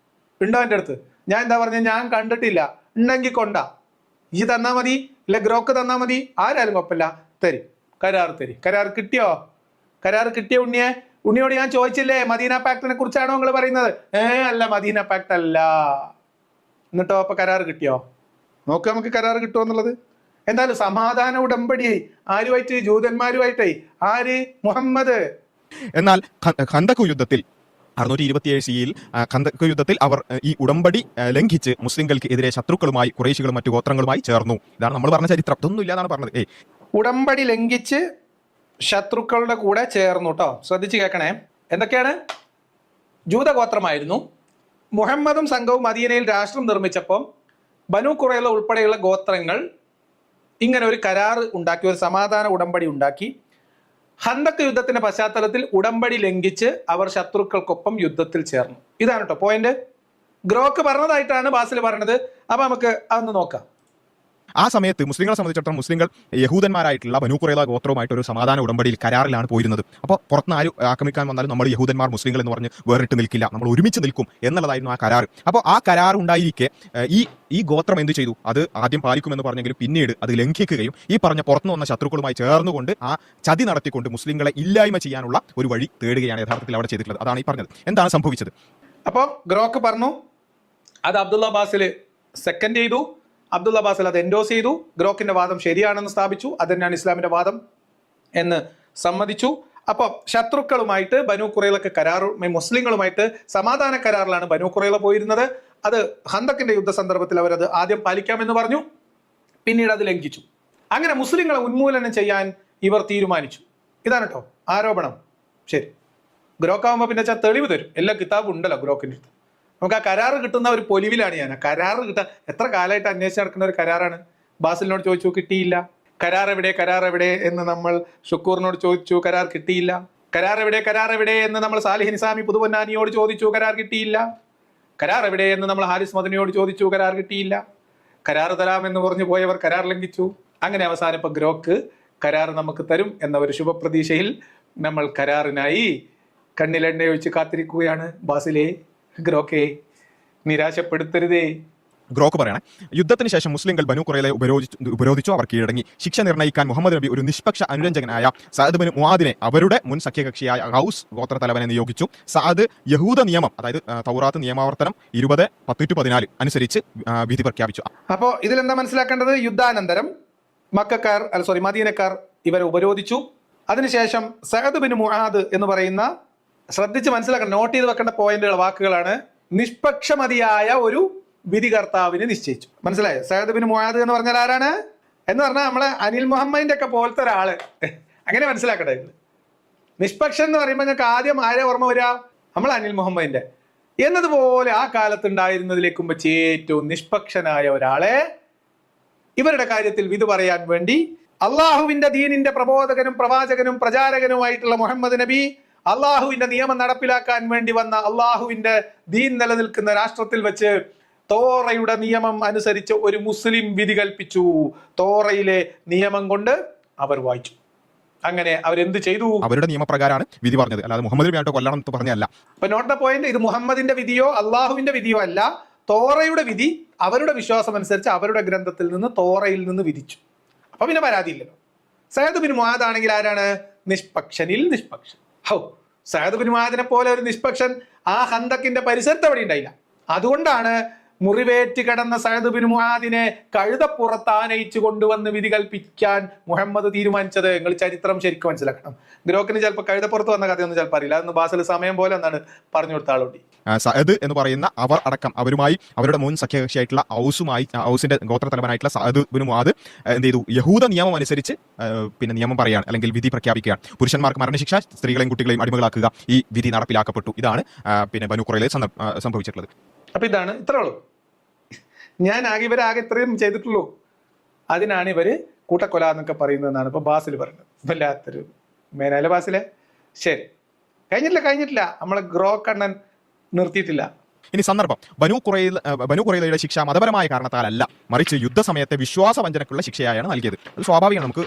Speaker 1: ഉണ്ടോ എൻ്റെ അടുത്ത്? ഞാൻ എന്താ പറഞ്ഞ? ഞാൻ കണ്ടിട്ടില്ല. ഉണ്ടെങ്കിൽ കൊണ്ടാ. ഇജ് തന്നാ മതി, ഇല്ല ഗ്രോക്ക് തന്നാ മതി, ആരാലും കുഴപ്പമില്ല, തരും. കരാർ കിട്ടിയോ? കരാർ കിട്ടിയ ഉണ്ണിയോട് ഞാൻ ചോദിച്ചില്ലേ മദീന പാക്ടിനെ കുറിച്ചാണോ നിങ്ങൾ പറയുന്നത്? അല്ല, മദീന പാക്ട് അല്ല. എന്നിട്ടോ അപ്പൊ കരാർ കിട്ടിയോ? നോക്ക് നമുക്ക് കരാർ കിട്ടുമോ എന്നുള്ളത്. എന്തായാലും സമാധാന ഉടമ്പടിയായി ആരുമായിട്ട്? ജൂതന്മാരുമായിട്ടേ. ആര്? മുഹമ്മദ്.
Speaker 2: എന്നാൽ ഖന്തഖ് യുദ്ധത്തിൽ 627 സിയിൽ ഖന്തഖ് യുദ്ധത്തിൽ അവർ ഈ ഉടമ്പടി ലംഘിച്ച് മുസ്ലിങ്ങൾക്ക് എതിരെ ശത്രുക്കളുമായി ഖുറൈശികളും മറ്റു ഗോത്രങ്ങളുമായി ചേർന്നു. ഇതാണ് നമ്മൾ പറഞ്ഞ ചരിത്രം. ഇതൊന്നും ഇല്ലാതാണ് പറഞ്ഞത്.
Speaker 1: ഉടമ്പടി ലംഘിച്ച് ശത്രുക്കളുടെ കൂടെ ചേർന്നു കേട്ടോ. ശ്രദ്ധിച്ച് കേൾക്കണേ. എന്തൊക്കെയാണ്? ജൂതഗോത്രമായിരുന്നു. മുഹമ്മദും സംഘവും മദീനയിൽ രാഷ്ട്രം നിർമ്മിച്ചപ്പോൾ ബനൂ ഖുറൈള ഉൾപ്പെടെയുള്ള ഗോത്രങ്ങൾ ഇങ്ങനെ ഒരു കരാർ ഉണ്ടാക്കി, ഒരു സമാധാന ഉടമ്പടി ഉണ്ടാക്കി. ഖന്തഖ് യുദ്ധത്തിന്റെ പശ്ചാത്തലത്തിൽ ഉടമ്പടി ലംഘിച്ച് അവർ ശത്രുക്കൾക്കൊപ്പം യുദ്ധത്തിൽ ചേർന്നു. ഇതാണ് കേട്ടോ പോയിന്റ്. ഗ്രോക്ക് പറഞ്ഞതായിട്ടാണ് ബാസിൽ പറഞ്ഞത്. അപ്പൊ നമുക്ക് അതൊന്ന് നോക്കാം.
Speaker 2: ആ സമയത്ത് മുസ്ലിങ്ങളെ സംബന്ധിച്ചിടത്തോളം മുസ്ലിങ്ങൾ യഹൂദന്മാരായിട്ടുള്ള ബനൂ ഖുറൈള ഗോത്രവുമായിട്ട് ഒരു സമാധാന ഉടമ്പടിയിൽ കരാറിലാണ് പോയിരുന്നത്. അപ്പോൾ പുറത്തുനിന്ന് ആരും ആക്രമിക്കാൻ വന്നാലും നമ്മൾ യഹൂദന്മാർ മുസ്ലിങ്ങൾ എന്ന് പറഞ്ഞ് വേറിട്ട് നിൽക്കില്ല, നമ്മൾ ഒരുമിച്ച് നിൽക്കും എന്നുള്ളതായിരുന്നു ആ കരാർ. അപ്പോൾ ആ കരാർ ഉണ്ടായിരിക്കെ ഈ ഗോത്രം എന്ത് ചെയ്തു? അത് ആദ്യം പാലിക്കുമെന്ന് പറഞ്ഞെങ്കിലും പിന്നീട് അത് ലംഘിക്കുകയും ഈ പറഞ്ഞ പുറത്തുനിന്ന് വന്ന ശത്രുക്കളുമായി ചേർന്നുകൊണ്ട് ആ ചതി നടത്തിക്കൊണ്ട് മുസ്ലിങ്ങളെ ഇല്ലായ്മ ചെയ്യാനുള്ള ഒരു വഴി തേടുകയാണ് യഥാർത്ഥത്തിൽ അവിടെ ചെയ്തിട്ടുള്ളത്. അതാണ് ഈ പറഞ്ഞത്. എന്താണ് സംഭവിച്ചത്?
Speaker 1: അപ്പോൾ ഗ്രോക്ക് പറഞ്ഞു അത് അബ്ദുള്ള ബാസിൽ സെക്കൻഡ് ചെയ്തു. അബ്ദുള്ള ബാസിൽ അത് എൻഡോസ് ചെയ്തു. ഗ്രോക്കിന്റെ വാദം ശരിയാണെന്ന് സ്ഥാപിച്ചു. അത് തന്നെയാണ് ഇസ്ലാമിന്റെ വാദം എന്ന് സമ്മതിച്ചു. അപ്പോൾ ശത്രുക്കളുമായിട്ട് ബനു ഖുറൈളക്ക് കരാർ, മുസ്ലിങ്ങളുമായിട്ട് സമാധാന കരാറിലാണ് ബനു ഖുറൈള പോയിരുന്നത്. അത് ഹന്തക്കിന്റെ യുദ്ധ സന്ദർഭത്തിൽ അവരത് ആദ്യം പാലിക്കാമെന്ന് പറഞ്ഞു, പിന്നീട് അത് ലംഘിച്ചു. അങ്ങനെ മുസ്ലിങ്ങളെ ഉന്മൂലനം ചെയ്യാൻ ഇവർ തീരുമാനിച്ചു. ഇതാണ് കേട്ടോ ആരോപണം. ശരി, ഗ്രോക്കാവുമ്പോൾ പിന്നെ തെളിവ് തരും. എല്ലാ കിതാബും ഉണ്ടല്ലോ ഗ്രോക്കിൻ്റെ അടുത്ത്. നമുക്ക് ആ കരാറ് കിട്ടുന്ന ഒരു പൊലിവിലാണ് ഞാൻ. ആ കരാറ് കിട്ടാൻ എത്ര കാലമായിട്ട് അന്വേഷിച്ച് നടക്കുന്ന ഒരു കരാറാണ്. ബാസിലിനോട് ചോദിച്ചു, കിട്ടിയില്ല. കരാർ എവിടെ എന്ന് നമ്മൾ ഷുക്കൂറിനോട് ചോദിച്ചു, കരാർ കിട്ടിയില്ല. കരാർ എവിടെ എന്ന് നമ്മൾ സാലിഹ് നിസാമി പുതുപൊന്നാനിയോട് ചോദിച്ചു, കരാർ കിട്ടിയില്ല. കരാർ എവിടെ എന്ന് നമ്മൾ ഹാരിസ് മദനിയോട് ചോദിച്ചു, കരാർ കിട്ടിയില്ല. കരാർ തരാമെന്ന് പറഞ്ഞു പോയവർ കരാർ ലംഘിച്ചു. അങ്ങനെ അവസാനം ഇപ്പൊ ഗ്രോക്ക് കരാർ നമുക്ക് തരും എന്ന ഒരു ശുഭപ്രതീക്ഷയിൽ നമ്മൾ കരാറിനായി കണ്ണിലെണ്ണ ഒഴിച്ച് കാത്തിരിക്കുകയാണ്. ബാസിലെ ഗ്രോക്കെ നിരാശപ്പെടുത്തരുതേ.
Speaker 2: ഗ്രോക്ക് പറയണേ, യുദ്ധത്തിന് ശേഷം മുസ്ലിങ്ങൾ ബനു ഖുറൈളയെ ഉപരോധിച്ചു. അവർ കീഴടങ്ങി. ശിക്ഷ നിർണ്ണയിക്കാൻ മുഹമ്മദ് നബി ഒരു നിഷ്പക്ഷ അനുരഞ്ജകനായ സഅദ് ബിൻ മുആദിനെ അവരുടെ മുൻ സഖ്യകക്ഷിയായ ഔസ് ഗോത്രത്തലവനെ നിയോഗിച്ചു. സഅദ് യഹൂദ നിയമം, അതായത് തൗറാത്ത് നിയമാവർത്തനം 20:10-14 അനുസരിച്ച് വിധി പ്രഖ്യാപിച്ചു.
Speaker 1: അപ്പോൾ ഇതിലെന്താ മനസ്സിലാക്കേണ്ടത്? യുദ്ധാനന്തരം മദീനക്കാർ ഇവരെ ഉപരോധിച്ചു. അതിനുശേഷം സഅദ് ബിൻ മുആദ് എന്ന് പറയുന്ന, ശ്രദ്ധിച്ച് മനസ്സിലാക്കണം, നോട്ട് ചെയ്ത് വെക്കേണ്ട പോയിന്റുകൾ, വാക്കുകളാണ്, നിഷ്പക്ഷമതിയായ ഒരു വിധികർത്താവിനെ നിശ്ചയിച്ചു. മനസ്സിലായോ? സഅദ് ബിൻ മുആദ് എന്ന് പറഞ്ഞാൽ ആരാണ് എന്ന് പറഞ്ഞാൽ നമ്മളെ അനിൽ മുഹമ്മദിന്റെ ഒക്കെ പോലത്തെ ഒരാള്. അങ്ങനെ മനസ്സിലാക്കട്ടെ. നിഷ്പക്ഷൻ എന്ന് പറയുമ്പോൾ ഞങ്ങൾക്ക് ആദ്യം ആരെ ഓർമ്മ വരിക? നമ്മൾ അനിൽ മുഹമ്മദിന്റെ. എന്നതുപോലെ ആ കാലത്തുണ്ടായിരുന്നതിലേക്കും വെച്ച് ഏറ്റവും നിഷ്പക്ഷനായ ഒരാളെ ഇവരുടെ കാര്യത്തിൽ വിധി പറയാൻ വേണ്ടി അള്ളാഹുവിന്റെ ദീനിന്റെ പ്രബോധകനും പ്രവാചകനും പ്രചാരകനുമായിട്ടുള്ള മുഹമ്മദ് നബി അള്ളാഹുവിന്റെ നിയമം നടപ്പിലാക്കാൻ വേണ്ടി വന്ന, അള്ളാഹുവിന്റെ ദീൻ നിലനിൽക്കുന്ന രാഷ്ട്രത്തിൽ വെച്ച് തോറയുടെ നിയമം അനുസരിച്ച് ഒരു മുസ്ലിം വിധി കൽപ്പിച്ചു. തോറയിലെ നിയമം കൊണ്ട് അവർ വായിച്ചു. അങ്ങനെ അവരെന്ത് ചെയ്തു? അവരുടെ
Speaker 2: നിയമപ്രകാരമാണ് വിധി പറഞ്ഞത്, അല്ലാതെ മുഹമ്മദ് നബിയായിട്ട് കൊല്ലണം എന്ന് പറഞ്ഞല്ല.
Speaker 1: അപ്പൊ നോട്ട് ദ പോയിന്റ്, ഇത് മുഹമ്മദിന്റെ വിധിയോ അള്ളാഹുവിന്റെ വിധിയോ അല്ല. തോറയുടെ വിധി അവരുടെ വിശ്വാസം അനുസരിച്ച് അവരുടെ ഗ്രന്ഥത്തിൽ നിന്ന്, തോറയിൽ നിന്ന് വിധിച്ചു. അപ്പൊ പിന്നെ പരാതിയില്ലല്ലോ. സഅദ് ബിൻ മുആദ് ആണെങ്കിൽ ആരാണ്? നിഷ്പക്ഷനിൽ നിഷ്പക്ഷൻ. സഅദ് ബിൻ മുആദിനെ പോലെ ഒരു നിഷ്പക്ഷൻ ആ ഹന്തക്കിന്റെ പരിസരത്ത് അവിടെ ഉണ്ടായില്ല. അതുകൊണ്ടാണ് മുറിവേറ്റ് കിടന്ന സഅദ് ബിൻ മുആദിനെ കഴുതപ്പുറത്ത് ആനയിച്ചു കൊണ്ടുവന്ന് വിധി കൽപ്പിക്കാൻ മുഹമ്മദ് തീരുമാനിച്ചത്. നിങ്ങൾ ചരിത്രം ശരിക്കും മനസ്സിലാക്കണം. ഗ്രോക്കിന് ചിലപ്പോൾ കഴുതപ്പുറത്ത് വന്ന കഥയൊന്നും ചിലപ്പോൾ അറിയില്ല. അതൊന്ന് ബാസിൽ സമയം പോലെ എന്നാണ് പറഞ്ഞു കൊടുത്ത ആളുണ്ട്.
Speaker 2: സഅദ് എന്ന് പറയുന്ന അവർ അടക്കം അവരുമായി, അവരുടെ മുൻ സഖ്യകക്ഷിയായിട്ടുള്ള ഔസിന്റെ ഗോത്രത്തലവനായിട്ടുള്ള സഅദ് ബിൻ മുആദ് എന്ത് ചെയ്തു? യഹൂദ നിയമം അനുസരിച്ച് പിന്നെ നിയമം പറയുകയാണ്, അല്ലെങ്കിൽ വിധി പ്രഖ്യാപിക്കുകയാണ്. പുരുഷന്മാർക്ക് മരണശിക്ഷ, സ്ത്രീകളെയും കുട്ടികളെയും അടിമകളാക്കുക. ഈ വിധി നടപ്പിലാക്കപ്പെട്ടു. ഇതാണ് പിന്നെ ബനു ഖുറൈളയിൽ സംഭവിച്ചിട്ടുള്ളത്.
Speaker 1: അപ്പൊ ഇതാണ്, ഇത്രേ ഉള്ളൂ. ഞാൻ ഇവരാകെ ഇത്രയും ചെയ്തിട്ടുള്ളൂ. അതിനാണ് ഇവര് കൂട്ടക്കൊല എന്നൊക്കെ പറയുന്നതെന്നാണ് ഇപ്പൊ ബാസിൽ പറയുന്നത്. വല്ലാത്തൊരു മേനാല ബാസിലെ. ശരി, കഴിഞ്ഞിട്ടില്ല. നമ്മളെ ഗ്രോ കണ്ണൻ നിർത്തിയിട്ടില്ല.
Speaker 2: ഇനി സന്ദർഭം, ബനു ഖുറൈളയുടെ ശിക്ഷ മതപരമായ കാരണത്താലല്ല, മറിച്ച് യുദ്ധസമയത്തെ വിശ്വാസവഞ്ചനക്കുള്ള ശിക്ഷയായാണ് നൽകിയത്. അത് സ്വാഭാവികമാണ്. നമുക്ക്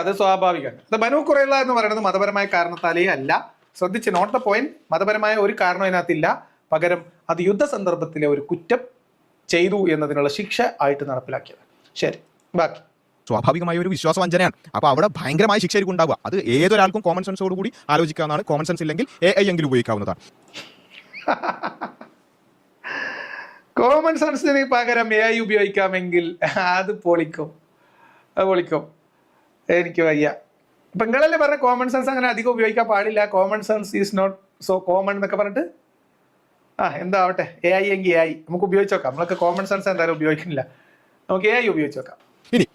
Speaker 1: അത് സ്വാഭാവികമാണ്. അത് ബനു ഖുറൈള എന്ന് പറയുന്നത് മതപരമായ കാരണത്താലേ അല്ല. ശ്രദ്ധിച്ച് നോട്ട് ദ പോയിന്റ്. മതപരമായ ഒരു കാരണം അതിനകത്തില്ല. പകരം അത് യുദ്ധ സന്ദർഭത്തിലെ ഒരു കുറ്റം ചെയ്തു എന്നതിനുള്ള ശിക്ഷ ആയിട്ട് നടപ്പിലാക്കിയത്. ശരി, ബാക്കി
Speaker 2: സ്വാഭാവികമായ ഒരു വിശ്വാസവഞ്ചനയാണ്. അപ്പൊ അവിടെ ഭയങ്കരമായ ശിക്ഷ ഉണ്ടാവുക. അത് ഏതൊരാൾക്കും കോമൺ സെൻസോട് കൂടി ആലോചിക്കാവുന്നതാണ്. കോമൺ സെൻസ് ഇല്ലെങ്കിൽ AI എങ്കിലും ഉപയോഗിക്കാവുന്നതാണ്.
Speaker 1: കോമൺ സെൻസിന് പകരം AI ഉപയോഗിക്കാമെങ്കിൽ അത് പൊളിക്കും. എനിക്ക് വയ്യ. ഇപ്പൊ നിങ്ങളല്ലേ പറഞ്ഞ കോമൺ സെൻസ് അങ്ങനെ അധികം ഉപയോഗിക്കാൻ പാടില്ല. Common sense is not so common എന്നൊക്കെ പറഞ്ഞിട്ട് എന്താവട്ടെ, AI എങ്കിൽ AI നമുക്ക് ഉപയോഗിച്ച് നോക്കാം. നമ്മളൊക്കെ കോമൺ സെൻസ് എന്തായാലും ഉപയോഗിക്കുന്നില്ല, നമുക്ക് AI ഉപയോഗിച്ച് നോക്കാം.
Speaker 2: ഇനി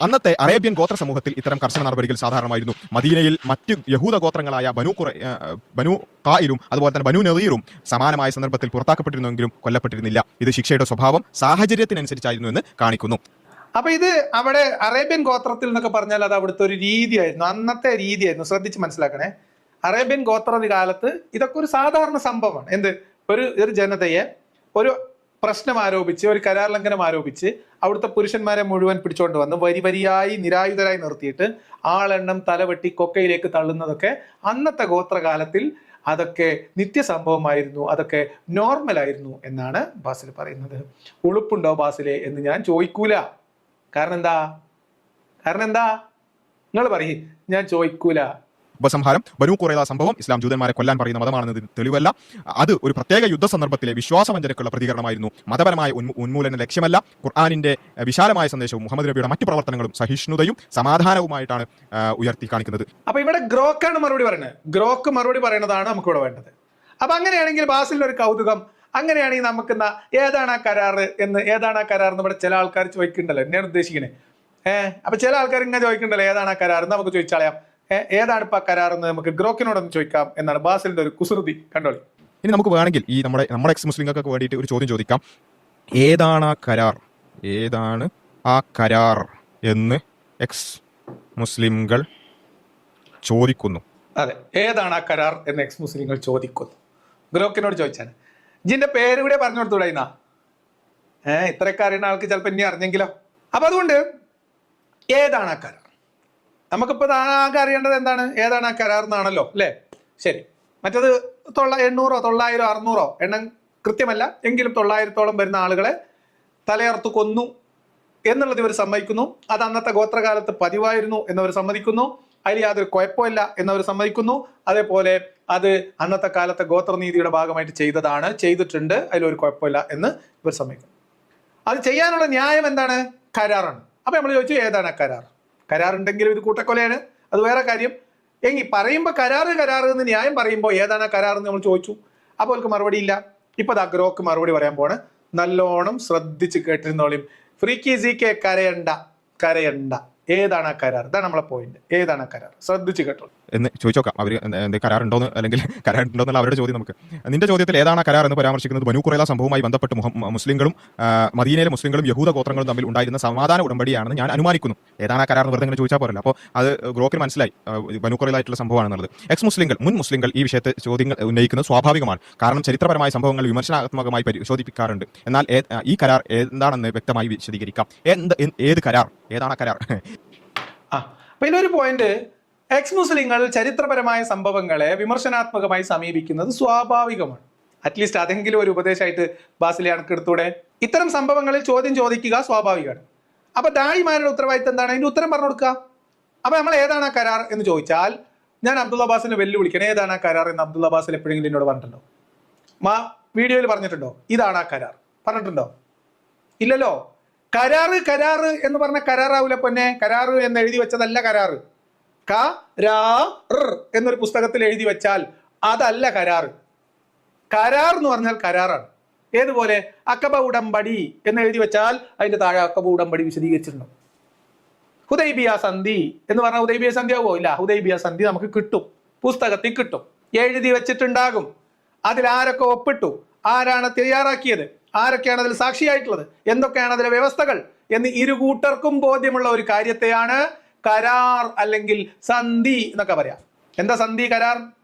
Speaker 2: അന്നത്തെ അറേബ്യൻ ഗോത്ര സമൂഹത്തിൽ ഇത്തരം കർശന നടപടികൾ സാധാരണമായിരുന്നു. മദീനയിൽ മറ്റ് യഹൂദ ഗോത്രങ്ങളായ ബനു ഖായിലും അതുപോലെ തന്നെ ബനു നദീറും സമാനമായ സന്ദർഭത്തിൽ പുറത്താക്കപ്പെട്ടിരുന്നെങ്കിലും കൊല്ലപ്പെട്ടിരുന്നില്ല. ഇത് ശിക്ഷയുടെ സ്വഭാവം സാഹചര്യത്തിനനുസരിച്ചായിരുന്നു എന്ന് കാണിക്കുന്നു.
Speaker 1: അപ്പൊ ഇത് അവിടെ അറേബ്യൻ ഗോത്രത്തിൽ എന്നൊക്കെ പറഞ്ഞാൽ അത് അവിടുത്തെ ഒരു രീതിയായിരുന്നു, അന്നത്തെ രീതിയായിരുന്നു. ശ്രദ്ധിച്ച് മനസ്സിലാക്കണേ. അറേബ്യൻ ഗോത്ര കാലത്ത് ഇതൊക്കെ ഒരു സാധാരണ സംഭവമാണ്. എന്ത്, ഒരു ജനതയെ ഒരു പ്രശ്നം ആരോപിച്ച്, ഒരു കരാർ ലംഘനം ആരോപിച്ച് അവിടുത്തെ പുരുഷന്മാരെ മുഴുവൻ പിടിച്ചുകൊണ്ട് വന്ന് വരിയായി നിരായുധരായി നിർത്തിയിട്ട് ആളെണ്ണം തലവെട്ടി കൊക്കയിലേക്ക് തള്ളുന്നതൊക്കെ അന്നത്തെ ഗോത്രകാലത്തിൽ അതൊക്കെ നിത്യസംഭവമായിരുന്നു, അതൊക്കെ നോർമലായിരുന്നു എന്നാണ് ബാസിൽ പറയുന്നത്. ഉളുപ്പുണ്ടോ ബാസിലെ എന്ന് ഞാൻ ചോദിക്കൂല. കാരണം എന്താ നിങ്ങൾ പറയും, ഞാൻ ചോദിക്കൂല.
Speaker 2: ഉപസംഹാരം ബനൂ ഖുറൈള സംഭവം ഇസ്ലാം ജൂതന്മാരെ കൊല്ലാൻ പറയുന്ന മതമാണെന്നതിന് തെളിവല്ല. അത് ഒരു പ്രത്യേക യുദ്ധസന്ദർഭത്തിലെ വിശ്വാസവഞ്ചനക്കുള്ള പ്രതികരണമായിരുന്നു, മതപരമായ ഉന്മൂലന ലക്ഷ്യമല്ല. ഖുർആനിന്റെ വിശാലമായ സന്ദേശവും മുഹമ്മദ് നബിയുടെ മറ്റു പ്രവർത്തനങ്ങളും സഹിഷ്ണുതയും സമാധാനവുമായിട്ടാണ് ഉയർത്തി കാണിക്കുന്നത്.
Speaker 1: അപ്പൊ ഇവിടെ ഗ്രോക്കാണ് മറുപടി പറയുന്നത്. ഗ്രോക്ക് മറുപടി പറയുന്നതാണ് നമുക്ക് ഇവിടെ വേണ്ടത്. അപ്പൊ അങ്ങനെയാണെങ്കിൽ ബാസിലിന്റെ ഒരു കൗതുകം, അങ്ങനെയാണെങ്കിൽ നമുക്ക് ഏതാണ് ആ കരാറ് എന്ന് ഇവിടെ ചില ആൾക്കാർ ചോദിക്കുന്നുണ്ടല്ലോ, എന്നെയാണ് ഉദ്ദേശിക്കുന്നത്. അപ്പൊ ചില ആൾക്കാർ ഇങ്ങനെ ചോദിക്കുന്നുണ്ടല്ലോ ഏതാണ് ആ കരാർ, നമുക്ക് ചോദിച്ചാളയാം. ഏതാണ് ഇപ്പൊ ആ കരാർ എന്ന് നമുക്ക് ഗ്രോക്കിനോടൊന്ന് ചോദിക്കാം എന്നാണ് ബാസിലിന്റെ ഒരു കുസൃതി. കണ്ടോളി.
Speaker 2: ഇനി നമുക്ക് വേണമെങ്കിൽ ഈ നമ്മുടെ എക്സ് മുസ്ലിങ്ങൾക്കൊക്കെ വേണ്ടിയിട്ട് ഒരു ചോദ്യം ചോദിക്കാം. ഏതാണ് ആ കരാർ എന്ന് എക്സ് മുസ്ലിംകൾ ചോദിക്കുന്നു.
Speaker 1: അതെ, ഏതാണ് ആ കരാർ എന്ന് എക്സ് മുസ്ലിങ്ങൾ ചോദിക്കുന്നു. ഗ്രോക്കിനോട് ചോദിച്ചാണ്. ജിന്റെ പേര് കൂടെ പറഞ്ഞു കൊടുത്തൂടാ ഇന്നാ. ഇത്രയൊക്കെ അറിയുന്ന ആൾക്ക് ചിലപ്പോൾ ഇനി അറിഞ്ഞെങ്കിലോ. അപ്പൊ അതുകൊണ്ട് ഏതാണ് ആ കരാർ? നമുക്കിപ്പോൾ ആകെ അറിയേണ്ടത് എന്താണ്? ഏതാണ് ആ കരാർ എന്നാണല്ലോ, അല്ലേ? ശരി. മറ്റത് 800, 900, 600 എണ്ണം കൃത്യമല്ല, എങ്കിലും 900-ഓളം വരുന്ന ആളുകളെ തലയർത്ത് കൊന്നു എന്നുള്ളത് ഇവർ സമ്മതിക്കുന്നു. അത് അന്നത്തെ ഗോത്രകാലത്ത് പതിവായിരുന്നു എന്നവർ സമ്മതിക്കുന്നു. അതിൽ യാതൊരു കുഴപ്പമില്ല എന്നവർ സമ്മതിക്കുന്നു. അതേപോലെ അത് അന്നത്തെ കാലത്തെ ഗോത്രനീതിയുടെ ഭാഗമായിട്ട് ചെയ്തിട്ടുണ്ട്, അതിലൊരു കുഴപ്പമില്ല എന്ന് ഇവർ സമ്മതിക്കുന്നു. അത് ചെയ്യാനുള്ള ന്യായം എന്താണ്? കരാറാണ്. അപ്പൊ നമ്മൾ ചോദിച്ചു ഏതാണ് കരാർ? കരാറുണ്ടെങ്കിലും ഇത് കൂട്ടക്കൊലയാണ്, അത് വേറെ കാര്യം. എങ്കിൽ പറയുമ്പോൾ കരാറ് എന്ന് ന്യായം പറയുമ്പോൾ ഏതാണ് കരാർ എന്ന് നമ്മൾ ചോദിച്ചു. അപ്പോൾ അവർക്ക് മറുപടി ഇല്ല. ഇപ്പൊ ഗ്രോക്ക് മറുപടി പറയാൻ പോണ്. നല്ലോണം ശ്രദ്ധിച്ച് കേട്ടിരുന്നോളിയും. ഫ്രീക്കി സിക്കെ കരയണ്ട. ഏതാണ് ആ കരാർ? ഇതാണ് നമ്മളെ പോയിന്റ്. ഏതാണ് ആ കരാർ? ശ്രദ്ധിച്ച് കേട്ടോളൂ
Speaker 2: എന്ന് ചോദിച്ചോക്കാം. അവർ കരാറുണ്ടോന്ന്, അല്ലെങ്കിൽ കരാറുണ്ടോന്നുള്ള അവരുടെ ചോദ്യം നമുക്ക്. നിന്റെ ചോദ്യത്തിൽ ഏതാണ് കരാർ എന്ന് പരാമർശിക്കുന്നത് ബനൂ ഖുറൈള സംഭവവുമായി ബന്ധപ്പെട്ട് മുസ്ലിങ്ങളും മദീനയിലെ മുസ്ലിങ്ങളും യഹൂദ ഗോത്രങ്ങളും തമ്മിൽ ഉണ്ടായിരുന്ന സമാധാന ഉടമ്പടിയാണെന്ന് ഞാൻ അനുമാനിക്കുന്നു. ഏതാണ് കരാർ എന്ന് വെറുതെ ഇങ്ങനെ ചോദിച്ചാൽ പോരല്ലോ. അപ്പോൾ അത് ഗ്രോക്കിന് മനസ്സിലായി ബനൂ ഖുറൈളായിട്ടുള്ള സംഭവമാണെന്നുള്ളത്. മുൻ മുസ്ലിങ്ങൾ ഈ വിഷയത്തെ ചോദ്യങ്ങൾ ഉന്നയിക്കുന്നത് സ്വാഭാവികമാണ്. കാരണം ചരിത്രപരമായ സംഭവങ്ങൾ വിമർശനാത്മകമായി പരിശോധിപ്പിക്കാറുണ്ട്. എന്നാൽ ഈ കരാർ എന്താണെന്ന് വ്യക്തമായി വിശദീകരിക്കാം. ഏത് കരാർ? ഏതാണ് കരാർ?
Speaker 1: അപ്പൊ ഇതിലൊരു പോയിന്റ്, എക്സ് മുസ്ലിങ്ങൾ ചരിത്രപരമായ സംഭവങ്ങളെ വിമർശനാത്മകമായി സമീപിക്കുന്നത് സ്വാഭാവികമാണ്. അറ്റ്ലീസ്റ്റ് അതെങ്കിലും ഒരു ഉപദേശമായിട്ട് ബാസിലെ അണക്കെടുത്തൂടെ. ഇത്തരം സംഭവങ്ങളിൽ ചോദ്യം ചോദിക്കുക സ്വാഭാവികമാണ്. അപ്പൊ ദായിമാരുടെ ഉത്തരവാദിത്തം എന്താണ്? അതിന്റെ ഉത്തരം പറഞ്ഞു കൊടുക്കുക. അപ്പൊ നമ്മൾ ഏതാണ് ആ കരാർ എന്ന് ചോദിച്ചാൽ ഞാൻ അബ്ദുള്ള അബ്ബാസിനെ വെല്ലുവിളിക്കണം. ഏതാണ് ആ കരാർ എന്ന് അബ്ദുള്ള അബ്ബാസിൽ എപ്പോഴെങ്കിലും എന്നോട് പറഞ്ഞിട്ടുണ്ടോ? വീഡിയോയിൽ പറഞ്ഞിട്ടുണ്ടോ ഇതാണ് ആ കരാർ? പറഞ്ഞിട്ടുണ്ടോ? ഇല്ലല്ലോ. കരാറ് എന്ന് പറഞ്ഞ കരാറാവൂല പൊന്നെ. കരാറ് എന്ന് എഴുതി വെച്ചതല്ല കരാറ്. എന്നൊരു പുസ്തകത്തിൽ എഴുതി വെച്ചാൽ അതല്ല കരാറ്. കരാർ എന്ന് പറഞ്ഞാൽ കരാറാണ്. ഏതുപോലെ അക്കബ ഉടമ്പടി എന്ന് എഴുതി വെച്ചാൽ അതിന്റെ താഴെ അക്കബ ഉടമ്പടി വിശദീകരിച്ചിട്ടുണ്ടോ? ഹുദൈബിയ സന്ധി എന്ന് പറഞ്ഞാൽ ഹുദൈബിയ സന്ധി ആവോ? ഇല്ല. ഹുദൈബിയ സന്ധി നമുക്ക് കിട്ടും, പുസ്തകത്തിൽ കിട്ടും, എഴുതി വെച്ചിട്ടുണ്ടാകും. അതിൽ ആരൊക്കെ ഒപ്പിട്ടു, ആരാണ് തയ്യാറാക്കിയത്, ആരൊക്കെയാണ് അതിൽ സാക്ഷിയായിട്ടുള്ളത്, എന്തൊക്കെയാണ് അതിലെ വ്യവസ്ഥകൾ എന്ന് ഇരുകൂട്ടർക്കും ബോധ്യമുള്ള ഒരു കാര്യത്തെയാണ് കരാർ അല്ലെങ്കിൽ സന്ധി എന്നൊക്കെ പറയാം. എന്താ സന്ധി, കരാർ?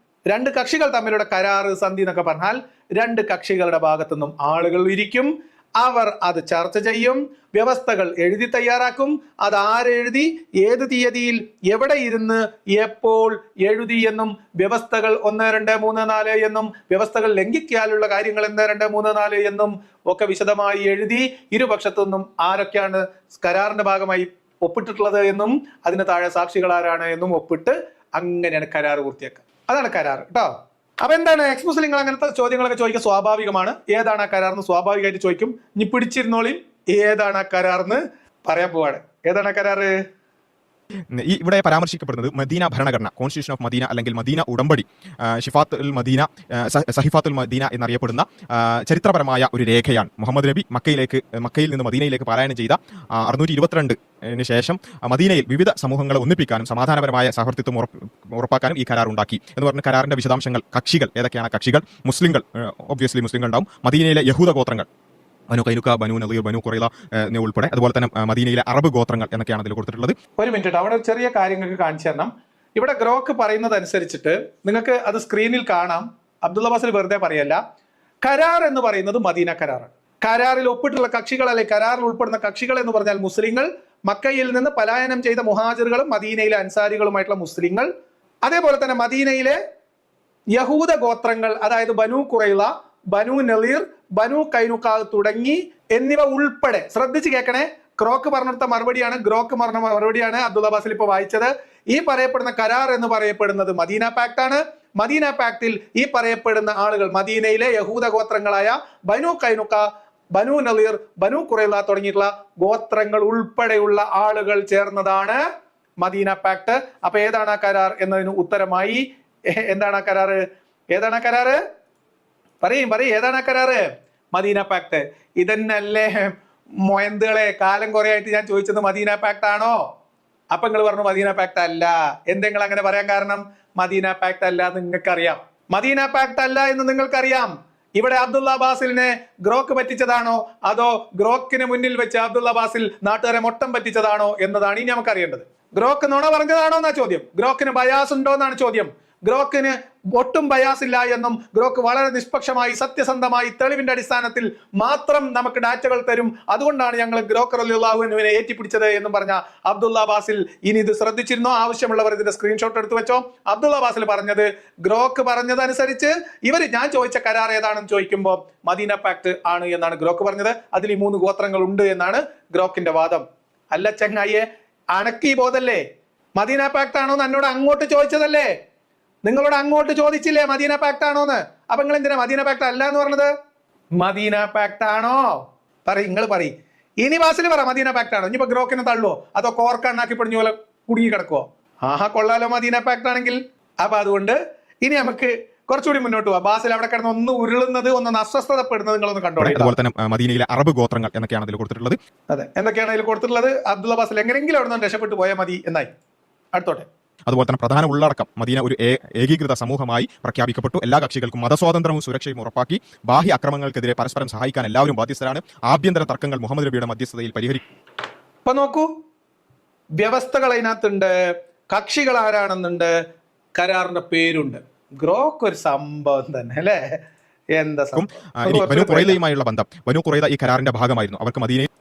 Speaker 1: രണ്ട് കക്ഷികൾ തമ്മിലുള്ള കരാറ്, സന്ധി എന്നൊക്കെ പറഞ്ഞാൽ രണ്ട് കക്ഷികളുടെ ഭാഗത്തുനിന്നും ആളുകൾ ഇരിക്കും, അവർ അത് ചർച്ച ചെയ്യും, വ്യവസ്ഥകൾ എഴുതി തയ്യാറാക്കും. അത് ആരെഴുതി, ഏത് തീയതിയിൽ, എവിടെ ഇരുന്ന്, എപ്പോൾ എഴുതി എന്നും, വ്യവസ്ഥകൾ 1, 2, 3, 4 എന്നും, വ്യവസ്ഥകൾ ലംഘിക്കാനുള്ള കാര്യങ്ങൾ 1, 2, 3, 4 എന്നും ഒക്കെ വിശദമായി എഴുതി ഇരുപക്ഷത്തു നിന്നും ആരൊക്കെയാണ് കരാറിന്റെ ഭാഗമായി ഒപ്പിട്ടിട്ടുള്ളത് എന്നും അതിന് താഴെ സാക്ഷികൾ ആരാണ് എന്നും ഒപ്പിട്ട് അങ്ങനെയാണ് കരാർ പൂർത്തിയാക്കുക. അതാണ് കരാർ കേട്ടോ. അപ്പൊ എന്താണ് എക്സ് മുസ്ലിങ്ങൾ അങ്ങനത്തെ ചോദ്യങ്ങളൊക്കെ ചോദിക്കുക സ്വാഭാവികമാണ്. ഏതാണ് ആ കരാർ എന്ന് സ്വാഭാവികമായിട്ട് ചോദിക്കും. ഇനി പിടിച്ചിരുന്നോളി, ഏതാണ് ആ കരാർ എന്ന് പറയാൻ പോവാണ്. ഏതാണ് ആ കരാറ്?
Speaker 2: ഇവിടെ പരാമർശിക്കപ്പെടുന്നത് മദീന ഭരണഘടന, കോൺസ്റ്റിറ്റ്യൂഷൻ ഓഫ് മദീന അല്ലെങ്കിൽ മദീന ഉടമ്പടി, ഷിഫാത്തുൽ മദീന, സഹിഫാത്തുൽ മദീന എന്നറിയപ്പെടുന്ന ചരിത്രപരമായ ഒരു രേഖയാണ്. മുഹമ്മദ് നബി മക്കയിൽ നിന്ന് മദീനയിലേക്ക് പാലായനം ചെയ്ത 622 ശേഷം മദീനയിൽ വിവിധ സമൂഹങ്ങളെ ഒന്നിപ്പിക്കാനും സമാധാനപരമായ സഹവർത്തിത്വം ഉറപ്പാക്കാനും ഈ കരാർ ഉണ്ടാക്കി എന്ന് പറഞ്ഞ കരാറിന്റെ വിശദാംശങ്ങൾ, കക്ഷികൾ ഏതൊക്കെയാണ്? കക്ഷികൾ മുസ്ലിങ്ങൾ, ഒബ്വിയസ്ലി മുസ്ലിങ്ങൾ ഉണ്ടാവും, മദീനയിലെ യഹൂദ ഗോത്രങ്ങൾ ബനു കൈനുക, ബനു നളീർ, ബനു ഖുറൈള ഉൾപ്പെടെ, അതുപോലെ തന്നെ മദീനയിലെ അറബ് ഗോത്രങ്ങൾ എന്നൊക്കെയാണ് അതിൽ കൊടുത്തിട്ടുള്ളത്.
Speaker 1: ഒരു മിനിറ്റ്, അവിടെ ചെറിയ കാര്യങ്ങൾക്ക് കാണിച്ചു തരണം. ഇവിടെ ഗ്രോക്ക് പറയുന്നത് അനുസരിച്ചിട്ട് നിങ്ങൾക്ക് അത് സ്ക്രീനിൽ കാണാം. അബ്ദുള്ള ബാസിൽ വെറുതെ പറയല്ല. കരാർ എന്ന് പറയുന്നത് മദീന കരാറാണ്. കരാറിൽ ഒപ്പിട്ടുള്ള കക്ഷികൾ അല്ലെങ്കിൽ കരാറിൽ ഉൾപ്പെടുന്ന കക്ഷികൾ എന്ന് പറഞ്ഞാൽ മുസ്ലിങ്ങൾ, മക്കയിൽ നിന്ന് പലായനം ചെയ്ത മുഹാജിറുകളും മദീനയിലെ അൻസാരികളുമായിട്ടുള്ള മുസ്ലിങ്ങൾ, അതേപോലെ തന്നെ മദീനയിലെ യഹൂദ ഗോത്രങ്ങൾ, അതായത് ബനു ഖുറൈള, ബനു നളീർ, ബനു കൈനുക തുടങ്ങി എന്നിവ ഉൾപ്പെടെ, ശ്രദ്ധിച്ച് കേൾക്കണേ, ഗ്രോക്ക് പറഞ്ഞെടുത്ത മറുപടിയാണ്, ഗ്രോക്ക് പറഞ്ഞ മറുപടിയാണ് അബ്ദുള്ള ബാസിൽ ഇപ്പോൾ വായിച്ചത്. ഈ പറയപ്പെടുന്ന കരാർ എന്ന് പറയപ്പെടുന്നത് മദീന പാക്ട് ആണ്. മദീന പാക്ടിൽ ഈ പറയപ്പെടുന്ന ആളുകൾ മദീനയിലെ യഹൂദ ഗോത്രങ്ങളായ ബനു കൈനുക, ബനു നളീർ, ബനു ഖുറൈള തുടങ്ങിയിട്ടുള്ള ഗോത്രങ്ങൾ ഉൾപ്പെടെയുള്ള ആളുകൾ ചേർന്നതാണ് മദീന പാക്ട്. അപ്പൊ ഏതാണ് ആ കരാർ എന്നതിന് ഉത്തരമായി എന്താണ് ആ കരാറ്? ഏതാണ് ആ കരാറ്? പറയും ഏതാണ് ആ കരാറ്? Medina pact. ഇതന്നല്ലേ മൊയന്തുകളെ കാലം കുറെ ആയിട്ട് ഞാൻ ചോദിച്ചത് മദീന പാക്ട് ആണോ? അപ്പൊ നിങ്ങൾ പറഞ്ഞു മദീന പാക്ട് അല്ല. എന്തെങ്കിലും അങ്ങനെ പറയാൻ കാരണം? മദീന പാക്ട് അല്ല എന്ന് നിങ്ങൾക്കറിയാം. മദീന പാക്ട് അല്ല എന്ന് നിങ്ങൾക്കറിയാം. ഇവിടെ അബ്ദുള്ള ബാസിലിനെ ഗ്രോക്ക് പറ്റിച്ചതാണോ അതോ ഗ്രോക്കിന് മുന്നിൽ വെച്ച് അബ്ദുള്ള ബാസിൽ നാട്ടുകാരെ മൊട്ടം പറ്റിച്ചതാണോ എന്നതാണ് ഇനി നമുക്കറിയേണ്ടത്. ഗ്രോക്ക് നുണ പറഞ്ഞതാണോ എന്നാ ചോദ്യം. ഗ്രോക്കിന് ബയാസ് ഉണ്ടോ എന്നാണ് ചോദ്യം. ഗ്രോക്കിന് ഒട്ടും ബയാസില്ല എന്നും ഗ്രോക്ക് വളരെ നിഷ്പക്ഷമായി സത്യസന്ധമായി തെളിവിന്റെ അടിസ്ഥാനത്തിൽ മാത്രം നമുക്ക് ഡാറ്റകൾ തരും, അതുകൊണ്ടാണ് ഞങ്ങൾ ഗ്രോക്ക് റളിയല്ലാഹു അൻഹുവിനെ ഏറ്റിപ്പിടിച്ചത് എന്നും പറഞ്ഞ അബ്ദുള്ള ബാസിൽ ഇനി ഇത് ശ്രദ്ധിച്ചിരുന്നോ? ആവശ്യമുള്ളവർ ഇതിന്റെ സ്ക്രീൻഷോട്ട് എടുത്തു വെച്ചോ. അബ്ദുള്ള ബാസിൽ പറഞ്ഞത് ഗ്രോക്ക് പറഞ്ഞതനുസരിച്ച് ഞാൻ ചോദിച്ച കരാർ ഏതാണെന്ന് ചോദിക്കുമ്പോൾ മദീന പാക്ട് ആണ് എന്നാണ് ഗ്രോക്ക് പറഞ്ഞത്. അതിൽ ഈ 3 ഗോത്രങ്ങൾ ഉണ്ട് എന്നാണ് ഗ്രോക്കിന്റെ വാദം. അല്ല ചങ്ങായിയെ, അണക്കി ബോധല്ലേ? മദീന പാക്ട് ആണോ എന്ന് എന്നോട് അങ്ങോട്ട് ചോദിച്ചതല്ലേ? നിങ്ങളോട് അങ്ങോട്ട് ചോദിച്ചില്ലേ മദീന പാക്ട് ആണോന്ന്? അപ്പൊ നിങ്ങൾ എന്തിനാ മദീന പാക്ട് അല്ല എന്ന് പറഞ്ഞത്? മദീന പാക്ട് ആണോ? നിങ്ങൾ പറയും. ഇനി ബാസിൽ പറ മദീന പാക്ട് ആണോ? ഇനിയിപ്പോ ഗ്രോക്കിനെ തള്ളുവോ അതോ കോർക്കണ്ണാക്കി പിടിഞ്ഞ പോലെ കുടുങ്ങി കിടക്കുവോ? ആഹാ, കൊള്ളാലോ മദീന പാക്ട് ആണെങ്കിൽ. അപ്പൊ അതുകൊണ്ട് ഇനി നമുക്ക് കുറച്ചുകൂടി മുന്നോട്ട് പോവാം. ബാസിൽ അവിടെ കിടന്ന് ഒന്ന് ഉരുളുന്നത്, ഒന്ന് അസ്വസ്ഥതപ്പെടുന്നത് നിങ്ങളൊന്ന് കണ്ടോളൂ.
Speaker 2: അതുപോലെ തന്നെ മദീനയിലെ അറബ് ഗോത്രങ്ങൾ എന്നൊക്കെയാണ് അതിൽ കൊടുത്തിട്ടുള്ളത്.
Speaker 1: അതെ, എന്തൊക്കെയാണ് അതിൽ കൊടുത്തിട്ടുള്ളത്? അബ്ദുള്ള ബാസിൽ എങ്ങനെയെങ്കിലും അവിടെ നിന്ന് രക്ഷപ്പെട്ടു പോയാൽ മതി എന്നായി. അടുത്തോട്ടെ.
Speaker 2: അതുപോലെ തന്നെ പ്രധാന ഉള്ളടക്കം മദീന ഒരു ഏകീകൃത സമൂഹമായി പ്രഖ്യാപിക്കപ്പെട്ടു. എല്ലാ കക്ഷികൾക്കും മതസ്വാതന്ത്ര്യവും സുരക്ഷയും ഉറപ്പാക്കി. ബാഹ്യ അക്രമങ്ങൾക്കെതിരെ പരസ്പരം സഹായിക്കാൻ എല്ലാവരും ബാധ്യസ്ഥരാണ്. ആഭ്യന്തര തർക്കങ്ങൾ മുഹമ്മദ് നബിയുടെ മധ്യസ്ഥതയിൽ പരിഹരിക്കും.
Speaker 1: ഇപ്പൊ നോക്കൂ, വ്യവസ്ഥകൾ അതിനകത്തുണ്ട്, കക്ഷികൾ ആരാണെന്നുണ്ട്, കരാറിന്റെ പേരുണ്ട്. ഗ്രോക്ക് ഒരു സംഭവം തന്നെ അല്ലേ? എന്താ
Speaker 2: ബനു ഖുറൈളയുമായുള്ള ബന്ധം. ബനു ഖുറൈള ഈ കരാറിന്റെ ഭാഗമായിരുന്നു. അവർക്ക് മദീനയിൽ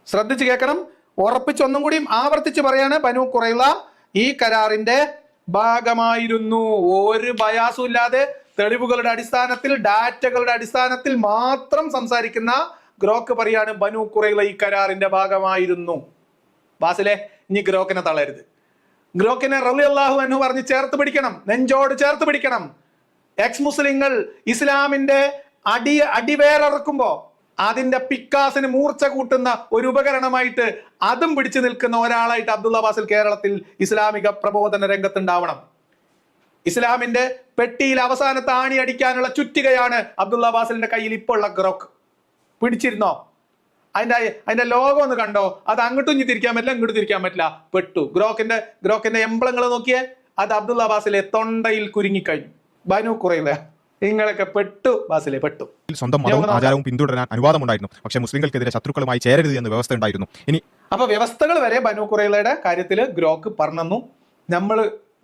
Speaker 1: ശ്രദ്ധിച്ചു കേൾക്കണം, ഉറപ്പിച്ചൊന്നും കൂടിയും ആവർത്തിച്ച് പറയാണ്, ബനു ഖുറൈള ഈ കരാറിന്റെ ഭാഗമായിരുന്നു. ഒരു ബയാസും ഇല്ലാതെ തെളിവുകളുടെ അടിസ്ഥാനത്തിൽ, ഡാറ്റകളുടെ അടിസ്ഥാനത്തിൽ മാത്രം സംസാരിക്കുന്ന ഗ്രോക്ക് പറയാണ് ബനു ഖുറൈള ഈ കരാറിന്റെ ഭാഗമായിരുന്നു. ബാസിലെ ഇനി ഗ്രോക്കിനെ തളരുത്. ഗ്രോക്കിനെ റളിയല്ലാഹു അൻഹു പറഞ്ഞ് ചേർത്ത് പിടിക്കണം, നെഞ്ചോട് ചേർത്ത് പിടിക്കണം. എക്സ് മുസ്ലിങ്ങൾ ഇസ്ലാമിന്റെ അടിവേറിറക്കുമ്പോ അതിന്റെ പിക്കാസിന് മൂർച്ച കൂട്ടുന്ന ഒരു ഉപകരണമായിട്ട് അതും പിടിച്ചു നിൽക്കുന്ന ഒരാളായിട്ട് അബ്ദുള്ള ബാസിൽ കേരളത്തിൽ ഇസ്ലാമിക പ്രബോധന രംഗത്തുണ്ടാവണം. ഇസ്ലാമിന്റെ പെട്ടിയിൽ അവസാനത്തെ ആണി അടിക്കാനുള്ള ചുറ്റികയാണ് അബ്ദുള്ള ബാസിലിന്റെ കയ്യിൽ ഇപ്പോൾ ഉള്ള ഗ്രോക്ക്. പിടിച്ചിരുന്നോ? അതിന്റെ ലോകം ഒന്ന് കണ്ടോ? അത് അങ്ങോട്ടും ഇനി തിരിക്കാൻ പറ്റില്ല, ഇങ്ങോട്ടും തിരിക്കാൻ പറ്റില്ല. പെട്ടു. ഗ്രോക്കിന്റെ എംബ്ലങ്ങൾ നോക്കിയേ, അത് അബ്ദുള്ള ബാസിലെ തൊണ്ടയിൽ കുരുങ്ങിക്കഴിഞ്ഞു. ബനു ഖുറൈള നിങ്ങളൊക്കെ പെട്ടു, ബാസിലെ പെട്ടു.
Speaker 2: സ്വന്തം മതവും ആചാരവും പിന്തുടരാൻ അനുവാദമുണ്ടായിരുന്നു. പക്ഷേ മുസ്ലിങ്ങൾക്കെതിരെ ശത്രുക്കളുമായി ചേരരുത് എന്ന് വ്യവസ്ഥ ഉണ്ടായിരുന്നു. ഇനി
Speaker 1: അപ്പൊ വ്യവസ്ഥകൾ വരെ ബനു ഖുറൈളയുടെ കാര്യത്തിൽ ഗ്രോക്ക് പറഞ്ഞു. നമ്മൾ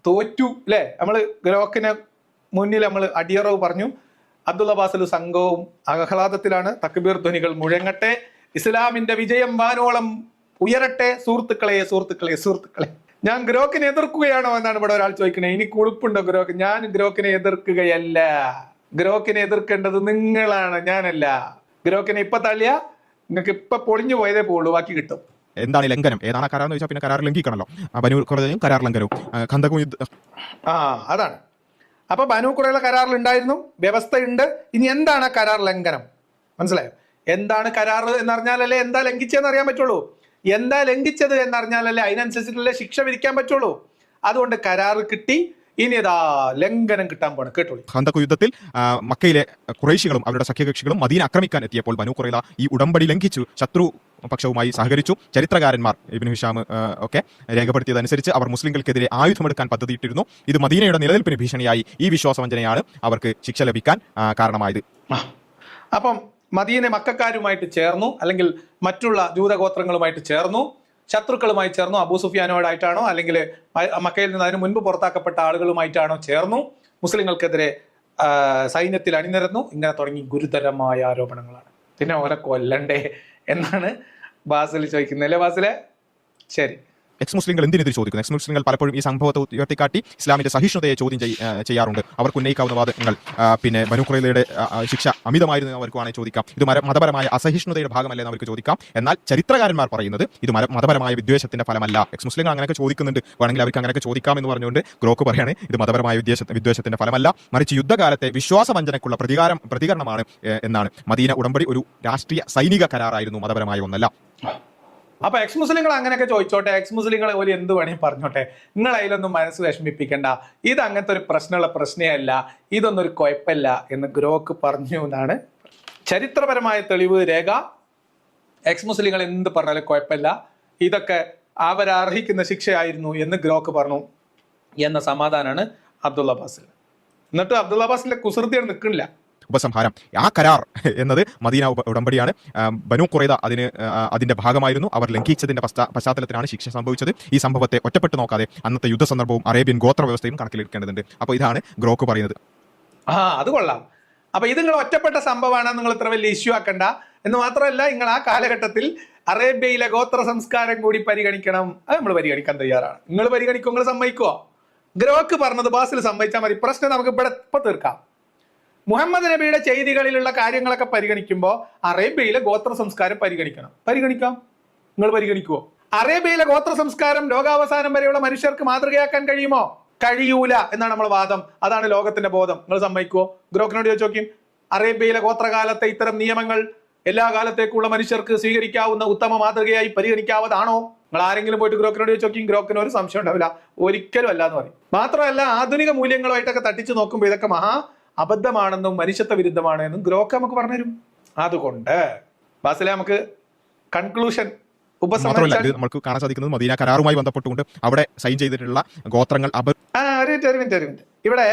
Speaker 1: തോറ്റു അല്ലെ? നമ്മള് ഗ്രോക്കിന് മുന്നിൽ നമ്മൾ അടിയറവ് പറഞ്ഞു. അബ്ദുള്ള ബാസിൽ സംഘവും ആഹ്ലാദത്തിലാണ്. തക്ബീർ ധ്വനികൾ മുഴങ്ങട്ടെ, ഇസ്ലാമിന്റെ വിജയം വാനോളം ഉയരട്ടെ. സുഹൃത്തുക്കളെ ഞാൻ ഗ്രോക്കിനെ എതിർക്കുകയാണോ എന്നാണ് ഇവിടെ ഒരാൾ ചോദിക്കുന്നത്. ഇനി കുളിപ്പുണ്ടോ ഗ്രോക്ക്? ഞാൻ ഗ്രോക്കിനെ എതിർക്കുകയല്ല. ഗ്രോക്കിനെ എതിർക്കേണ്ടത് നിങ്ങളാണ്, ഞാനല്ല. ഗ്രോക്കിനെ ഇപ്പൊ തള്ളിയ നിങ്ങൾക്ക് ഇപ്പൊ പൊളിഞ്ഞു പോയതേ പോകുള്ളൂ, ബാക്കി കിട്ടും.
Speaker 2: എന്താണ് ലംഘനം? ഏതാണ് കരാർ എന്ന് ചോദിച്ചാൽ പിന്നെ കരാർ ലംഘിക്കണല്ലോ. ബനു ഖുറൈളയും കരാർ ലംഘനവും ഖന്തഖും
Speaker 1: അതാണ്. അപ്പൊ ബനു ഖുറൈള കരാറിൽ ഉണ്ടായിരുന്നു, വ്യവസ്ഥയുണ്ട്. ഇനി എന്താണ് കരാർ ലംഘനം? മനസ്സിലായോ? എന്താണ് കരാർ എന്നറിഞ്ഞാലല്ലേ എന്താ ലംഘിച്ചതെന്ന് അറിയാൻ പറ്റുള്ളൂ. എന്താ ലംഘിച്ചത് എന്നറിഞ്ഞാലല്ലേ അതിനനുസരിച്ചിട്ടുള്ള ശിക്ഷ വിധിക്കാൻ പറ്റുള്ളൂ. അതുകൊണ്ട് കരാർ കിട്ടി, ഇനി ഇതാ ലംഘനം കിട്ടാൻ പോണ്. കേട്ടോളൂ.
Speaker 2: ഖന്തഖ് യുദ്ധത്തിൽ മക്കയിലെ ഖുറൈശികളും അവരുടെ സഖ്യകക്ഷികളും മദീന ആക്രമിക്കാൻ എത്തിയപ്പോൾ ബനു ഖുറൈള ഈ ഉടമ്പടി ലംഘിച്ചു ശത്രു പക്ഷവുമായി സഹകരിച്ചു. ചരിത്രകാരന്മാർ ഇബ്നു ഹിഷാം ഒക്കെ രേഖപ്പെടുത്തിയതനുസരിച്ച് അവർ മുസ്ലിങ്ങൾക്കെതിരെ ആയുധമെടുക്കാൻ പദ്ധതിയിട്ടിരുന്നു. ഇത് മദീനയുടെ നിലനിൽപ്പിന് ഭീഷണിയായി. ഈ വിശ്വാസവഞ്ചനയാണ് അവർക്ക് ശിക്ഷ ലഭിക്കാൻ കാരണമായത്.
Speaker 1: അപ്പം മദീന മക്കക്കാരുമായിട്ട് ചേർന്നു, അല്ലെങ്കിൽ മറ്റുള്ള ജൂതഗോത്രങ്ങളുമായിട്ട് ചേർന്നു, ശത്രുക്കളുമായി ചേർന്നു. അബൂ സുഫിയാനോടായിട്ടാണോ അല്ലെങ്കിൽ മക്കയിൽ നിന്ന് അതിന് മുൻപ് പുറത്താക്കപ്പെട്ട ആളുകളുമായിട്ടാണോ ചേർന്നു? മുസ്ലിങ്ങൾക്കെതിരെ സൈന്യത്തിൽ അണിനിരന്നു. ഇങ്ങനെ തുടങ്ങി ഗുരുതരമായ ആരോപണങ്ങളാണ്. പിന്നെ ഓരെ കൊല്ലണ്ടേ എന്നാണ് ബാസിൽ ചോദിക്കുന്നത് അല്ലേ ബാസിലെ? ശരി,
Speaker 2: എക്സ് മുസ്ലിങ്ങൾ എന്തിനെതിരെ ചോദിക്കുന്നു? എക്സ് മുസ്ലിങ്ങൾ പലപ്പോഴും ഈ സംഭവത്തെ ഉയർത്തിക്കാട്ടി ഇസ്ലാമിന്റെ സഹിഷ്ണുതയെ ചോദ്യം ചെയ്യാറുണ്ട്. അവർക്ക് ഉന്നയിക്കാവുന്ന വാദങ്ങൾ പിന്നെ ബനൂ ഖുറൈളയുടെ ശിക്ഷ അമിതമായിരുന്നു അവർക്ക് വേണമെങ്കിൽ ചോദിക്കാം. ഇത് മതപരമായ അസഹിഷ്ണുതയുടെ ഭാഗമല്ലേ എന്ന് അവർക്ക് ചോദിക്കാം. എന്നാൽ ചരിത്രകാരന്മാർ പറയുന്നത് ഇത് മതപരമായ വിദ്വേഷത്തിന്റെ ഫലമല്ല. എക്സ് മുസ്ലിങ്ങൾ അങ്ങനെയൊക്കെ ചോദിക്കുന്നുണ്ട്, വേണമെങ്കിൽ അവർക്ക് അങ്ങനെയൊക്കെ ചോദിക്കാം എന്ന് പറഞ്ഞുകൊണ്ട് ഗ്രോക്ക് പറയാണ് ഇത് മതപരമായ വിദ്വേഷത്തിന്റെ ഫലമല്ല, മറിച്ച് യുദ്ധകാലത്തെ വിശ്വാസവഞ്ചനക്കുള്ള പ്രതികരണമാണ് എന്നാണ്. മദീന ഉടമ്പടി ഒരു രാഷ്ട്രീയ സൈനിക കരാറായിരുന്നു, മതപരമായ ഒന്നല്ല.
Speaker 1: അപ്പൊ എക്സ് മുസ്ലിങ്ങൾ അങ്ങനെയൊക്കെ ചോദിച്ചോട്ടെ, എക്സ് മുസ്ലിങ്ങളെ പോലെ എന്ത് വേണമെങ്കിൽ പറഞ്ഞോട്ടെ, നിങ്ങൾ അതിലൊന്നും മനസ്സ് വിഷമിപ്പിക്കണ്ട, ഇത് അങ്ങനത്തെ ഒരു പ്രശ്നമുള്ള പ്രശ്നമല്ല, ഇതൊന്നും ഒരു കുഴപ്പമില്ല എന്ന് ഗ്രോക്ക് പറഞ്ഞു എന്നാണ് ചരിത്രപരമായ തെളിവ് രേഖ. എക്സ് മുസ്ലിങ്ങൾ എന്ത് പറഞ്ഞാലും കുഴപ്പമില്ല, ഇതൊക്കെ അവരർഹിക്കുന്ന ശിക്ഷയായിരുന്നു എന്ന് ഗ്രോക്ക് പറഞ്ഞു എന്ന സമാധാനമാണ് അബ്ദുള്ള ബാസിൽ. എന്നിട്ട് അബ്ദുള്ള ബാസിലെ കുസൃതിയാണ് നിൽക്കുന്നില്ല.
Speaker 2: ഉപസംഹാരം, ആ കരാർ എന്നത് മദീന ഉടമ്പടിയാണ്. ബനൂ ഖുറൈദ അതിന്റെ ഭാഗമായിരുന്നു. അവർ ലംഘിച്ചതിന്റെ പശ്ചാത്തലത്തിലാണ് ശിക്ഷ സംഭവിച്ചത്. ഈ സംഭവത്തെ ഒറ്റപ്പെട്ടു നോക്കാതെ അന്നത്തെ യുദ്ധ സന്ദർഭവും അറേബ്യൻ ഗോത്ര വ്യവസ്ഥയും കണക്കിലെടുക്കേണ്ടതുണ്ട്. അപ്പോൾ ഇതാണ് ഗ്രോക്ക് പറയുന്നത്.
Speaker 1: അത് കൊള്ളാം. അപ്പൊ ഇത് നിങ്ങൾ ഒറ്റപ്പെട്ട സംഭവമാണ്, നിങ്ങൾ ഇത്ര വലിയ ഇഷ്യൂ ആക്കണ്ട എന്ന് മാത്രമല്ല, നിങ്ങൾ ആ കാലഘട്ടത്തിൽ അറേബ്യയിലെ ഗോത്ര സംസ്കാരം കൂടി പരിഗണിക്കണം. അത് നമ്മൾ പരിഗണിക്കാൻ തയ്യാറാണ്. നിങ്ങൾ പരിഗണിക്കുമോ? നിങ്ങൾ സമ്മതിക്കുമോ? ഗ്രോക്ക് പറഞ്ഞത് ബാസിൽ സമ്മതിച്ചാൽ മതി, പ്രശ്നം നമുക്ക് ഇവിടെ ഇപ്പൊ തീർക്കാം. മുഹമ്മദ് നബിയുടെ ചെയ്തികളിലുള്ള കാര്യങ്ങളൊക്കെ പരിഗണിക്കുമ്പോൾ അറേബ്യയിലെ ഗോത്ര സംസ്കാരം പരിഗണിക്കാം. നിങ്ങൾ പരിഗണിക്കുമോ? അറേബ്യയിലെ ഗോത്ര സംസ്കാരം ലോകാവസാനം വരെയുള്ള മനുഷ്യർക്ക് മാതൃകയാക്കാൻ കഴിയുമോ? കഴിയൂല എന്നാണ് നമ്മൾ വാദം. അതാണ് ലോകത്തിന്റെ ബോധം. നിങ്ങൾ സമ്മതിക്കുമോ? ഗ്രോക്കിനോട് ചോദിച്ചു നോക്കിയും, അറേബ്യയിലെ ഗോത്രകാലത്തെ ഇത്തരം നിയമങ്ങൾ എല്ലാ കാലത്തേക്കുള്ള മനുഷ്യർക്ക് സ്വീകരിക്കാവുന്ന ഉത്തമ മാതൃകയായി പരിഗണിക്കാവതാണോ? നിങ്ങൾ ആരെങ്കിലും പോയിട്ട് ഗ്രോക്കിനോട് ചോദിച്ചു നോക്കിയും, ഗ്രോക്കിന് ഒരു സംശയം ഉണ്ടാവില്ല, ഒരിക്കലും അല്ല എന്ന് പറയും. മാത്രമല്ല ആധുനിക മൂല്യങ്ങളുമായിട്ടൊക്കെ തട്ടിച്ചു നോക്കുമ്പോൾ ഇതൊക്കെ മഹാ അബദ്ധമാണെന്നും മനുഷ്യത്വ വിരുദ്ധമാണ് എന്നും ഗ്രോക്ക് നമുക്ക് പറഞ്ഞുതരും. അതുകൊണ്ട് ബാസിലെ നമുക്ക് കൺക്ലൂഷൻ
Speaker 2: നമുക്ക് കാണാൻ സാധിക്കുന്നത് മദീന കരാറുമായി ബന്ധപ്പെട്ടുകൊണ്ട് അവിടെ സൈൻ ചെയ്തിട്ടുള്ള ഗോത്രങ്ങൾ
Speaker 1: ഒരു മിനിറ്റ് ഇവിടെ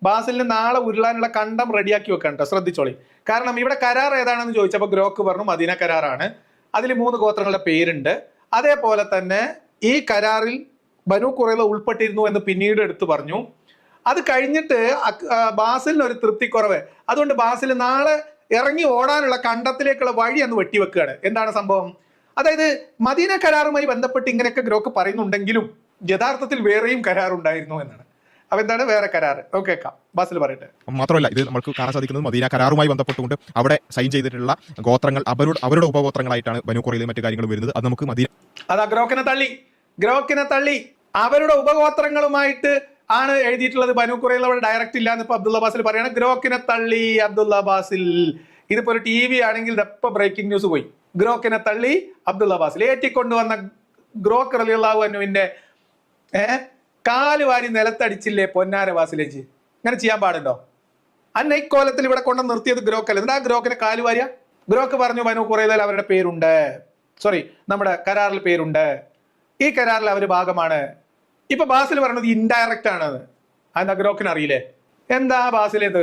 Speaker 1: ബാസിലിന് നാളെ ഉരുളാനുള്ള കണ്ടം റെഡിയാക്കി വെക്കണ്ട, ശ്രദ്ധിച്ചോളി. കാരണം ഇവിടെ കരാർ ഏതാണെന്ന് ചോദിച്ചപ്പോൾ ഗ്രോക്ക് പറഞ്ഞു മദീന കരാറാണ്, അതിൽ 3 ഗോത്രങ്ങളുടെ പേരുണ്ട്. അതേപോലെ തന്നെ ഈ കരാറിൽ ബനൂ ഖുറൈള ഉൾപ്പെട്ടിരുന്നു എന്ന് പിന്നീട് എടുത്തു പറഞ്ഞു. അത് കഴിഞ്ഞിട്ട് ബാസിലിന് ഒരു തൃപ്തിക്കുറവ്, അതുകൊണ്ട് ബാസിൽ നാളെ ഇറങ്ങി ഓടാനുള്ള കണ്ടത്തിലേക്കുള്ള വഴി അന്ന് വെട്ടിവെക്കുകയാണ്. എന്താണ് സംഭവം? അതായത് മദീന കരാറുമായി ബന്ധപ്പെട്ട് ഇങ്ങനെയൊക്കെ ഗ്രോക്ക് പറയുന്നുണ്ടെങ്കിലും യഥാർത്ഥത്തിൽ വേറെയും കരാറുണ്ടായിരുന്നു എന്നാണ്. അപ്പൊ എന്താണ് വേറെ കരാർ? ഓക്കെ, ബാസിൽ പറയട്ടെ.
Speaker 2: മാത്രമല്ല ഇത് നമുക്ക് കാണാൻ സാധിക്കുന്നത് മദീന കരാറുമായി ബന്ധപ്പെട്ടുകൊണ്ട് അവിടെ സൈൻ ചെയ്തിട്ടുള്ള ഗോത്രങ്ങൾ അവരുടെ ഉപഗോത്രങ്ങളായിട്ടാണ് ബനൂ ഖുറൈളയും മറ്റു കാര്യങ്ങളും വരുന്നത്. അത് നമുക്ക് മദീന
Speaker 1: ഗ്രോക്കിനെ തള്ളി അവരുടെ ഉപഗോത്രങ്ങളുമായിട്ട് ആണ് എഴുതിയിട്ടുള്ളത്. ബനൂ ഖുറൈള അവിടെ ഡയറക്റ്റ് ഇല്ല എന്ന് ഇപ്പൊ അബ്ദുള്ള ബാസിൽ പറയാണ്. ഗ്രോക്കിനെ തള്ളി അബ്ദുള്ള ബാസിൽ. ഇതിപ്പോ ഒരു TV ആണെങ്കിൽ ഇതപ്പോ ബ്രേക്കിംഗ് ന്യൂസ് പോയി. ഗ്രോക്കിനെ തള്ളി അബ്ദുള്ള ബാസിൽ. ഏറ്റിക്കൊണ്ടുവന്ന ഗ്രോക്ക് റളിയല്ലാഹു അൻഹുവിന്റെ കാല് വാരി നിലത്തടിച്ചില്ലേ പൊന്നാര ബാസിലേജ്? ഇങ്ങനെ ചെയ്യാൻ പാടുണ്ടോ? അന്ന ഇക്കോലത്തിൽ ഇവിടെ കൊണ്ട് നിർത്തിയത് ഗ്രോക്കല്ല. എന്നിട്ട് ആ ഗ്രോക്കിനെ കാല് വാരിയ? ഗ്രോക്ക് പറഞ്ഞു ബനൂ ഖുറൈളയിൽ അവരുടെ പേരുണ്ട്, നമ്മുടെ കരാറിൽ പേരുണ്ട്, ഈ കരാറിൽ അവർ ഭാഗമാണ്. ഇപ്പൊ ബാസിൽ പറഞ്ഞത് ഇൻഡയറക്റ്റ് ആണെന്ന്. അതെന്താ ഗ്രോക്കിന് അറിയില്ലേ? എന്താ ബാസിലേത്?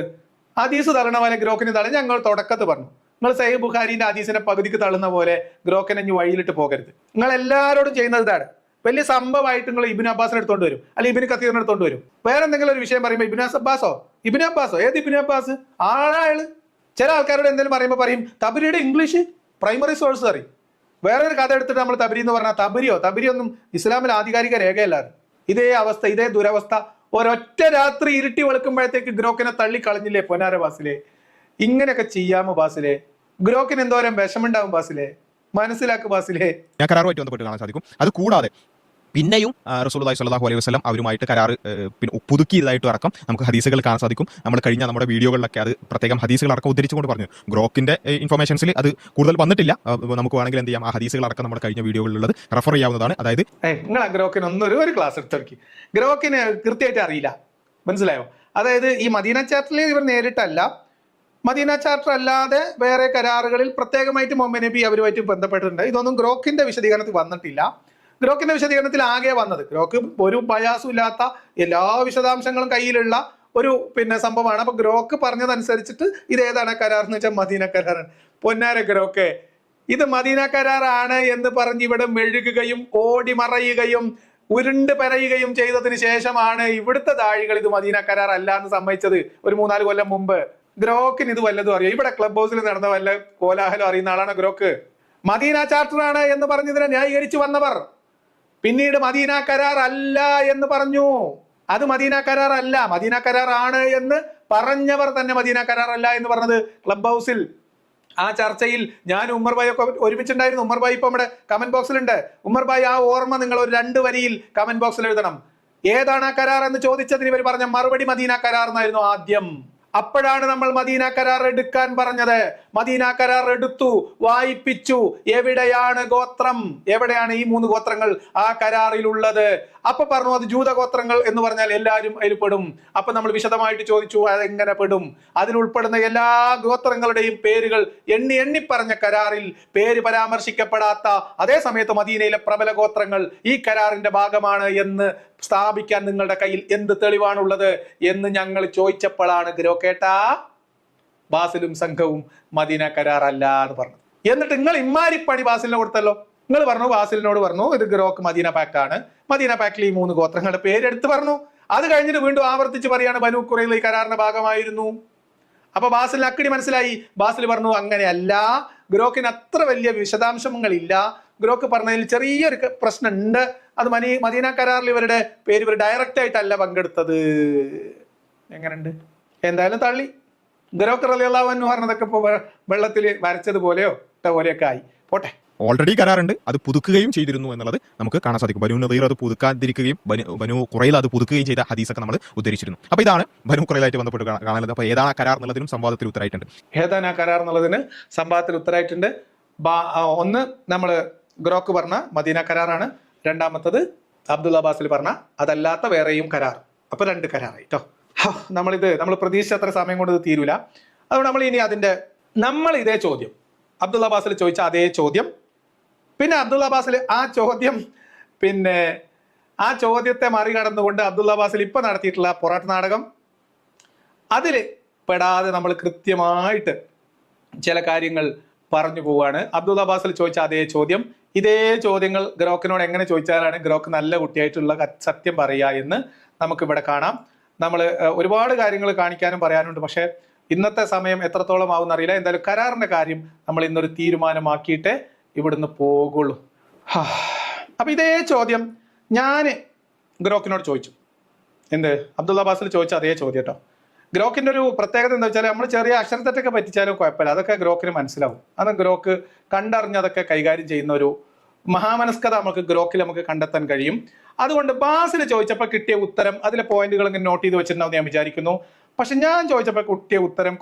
Speaker 1: ഹദീസ് തള്ളണ പോലെ ഗ്രോക്കിന് തള്ളി. ഞങ്ങൾ തുടക്കത്ത് പറഞ്ഞു, നിങ്ങൾ സഹീഹ് ബുഖാരിന്റെ ഹദീസിനെ പകുതിക്ക് തള്ളുന്ന പോലെ ഗ്രോക്കിനെ ഇനി വഴിയിലിട്ട് പോകരുത്. നിങ്ങൾ എല്ലാവരോടും ചെയ്യുന്നത് ഇതാണ്. വലിയ സംഭവമായിട്ട് നിങ്ങൾ ഇബ്നു അബ്ബാസിനെ എടുത്തോണ്ട് വരും, അല്ലെങ്കിൽ ഇബ്നു കസീറിനെ എടുത്തോണ്ട് വരും. വേറെ എന്തെങ്കിലും ഒരു വിഷയം പറയുമ്പോൾ ഇബ്നു അബ്ബാസോ ഏത് ഇബ്നു അബ്ബാസ് ആളാള്? ചില ആൾക്കാരോട് എന്തെങ്കിലും പറയുമ്പോൾ പറയും തബരിയുടെ ഇംഗ്ലീഷ് പ്രൈമറി സോഴ്സ് അറിയും. വേറൊരു കഥ എടുത്തിട്ട് നമ്മൾ തബരി എന്ന് പറഞ്ഞാൽ തബരി ഒന്നും ഇസ്ലാമിൽ ആധികാരിക രേഖയല്ലാതെ. ഇതേ അവസ്ഥ, ഇതേ ദുരവസ്ഥ ഒരൊറ്റ രാത്രി ഇരുട്ടി വെളുക്കുമ്പോഴത്തേക്ക് ഗ്രോക്കിനെ തള്ളി കളഞ്ഞില്ലേ പൊന്നാര ബാസിലെ? ഇങ്ങനെയൊക്കെ ചെയ്യാമോ ബാസിലെ? ഗ്രോക്കിന് എന്തോരം വിഷമുണ്ടാവും ബാസിലെ? മനസ്സിലാക്ക് ബാസിലെ.
Speaker 2: ഞാൻ കരാറുമായിട്ട് ബന്ധപ്പെട്ട് കാണാൻ സാധിക്കും. അത് കൂടാതെ പിന്നെയും റസൂലുള്ളാഹി സ്വല്ലല്ലാഹു അലൈഹി വസല്ലം അവരുമായിട്ട് കരാർ പിന്നെ പുതുക്കിയതായിട്ട് അടക്കം നമുക്ക് ഹദീസുകൾ കാണാൻ സാധിക്കും. നമ്മൾ കഴിഞ്ഞ നമ്മുടെ വീഡിയോകളിലൊക്കെ അത് പ്രത്യേകം ഹദീസുകൾ അടക്കം ഉദ്ധരിച്ചുകൊണ്ട് പറഞ്ഞു. ഗ്രോക്കിന്റെ ഇൻഫർമേഷൻസിൽ അത് കൂടുതൽ വന്നിട്ടില്ല. നമുക്ക് വേണമെങ്കിൽ എന്ത് ചെയ്യാം, ആ ഹദീസുകൾ അടക്കം നമ്മുടെ കഴിഞ്ഞ വീഡിയോകളിലുള്ളത് റെഫർ ചെയ്യാവുന്നതാണ്. അതായത്
Speaker 1: നിങ്ങൾ ഗ്രോക്കിന് ഒരു ക്ലാസ് എടുത്തോക്കി. ഗ്രോക്കിന് കൃത്യമായിട്ട് അറിയില്ല, മനസ്സിലായോ? അതായത് ഈ മദീന ചാപ്റ്ററിൽ ഇവർ നേരിട്ടല്ല, മദീന ചാപ്റ്റർ അല്ലാതെ വേറെ കരാറുകളിൽ പ്രത്യേകമായിട്ട് മുഹമ്മദ് നബി അവരുമായിട്ട് ബന്ധപ്പെട്ടിട്ടുണ്ട്. ഇതൊന്നും ഗ്രോക്കിന്റെ വിശദീകരണത്തിൽ വന്നിട്ടില്ല. ഗ്രോക്കിന്റെ വിശദീകരണത്തിൽ ആകെ വന്നത്, ഗ്രോക്ക് ഒരു ബയാസും ഇല്ലാത്ത എല്ലാ വിശദാംശങ്ങളും കയ്യിലുള്ള ഒരു സംഭവമാണ്. അപ്പൊ ഗ്രോക്ക് പറഞ്ഞതനുസരിച്ചിട്ട് ഇത് ഏതാണ് കരാർ എന്ന് വെച്ചാൽ മദീന കരാറാണ്. പൊന്നാര ഗ്രോക്ക്, ഇത് മദീന കരാറാണ് എന്ന് പറഞ്ഞ് ഇവിടെ മെഴുകുകയും ഓടി മറയുകയും ഉരുണ്ട് പരയുകയും ചെയ്തതിന് ശേഷമാണ് ഇവിടുത്തെ താഴികൾ ഇത് മദീന കരാർ അല്ല എന്ന് സമ്മതിച്ചത് ഒരു 3-4 കൊല്ലം മുമ്പ്. ഗ്രോക്കിന് ഇത് വല്ലതും അറിയാം? ഇവിടെ ക്ലബ് ഹൗസിൽ നടന്ന വല്ല കോലാഹലം അറിയുന്ന ആളാണ് ഗ്രോക്ക്. മദീന ചാർട്ടറാണ് എന്ന് പറഞ്ഞതിനെ ന്യായീകരിച്ചു വന്നവർ പിന്നീട് മദീന കരാർ അല്ല എന്ന് പറഞ്ഞു. അത് മദീന കരാർ അല്ല, മദീന കരാർ ആണ് എന്ന് പറഞ്ഞവർ തന്നെ മദീന കരാർ അല്ല എന്ന് പറഞ്ഞത് ക്ലബ് ഹൗസിൽ ആ ചർച്ചയിൽ ഞാൻ ഉമ്മർ ഭായി ഒക്കെ ഒരുമിച്ചുണ്ടായിരുന്നു. ഉമ്മർ ഭായി ഇപ്പൊ നമ്മുടെ കമന്റ് ബോക്സിലുണ്ട്. ഉമ്മർ ഭായി ആ ഓർമ്മ നിങ്ങൾ ഒരു 2 വരിയിൽ കമന്റ് ബോക്സിൽ എഴുതണം. ഏതാണ് ആ കരാർ എന്ന് ചോദിച്ചതിന് ഇവർ പറഞ്ഞ മറുപടി മദീന കരാർ എന്നായിരുന്നു ആദ്യം. അപ്പോഴാണ് നമ്മൾ മദീന കരാർ എടുക്കാൻ പറഞ്ഞത്. മദീന കരാർ എടുത്തു, വായിപ്പിച്ചു. എവിടെയാണ് ഗോത്രം, എവിടെയാണ് ഈ 3 ഗോത്രങ്ങൾ ആ കരാറിലുള്ളത്? അപ്പൊ പറഞ്ഞു അത് ജൂത ഗോത്രങ്ങൾ എന്ന് പറഞ്ഞാൽ എല്ലാവരും അതിൽ പെടും. അപ്പൊ നമ്മൾ വിശദമായിട്ട് ചോദിച്ചു അതെങ്ങനെ പെടും? അതിലുൾപ്പെടുന്ന എല്ലാ ഗോത്രങ്ങളുടെയും പേരുകൾ എണ്ണി എണ്ണി പറഞ്ഞ കരാറിൽ പേര് പരാമർശിക്കപ്പെടാത്ത അതേ സമയത്ത് മദീനയിലെ പ്രബല ഗോത്രങ്ങൾ ഈ കരാറിന്റെ ഭാഗമാണ് എന്ന് സ്ഥാപിക്കാൻ നിങ്ങളുടെ കയ്യിൽ എന്ത് തെളിവാണുള്ളത് എന്ന് ഞങ്ങൾ ചോദിച്ചപ്പോഴാണ് ഗ്രോക്കേട്ടാ ബാസിലും സംഘവും മദീന കരാർ അല്ല എന്ന് പറഞ്ഞു. എന്നിട്ട് നിങ്ങൾ ഇമ്മാരിപ്പണി ബാസിലിനെ കൊടുത്തല്ലോ. നിങ്ങൾ പറഞ്ഞു, ബാസിലിനോട് പറഞ്ഞു ഇത് ഗ്രോക്ക് മദീന പാക്ക് ആണ്, മദീന പാക്കിൽ ഈ 3 ഗോത്രങ്ങളുടെ പേരെടുത്ത് പറഞ്ഞു. അത് കഴിഞ്ഞിട്ട് വീണ്ടും ആവർത്തിച്ച് പറയാണ് ബനൂ ഖുറൈള ഈ കരാറിന്റെ ഭാഗമായിരുന്നു. അപ്പൊ ബാസിലിന് അക്കടി മനസ്സിലായി. ബാസിൽ പറഞ്ഞു അങ്ങനെയല്ല, ഗ്രോക്കിന് അത്ര വലിയ വിശദാംശങ്ങളില്ല, ഗ്രോക്ക് പറഞ്ഞതിൽ ചെറിയൊരു പ്രശ്നമുണ്ട്. അത് മദീന കരാറിൽ ഇവരുടെ പേര് ഇവർ ഡയറക്റ്റ് ആയിട്ടല്ല പങ്കെടുത്തത്. എങ്ങനെയുണ്ട്? എന്തായാലും തള്ളി. ഗ്രോക്ക് റളിയല്ലാഹു അൻഹു പറഞ്ഞതൊക്കെ ഇപ്പൊ വെള്ളത്തിൽ വരച്ചതുപോലെയോ പോലെയൊക്കെ ആയി പോട്ടെ.
Speaker 2: ഓൾറെഡി കരാറുണ്ട്, അത് പുതുക്കുകയും ചെയ്തിരുന്നു എന്നുള്ളത് നമുക്ക് കാണാൻ സാധിക്കും. ബനൂ നദീർ അത് പുതുക്കാതിരിക്കുകയും ബനൂ ഖുറൈള അത് പുതുക്കുകയും ചെയ്ത ഹദീസൊക്കെ നമ്മൾ ഉദ്ധരിച്ചിരുന്നു. അപ്പൊ ഇതാണ് ബനൂ ഖുറൈളായിട്ട് ബന്ധപ്പെട്ട് കാണുന്നത്. അപ്പൊ ഏതാണ് കരാർ എന്നുള്ളതിനും സംവാദത്തിൽ ഉത്തരമായിട്ടുണ്ട്.
Speaker 1: ഏതാണ് ആ കരാർ എന്നുള്ളതിന് സംവാദത്തിൽ ഉത്തരമായിട്ടുണ്ട്. ഒന്ന് നമ്മൾ ഗ്രോക്ക് പറഞ്ഞ മദീന കരാറാണ്, രണ്ടാമത്തത് അബ്ദുള്ള ബാസിൽ പറഞ്ഞ അതല്ലാത്ത വേറെയും കരാർ. അപ്പൊ 2 കരാറായിട്ടോ. നമ്മൾ പ്രതീക്ഷിച്ച അത്ര സമയം കൊണ്ട് ഇത് തീരൂല. അതുകൊണ്ട് നമ്മൾ ഇതേ ചോദ്യം അബ്ദുള്ള ബാസിൽ ചോദിച്ച അതേ ചോദ്യം, പിന്നെ അബ്ദുള്ള ബാസിൽ ആ ചോദ്യത്തെ മറികടന്നുകൊണ്ട് അബ്ദുള്ള ബാസിൽ ഇപ്പൊ നടത്തിയിട്ടുള്ള പൊറാട്ട് നാടകം, അതിൽ പെടാതെ നമ്മൾ കൃത്യമായിട്ട് ചില കാര്യങ്ങൾ പറഞ്ഞു പോവാണ്. അബ്ദുള്ള ബാസിൽ ചോദിച്ച അതേ ചോദ്യം, ഇതേ ചോദ്യങ്ങൾ ഗ്രോക്കിനോട് എങ്ങനെ ചോദിച്ചാലാണ് ഗ്രോക്ക് നല്ല കുട്ടിയായിട്ടുള്ള സത്യം പറയുക എന്ന് നമുക്ക് ഇവിടെ കാണാം. നമ്മൾ ഒരുപാട് കാര്യങ്ങൾ കാണിക്കാനും പറയാനുണ്ട്, പക്ഷെ ഇന്നത്തെ സമയം എത്രത്തോളം ആവുമെന്ന് അറിയില്ല. എന്തായാലും കരാറിന്റെ കാര്യം നമ്മൾ ഇന്നൊരു തീരുമാനമാക്കിയിട്ടേ ഇവിടുന്ന് പോകുള്ളൂ. അപ്പൊ ഇതേ ചോദ്യം ഞാൻ ഗ്രോക്കിനോട് ചോദിച്ചു. എന്ത്? അബ്ദുള്ള ബാസിൽ ചോദിച്ച അതേ ചോദ്യം കേട്ടോ. ഗ്രോക്കിന്റെ ഒരു പ്രത്യേകത എന്താ വെച്ചാൽ നമ്മൾ ചെറിയ അക്ഷരത്തെറ്റൊക്കെ പറ്റിച്ചാലും കുഴപ്പമില്ല, അതൊക്കെ ഗ്രോക്കിന് മനസ്സിലാവും. അത് ഗ്രോക്ക് കണ്ടറിഞ്ഞ് അതൊക്കെ കൈകാര്യം ചെയ്യുന്ന ഒരു മഹാമനസ്കത നമുക്ക് കണ്ടെത്താൻ കഴിയും. അതുകൊണ്ട് ബാസിൽ ചോദിച്ചപ്പോൾ കിട്ടിയ ഉത്തരം, അതിലെ പോയിന്റുകൾ ഇങ്ങനെ നോട്ട് ചെയ്ത് വെച്ചിട്ടുണ്ടാവും ഞാൻ വിചാരിക്കുന്നു. പക്ഷെ ഞാൻ ചോദിച്ചപ്പോൾ കിട്ടിയ ഉത്തരം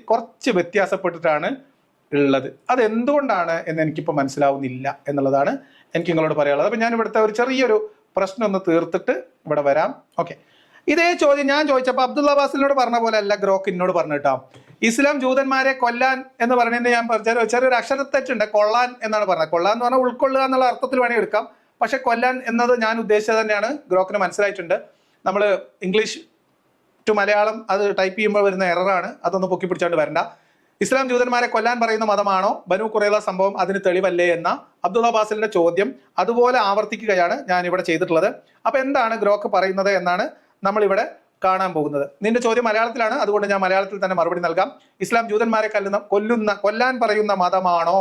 Speaker 1: കുറച്ച് വ്യത്യാസപ്പെട്ടിട്ടാണ് ഉള്ളത്. അത് എന്തുകൊണ്ടാണ് എന്ന് എനിക്കിപ്പോൾ മനസ്സിലാവുന്നില്ല എന്നുള്ളതാണ് എനിക്ക് നിങ്ങളോട് പറയാനുള്ളത്. അപ്പൊ ഞാൻ ഇവിടുത്തെ ഒരു ചെറിയൊരു പ്രശ്നം ഒന്ന് തീർത്തിട്ട് ഇവിടെ വരാം. ഓക്കെ, ഇതേ ചോദ്യം ഞാൻ ചോദിച്ചപ്പോൾ അബ്ദുള്ള ബാസിലിനോട് പറഞ്ഞ പോലെ അല്ല ഗ്രോക്ക് എന്നോട് പറഞ്ഞു കേട്ടോ. ഇസ്ലാം ജൂതന്മാരെ കൊല്ലാൻ എന്ന് പറയുന്നത് ഞാൻ ചെറിയൊരു അക്ഷരത്തെറ്റുണ്ട്. കൊള്ളാൻ എന്നാണ് പറഞ്ഞത്. കൊള്ളാൻ എന്ന് പറഞ്ഞാൽ ഉൾക്കൊള്ളുക എന്നുള്ള അർത്ഥത്തിൽ വേണമെങ്കിൽ എടുക്കാം. പക്ഷെ കൊല്ലാൻ എന്നത് ഞാൻ ഉദ്ദേശിച്ചത് തന്നെയാണ്. ഗ്രോക്കിന് മനസ്സിലായിട്ടുണ്ട്. നമ്മൾ ഇംഗ്ലീഷ് ടു മലയാളം അത് ടൈപ്പ് ചെയ്യുമ്പോൾ വരുന്ന എററാണ്, അതൊന്ന് പൊക്കി പിടിച്ചോണ്ട് വരണ്ട. ഇസ്ലാം ജൂതന്മാരെ കൊല്ലാൻ പറയുന്ന മതമാണോ ബനൂ ഖുറൈള സംഭവം അതിന് തെളിവല്ലേ എന്ന അബ്ദുള്ള ബാസിലിന്റെ ചോദ്യം അതുപോലെ ആവർത്തിക്കുകയാണ് ഞാൻ ഇവിടെ ചെയ്തിട്ടുള്ളത്. അപ്പൊ എന്താണ് ഗ്രോക്ക് പറയുന്നത് എന്നാണ് നമ്മൾ ഇവിടെ കാണാൻ പോകുന്നത്. നിന്റെ ചോദ്യം മലയാളത്തിലാണ്, അതുകൊണ്ട് ഞാൻ മലയാളത്തിൽ തന്നെ മറുപടി നൽകാം. ഇസ്ലാം ജൂതന്മാരെ കൊല്ലാൻ പറയുന്ന മതമാണോ?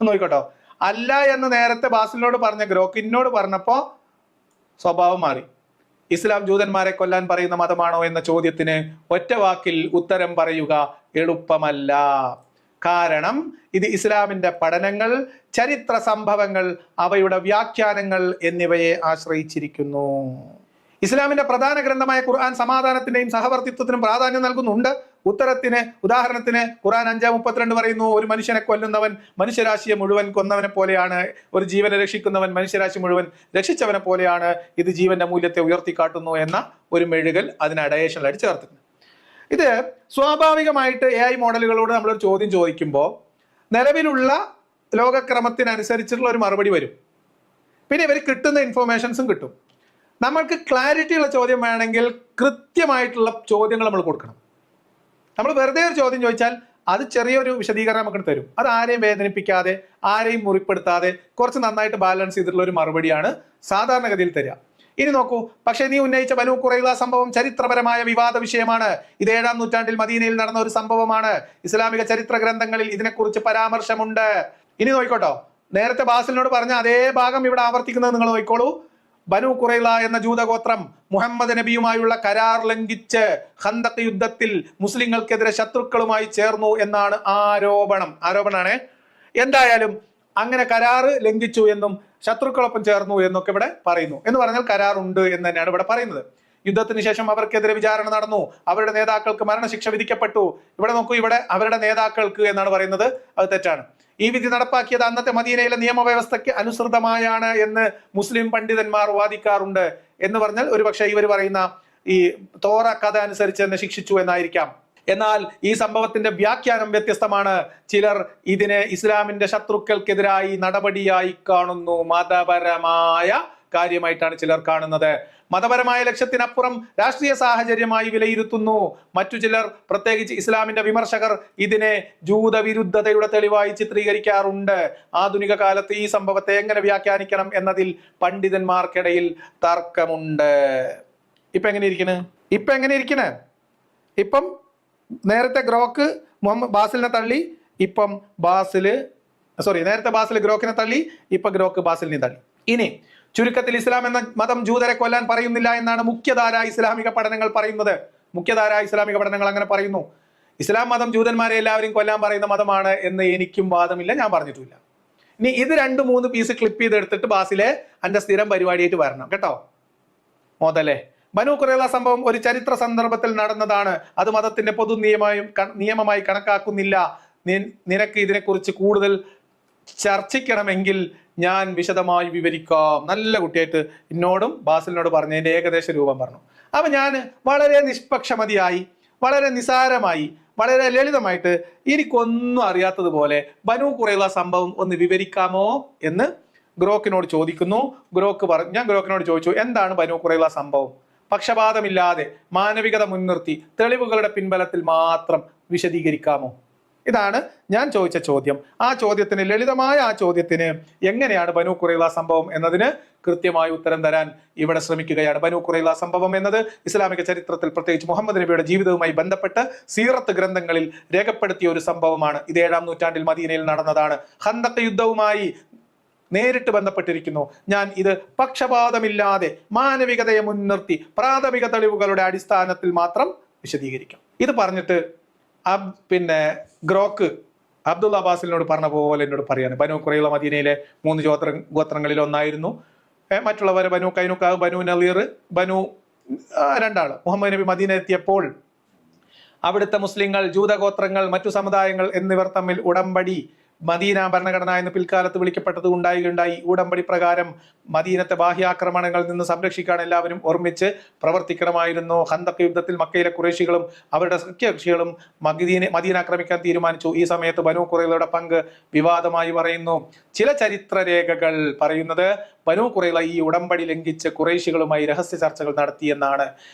Speaker 1: നോക്കിക്കോട്ടോ. അല്ല എന്ന് നേരത്തെ ബാസിലിനോട് പറഞ്ഞ ഗ്രോക്ക് എന്നോട് പറഞ്ഞപ്പോ സ്വഭാവം മാറി. ഇസ്ലാം ജൂതന്മാരെ കൊല്ലാൻ പറയുന്ന മതമാണോ എന്ന ചോദ്യത്തിന് ഒറ്റ വാക്കിൽ ഉത്തരം പറയുക എളുപ്പമല്ല. കാരണം ഇത് ഇസ്ലാമിന്റെ പഠനങ്ങൾ, ചരിത്ര സംഭവങ്ങൾ, അവയുടെ വ്യാഖ്യാനങ്ങൾ എന്നിവയെ ആശ്രയിച്ചിരിക്കുന്നു. ഇസ്ലാമിന്റെ പ്രധാന ഗ്രന്ഥമായ ഖുർആൻ സമാധാനത്തിന്റെയും സഹവർത്തിത്വത്തിനും പ്രാധാന്യം നൽകുന്നുണ്ട്. ഉദാഹരണത്തിന് ഖുർആൻ 5:32 പറയുന്നു, ഒരു മനുഷ്യനെ കൊല്ലുന്നവൻ മനുഷ്യരാശിയെ മുഴുവൻ കൊന്നവനെ പോലെയാണ്, ഒരു ജീവനെ രക്ഷിക്കുന്നവൻ മനുഷ്യരാശി മുഴുവൻ രക്ഷിച്ചവനെ പോലെയാണ്, ഇത് ജീവന്റെ മൂല്യത്തെ ഉയർത്തിക്കാട്ടുന്നു എന്ന ഒരു മെഴുകൽ അതിന് അഡേഷണലായിട്ട് ചേർത്തിട്ടുണ്ട്. ഇത് സ്വാഭാവികമായിട്ട് AI മോഡലുകളോട് നമ്മളൊരു ചോദ്യം ചോദിക്കുമ്പോൾ നിലവിലുള്ള ലോകക്രമത്തിനനുസരിച്ചുള്ള ഒരു മറുപടി വരും. പിന്നെ ഇവർ കിട്ടുന്ന ഇൻഫോർമേഷൻസും കിട്ടും. നമ്മൾക്ക് ക്ലാരിറ്റി ഉള്ള ചോദ്യം വേണമെങ്കിൽ കൃത്യമായിട്ടുള്ള ചോദ്യങ്ങൾ നമ്മൾ കൊടുക്കണം. നമ്മൾ വെറുതെ ഒരു ചോദ്യം ചോദിച്ചാൽ അത് ചെറിയൊരു വിശദീകരണം നമുക്ക് തരും. അത് ആരെയും വേദനിപ്പിക്കാതെ, ആരെയും മുറിപ്പെടുത്താതെ കുറച്ച് നന്നായിട്ട് ബാലൻസ് ചെയ്തിട്ടുള്ള ഒരു മറുപടിയാണ് സാധാരണഗതിയിൽ തരിക. ഇനി നോക്കൂ, പക്ഷേ നീ ഉന്നയിച്ച ബനൂ ഖുറൈള സംഭവം ചരിത്രപരമായ വിവാദ വിഷയമാണ്. ഇത് 7-ാം നൂറ്റാണ്ടിൽ മദീനയിൽ നടന്ന ഒരു സംഭവമാണ്. ഇസ്ലാമിക ചരിത്ര ഗ്രന്ഥങ്ങളിൽ ഇതിനെക്കുറിച്ച് പരാമർശമുണ്ട്. ഇനി നോക്കിക്കോട്ടോ, നേരത്തെ ബാസിലിനോട് പറഞ്ഞ അതേ ഭാഗം ഇവിടെ ആവർത്തിക്കുന്നത് നിങ്ങൾ നോക്കിക്കോളൂ. ബനു ഖുറൈള എന്ന ജൂതഗോത്രം മുഹമ്മദ് നബിയുമായുള്ള കരാർ ലംഘിച്ച് ഖന്തഖ് യുദ്ധത്തിൽ മുസ്ലിങ്ങൾക്കെതിരെ ശത്രുക്കളുമായി ചേർന്നു എന്നാണ് ആരോപണമാണ്. എന്തായാലും അങ്ങനെ കരാറ് ലംഘിച്ചു എന്നും ശത്രുക്കളൊപ്പം ചേർന്നു എന്നൊക്കെ ഇവിടെ പറയുന്നു. എന്ന് പറഞ്ഞാൽ കരാർ ഉണ്ട് എന്ന് തന്നെയാണ് ഇവിടെ പറയുന്നത്. യുദ്ധത്തിന് ശേഷം അവർക്കെതിരെ വിചാരണ നടന്നു, അവരുടെ നേതാക്കൾക്ക് മരണശിക്ഷ വിധിക്കപ്പെട്ടു. ഇവിടെ നോക്കൂ, ഇവിടെ അവരുടെ നേതാക്കൾക്ക് എന്നാണ് പറയുന്നത്, അത് തെറ്റാണ്. ഈ വിധി നടപ്പാക്കിയത് അന്നത്തെ മദീനയിലെ നിയമവ്യവസ്ഥയ്ക്ക് അനുസൃതമായാണ് എന്ന് മുസ്ലിം പണ്ഡിതന്മാർ വാദിക്കാറുണ്ട്. എന്ന് പറഞ്ഞാൽ ഒരുപക്ഷെ ഇവർ പറയുന്ന ഈ തോറ കഥ അനുസരിച്ച് തന്നെ ശിക്ഷിച്ചു എന്നായിരിക്കാം. എന്നാൽ ഈ സംഭവത്തിന്റെ വ്യാഖ്യാനം വ്യത്യസ്തമാണ്. ചിലർ ഇതിനെ ഇസ്ലാമിന്റെ ശത്രുക്കൾക്കെതിരായി നടപടിയായി കാണുന്നു, മതപരമായ കാര്യമായിട്ടാണ് ചിലർ കാണുന്നത്. മതപരമായ ലക്ഷ്യത്തിനപ്പുറം രാഷ്ട്രീയ സാഹചര്യമായി വിലയിരുത്തുന്നു. മറ്റു ചിലർ, പ്രത്യേകിച്ച് ഇസ്ലാമിന്റെ വിമർശകർ, ഇതിനെ ജൂതവിരുദ്ധതയുടെ തെളിവായി ചിത്രീകരിക്കാറുണ്ട്. ആധുനിക കാലത്ത് ഈ സംഭവത്തെ എങ്ങനെ വ്യാഖ്യാനിക്കണം എന്നതിൽ പണ്ഡിതന്മാർക്കിടയിൽ തർക്കമുണ്ട്. ഇപ്പൊ എങ്ങനെ ഇരിക്കണേ? ഇപ്പം നേരത്തെ ഗ്രോക്ക് ബാസിലിനെ തള്ളി, ഇപ്പം നേരത്തെ ബാസിൽ ഗ്രോക്കിനെ തള്ളി, ഇപ്പൊ ഗ്രോക്ക് ബാസിലിനെ തള്ളി. ഇനി ചുരുക്കത്തിൽ ഇസ്ലാം എന്ന മതം ജൂതരെ കൊല്ലാൻ പറയുന്നില്ല എന്നാണ് മുഖ്യധാര ഇസ്ലാമിക പഠനങ്ങൾ പറയുന്നത്. അങ്ങനെ പറയുന്നു. ഇസ്ലാം മതം ജൂതന്മാരെ എല്ലാവരെയും കൊല്ലാൻ പറയുന്ന മതമാണ് എന്ന് എനിക്കും വാദമില്ല, ഞാൻ പറഞ്ഞിട്ടില്ല. ഇനി ഇത് 2-3 പീസ് ക്ലിപ്പ് ചെയ്തെടുത്തിട്ട് ബാസിലെ എന്റെ സ്ഥിരം പരിപാടിയായിട്ട് വരണം കേട്ടോ. മുതലേ ബനു ഖുറൈള സംഭവം ഒരു ചരിത്ര സന്ദർഭത്തിൽ നടന്നതാണ്. അത് മതത്തിന്റെ പൊതു നിയമമായി കണക്കാക്കുന്നില്ല. നിനക്ക് ഇതിനെക്കുറിച്ച് കൂടുതൽ ചർച്ചിക്കണമെങ്കിൽ ഞാൻ വിശദമായി വിവരിക്കാം. നല്ല കുട്ടിയായിട്ട് എന്നോടും ബാസിലിനോട് പറഞ്ഞതിന്റെ ഏകദേശ രൂപം പറഞ്ഞു. അപ്പൊ ഞാൻ വളരെ നിഷ്പക്ഷമതിയായി, വളരെ നിസാരമായി, വളരെ ലളിതമായിട്ട് എനിക്കൊന്നും അറിയാത്തതുപോലെ ബനു ഖുറൈള സംഭവം ഒന്ന് വിവരിക്കാമോ എന്ന് ഗ്രോക്കിനോട് ചോദിക്കുന്നു. ഞാൻ ഗ്രോക്കിനോട് ചോദിച്ചു, എന്താണ് ബനു ഖുറൈള സംഭവം? പക്ഷപാതമില്ലാതെ, മാനവികത മുൻനിർത്തി, തെളിവുകളുടെ പിൻബലത്തിൽ മാത്രം വിശദീകരിക്കാമോ? ഇതാണ് ഞാൻ ചോദിച്ച ചോദ്യം. ലളിതമായ ആ ചോദ്യത്തിന് എങ്ങനെയാണ് ബനു ഖുറൈള സംഭവം എന്നതിന് കൃത്യമായി ഉത്തരം തരാൻ ഇവിടെ ശ്രമിക്കുകയാണ്. ബനു ഖുറൈള സംഭവം എന്നത് ഇസ്ലാമിക ചരിത്രത്തിൽ, പ്രത്യേകിച്ച് മുഹമ്മദ് നബിയുടെ ജീവിതവുമായി ബന്ധപ്പെട്ട് സീറത്ത് ഗ്രന്ഥങ്ങളിൽ രേഖപ്പെടുത്തിയ ഒരു സംഭവമാണ്. ഇത് 7-ാം നൂറ്റാണ്ടിൽ മദീനയിൽ നടന്നതാണ്. ഖന്തഖ് യുദ്ധവുമായി നേരിട്ട് ബന്ധപ്പെട്ടിരിക്കുന്നു. ഞാൻ ഇത് പക്ഷപാതമില്ലാതെ, മാനവികതയെ മുൻനിർത്തി, പ്രാഥമിക തെളിവുകളുടെ അടിസ്ഥാനത്തിൽ മാത്രം വിശദീകരിക്കും. ഇത് പറഞ്ഞിട്ട് ഗ്രോക്ക് അബ്ദുള്ള ബാസിലിനോട് പറഞ്ഞ പോലെ എന്നോട് പറയാണ്, ബനു ഖുറൈള മദീനയിലെ 3 ഗോത്രങ്ങളിൽ ഒന്നായിരുന്നു. മറ്റുള്ളവർ ബനു കൈനുക്കാവ്, ബനു നളീർ, രണ്ടാള്. മുഹമ്മദ് നബി മദീന എത്തിയപ്പോൾ അവിടുത്തെ മുസ്ലിങ്ങൾ, ജൂതഗോത്രങ്ങൾ, മറ്റു സമുദായങ്ങൾ എന്നിവർ തമ്മിൽ ഉടമ്പടി, മദീന ഭരണഘടന എന്ന് പിൽക്കാലത്ത് വിളിക്കപ്പെട്ടത് ഉണ്ടായി. ഉടമ്പടി പ്രകാരം മദീനത്തെ ബാഹ്യാക്രമണങ്ങളിൽ നിന്ന് സംരക്ഷിക്കാൻ എല്ലാവരും ഒരുമിച്ച് പ്രവർത്തിക്കണമായിരുന്നു. ഖന്തഖ് യുദ്ധത്തിൽ മക്കയിലെ ഖുറൈശികളും അവരുടെ സഖ്യകക്ഷികളും മദീന ആക്രമിക്കാൻ തീരുമാനിച്ചു. ഈ സമയത്ത് ബനു ഖുറൈളയുടെ പങ്ക് വിവാദമായി പറയുന്നു. ചില ചരിത്ര രേഖകൾ പറയുന്നത് ബനു ഖുറൈള ഈ ഉടമ്പടി ലംഘിച്ച് ഖുറൈശികളുമായി രഹസ്യ ചർച്ചകൾ നടത്തിയെന്നാണ്.